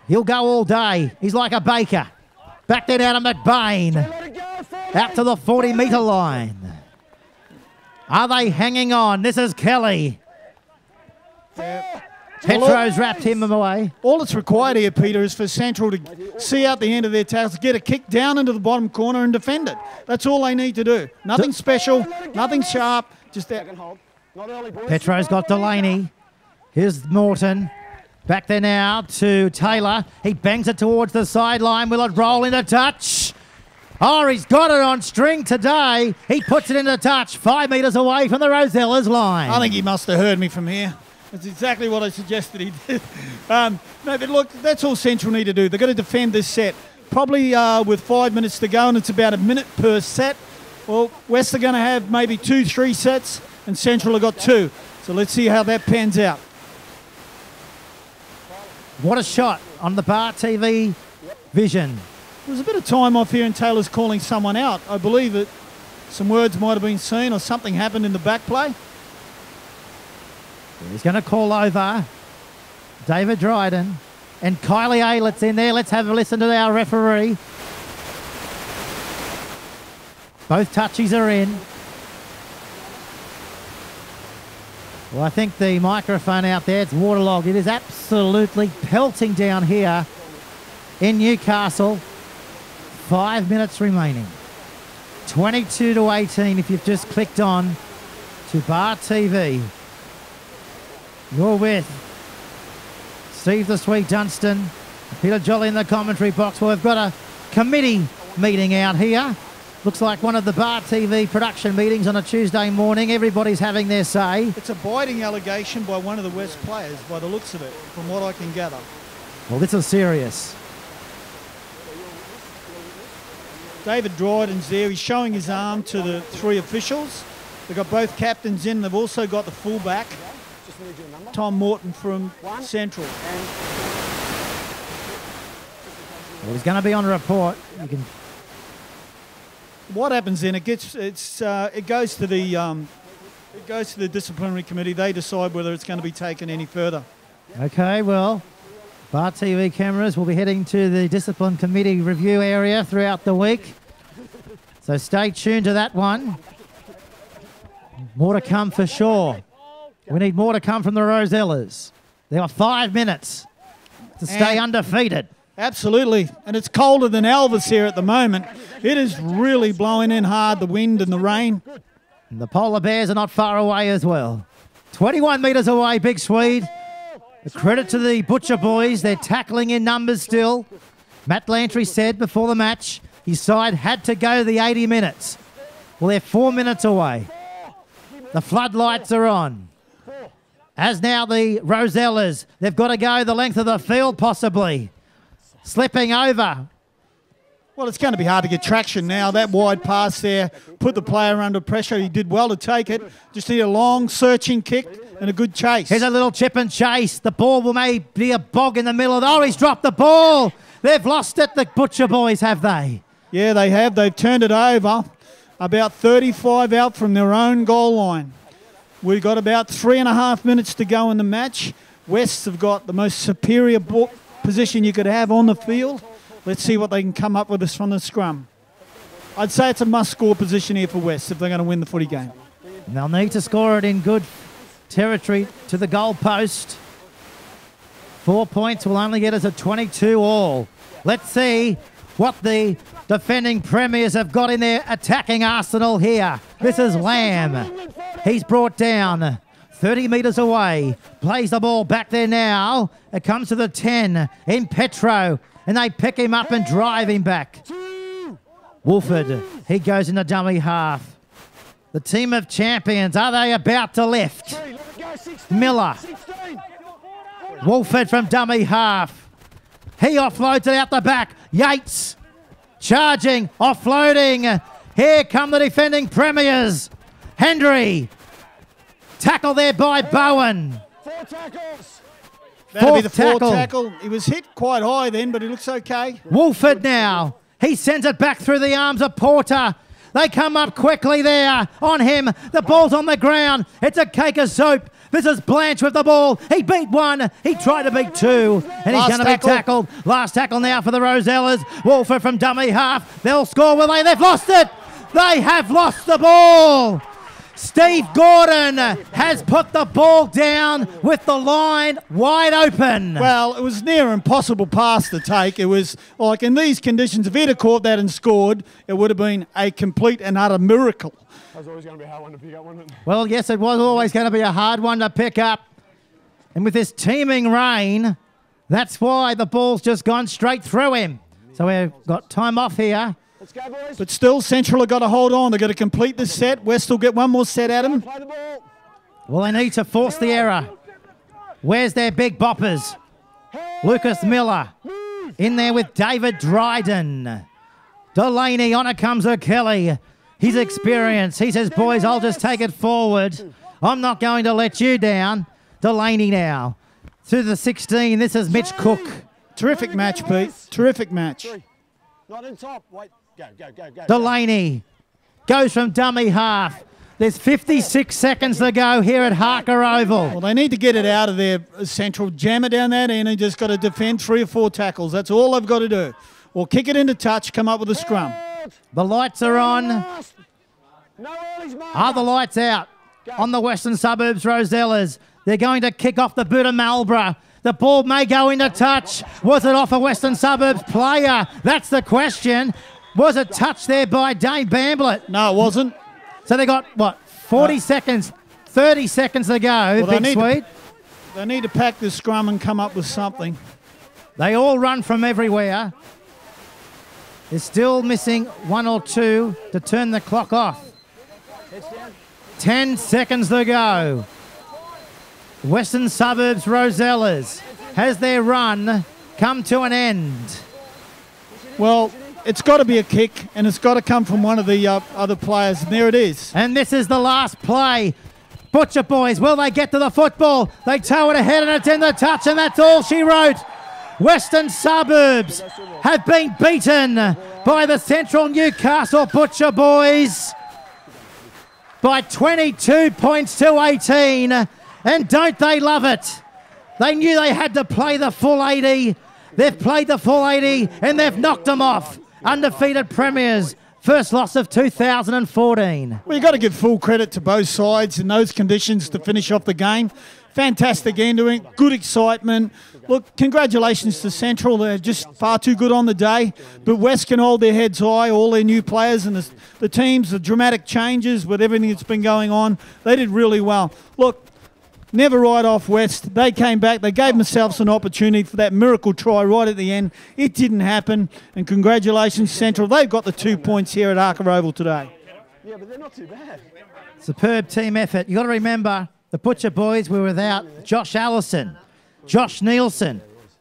He'll go all day. He's like a baker. Back there down to McBain. Out to the 40-metre line. Are they hanging on? This is Kelly. Petro's wrapped him away. All that's required here, Peter, is for Central to see out the end of their tackles, get a kick down into the bottom corner and defend it. That's all they need to do. Nothing special, nothing sharp, just that. Petro's got Delaney. Here's Morton. Back there now to Taylor. He bangs it towards the sideline. Will it roll into touch? Oh, he's got it on string today. He puts it into touch 5 metres away from the Rosellas line. I think he must have heard me from here. That's exactly what I suggested he did. No, but look, that's all Central need to do. They've got to defend this set. Probably with 5 minutes to go, and it's about a minute per set. Well, West are going to have maybe 2-3 sets, and Central have got 2. So let's see how that pans out. What a shot on the Bar TV vision. There's a bit of time off here, and Taylor's calling someone out. I believe that some words might have been seen or something happened in the back play. He's going to call over David Dryden and Kylie Aylett's in there. Let's have a listen to our referee. Both touchies are in. Well, I think the microphone out there, it's waterlogged. It is absolutely pelting down here in Newcastle. 5 minutes remaining. 22-18 if you've just clicked on to Bar TV. You're with Steve the Sweet Dunstan, Peter Jolly in the commentary box. Well, we've got a committee meeting out here. Looks like one of the Bar TV production meetings on a Tuesday morning. Everybody's having their say. It's a biting allegation by one of the West players, by the looks of it, from what I can gather. Well, this is serious. David Dryden's there. He's showing his arm to the 3 officials. They've got both captains in. They've also got the fullback, Tom Morton from Central. Well, he's going to be on a report. You can. What happens then? It goes to the disciplinary committee. They decide whether it's going to be taken any further. Okay, well, Bar TV cameras will be heading to the discipline committee review area throughout the week. So stay tuned to that one. More to come for sure. We need more to come from the Rosellas. There are 5 minutes to stay undefeated. Absolutely. And it's colder than Elvis here at the moment. It is really blowing in hard, the wind and the rain. And the polar bears are not far away as well. 21 metres away, Big Swede. A credit to the Butcher boys. They're tackling in numbers still. Matt Lantry said before the match his side had to go the 80 minutes. Well, they're 4 minutes away. The floodlights are on. As now the Rosellas, they've got to go the length of the field possibly. Slipping over. Well, it's going to be hard to get traction now. That wide pass there put the player under pressure. He did well to take it. Just need a long searching kick and a good chase. Here's a little chip and chase. The ball will maybe be a bog in the middle of the... Oh, he's dropped the ball. They've lost it, the Butcher boys, have they? Yeah, they have. They've turned it over. About 35 out from their own goal line. We've got about 3.5 minutes to go in the match. Wests have got the most superior position you could have on the field. Let's see what they can come up with us from the scrum. I'd say it's a must-score position here for West if they're going to win the footy game. And they'll need to score it in good territory to the goal post. 4 points will only get us a 22 all. Let's see what the defending premiers have got in their attacking arsenal here. This is Lamb. He's brought down 30 metres away. Plays the ball back there now. It comes to the 10 in Petro. And they pick him up and drive him back. Wolford He goes into dummy half. The team of champions, are they about to lift? Miller. Wolford from dummy half. He offloads it out the back. Yates charging, offloading. Here come the defending premiers. Hendry. Tackle there by Bowen. 4 tackles. That'll be the fourth tackle. He was hit quite high then, but he looks okay. Wolford now. He sends it back through the arms of Porter. They come up quickly there on him. The ball's on the ground. It's a cake of soap. This is Blanche with the ball. He beat one. He tried to beat two. And he's going to be tackled. Last tackle now for the Rosellas. Wolford from dummy half. They'll score, will they? They've lost it. They have lost the ball. Steve Gordon has put the ball down with the line wide open. Well, it was near impossible pass to take. It was like in these conditions, if he'd have caught that and scored, it would have been a complete and utter miracle. That was always going to be a hard one to pick up, wasn't it? Well, yes, it was always going to be a hard one to pick up. And with this teeming rain, that's why the ball's just gone straight through him. So we've got time off here. Let's go, boys. But still, Central have got to hold on. They've got to complete the set. West will get one more set at him. Play the ball. Well, they need to force the error. Where's their big boppers? Lucas Miller in there with David Dryden. Delaney, on it comes O'Kelly. He's experienced. He says, boys, I'll just take it forward. I'm not going to let you down. Delaney now. Through the 16, this is Mitch Cook. Terrific match, Pete. Terrific match. Not in top. Wait. Go. Delaney goes from dummy half. There's 56 seconds to go here at Harker Oval. Well, they need to get it out of there, Central. Jam it down that end and just got to defend 3 or 4 tackles. That's all they've got to do. Or kick it into touch, come up with a scrum. The lights are on. Are the lights out on the Western Suburbs Rosellas? They're going to kick off the boot of Marlborough. The ball may go into touch. Was it off a Western Suburbs player? That's the question. Was it touched there by Dane Bamblett? No, it wasn't. So they got, what, 40 seconds, 30 seconds to go, well, Big Sweet. They need to pack the scrum and come up with something. They all run from everywhere. They're still missing 1 or 2 to turn the clock off. 10 seconds to go. Western Suburbs Rosellas has their run come to an end. Well, it's got to be a kick, and it's got to come from one of the other players, and there it is. And this is the last play. Butcher boys, will they get to the football? They tow it ahead, and it's in the touch, and that's all she wrote. Western Suburbs have been beaten by the Central Newcastle Butcher boys by 22 points to 18. And don't they love it? They knew they had to play the full 80. They've played the full 80 and they've knocked them off. Undefeated premiers. First loss of 2014. Well, you've got to give full credit to both sides in those conditions to finish off the game. Fantastic ending, good excitement. Look, congratulations to Central. They're just far too good on the day. But West can hold their heads high, all their new players and the teams, the dramatic changes with everything that's been going on. They did really well. Look, never write off West. They came back. They gave themselves an opportunity for that miracle try right at the end. It didn't happen. And congratulations, Central. They've got the 2 points here at Harker Oval today. Yeah, but they're not too bad. Superb team effort. You've got to remember, the Butcher boys were without Josh Allison, Josh Nielsen.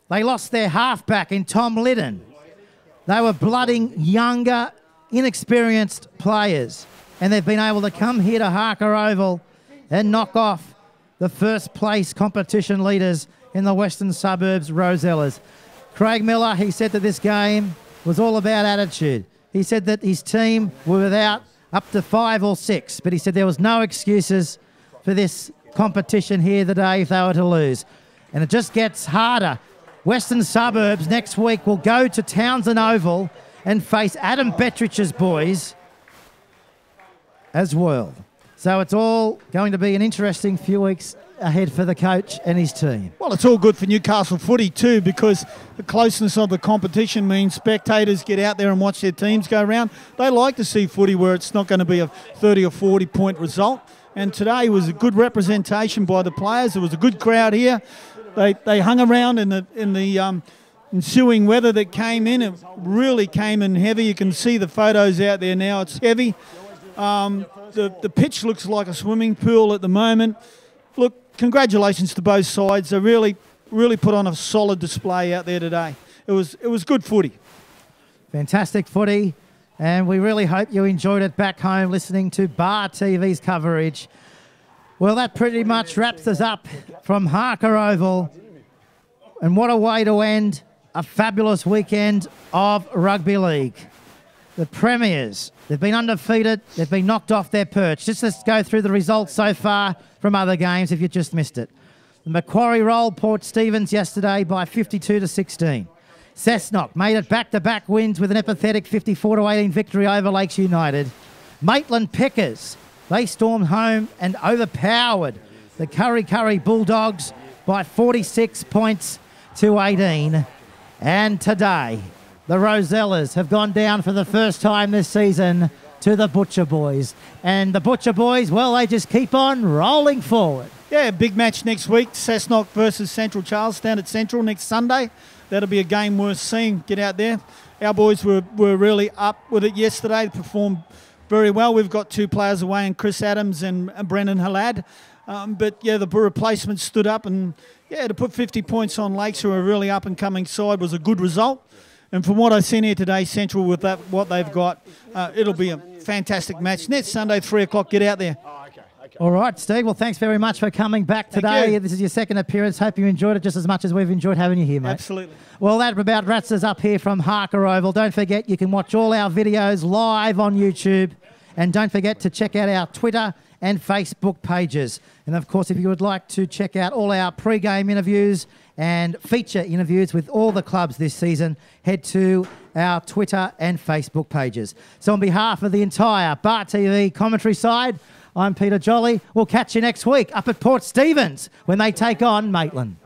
They lost their halfback in Tom Liddon. They were blooding younger, inexperienced players. And they've been able to come here to Harker Oval and knock off the first place competition leaders in the Western Suburbs Rosellas. Craig Miller, he said that this game was all about attitude. He said that his team were without up to 5 or 6, but he said there was no excuses for this competition here today if they were to lose. And it just gets harder. Western Suburbs next week will go to Townsend Oval and face Adam Bettridge's boys as well. So it's all going to be an interesting few weeks ahead for the coach and his team. Well, it's all good for Newcastle footy too, because the closeness of the competition means spectators get out there and watch their teams go around. They like to see footy where it's not going to be a 30 or 40 point result. And today was a good representation by the players. There was a good crowd here. They hung around in the ensuing weather that came in. It really came in heavy. You can see the photos out there now. It's heavy. The pitch looks like a swimming pool at the moment. Look, congratulations to both sides. They really put on a solid display out there today. It was good footy. Fantastic footy. And we really hope you enjoyed it back home listening to Bar TV's coverage. Well, that pretty much wraps us up from Harker Oval. And what a way to end a fabulous weekend of rugby league. The Premiers, they've been undefeated. They've been knocked off their perch. Just let's go through the results so far from other games if you just missed it. The Macquarie rolled Port Stephens yesterday by 52-16. Cessnock made it back-to-back wins with an empathetic 54-18 victory over Lakes United. Maitland Pickers, they stormed home and overpowered the Curry Bulldogs by 46 points to 18. And today, the Rosellas have gone down for the first time this season to the Butcher Boys. And the Butcher Boys, well, they just keep on rolling forward. Yeah, big match next week, Cessnock versus Central Charlestown at Central next Sunday. That'll be a game worth seeing. Get out there. Our boys were really up with it yesterday. They performed very well. We've got 2 players away in Chris Adams and Brendan Halad. But, yeah, the replacements stood up and, yeah, to put 50 points on Lakes, who are a really up-and-coming side, was a good result. And from what I've seen here today, Central, with that what they've got, it'll be a fantastic match. Next Sunday, 3 o'clock, get out there. All right, Steve. Well, thanks very much for coming back today. This is your second appearance. Hope you enjoyed it just as much as we've enjoyed having you here, mate. Absolutely. Well, that about wraps us up here from Harker Oval. Don't forget, you can watch all our videos live on YouTube. And don't forget to check out our Twitter and Facebook pages. And, of course, if you would like to check out all our pre-game interviews and feature interviews with all the clubs this season, head to our Twitter and Facebook pages. So on behalf of the entire Bar TV commentary side, I'm Peter Jolly. We'll catch you next week up at Port Stephens when they take on Maitland.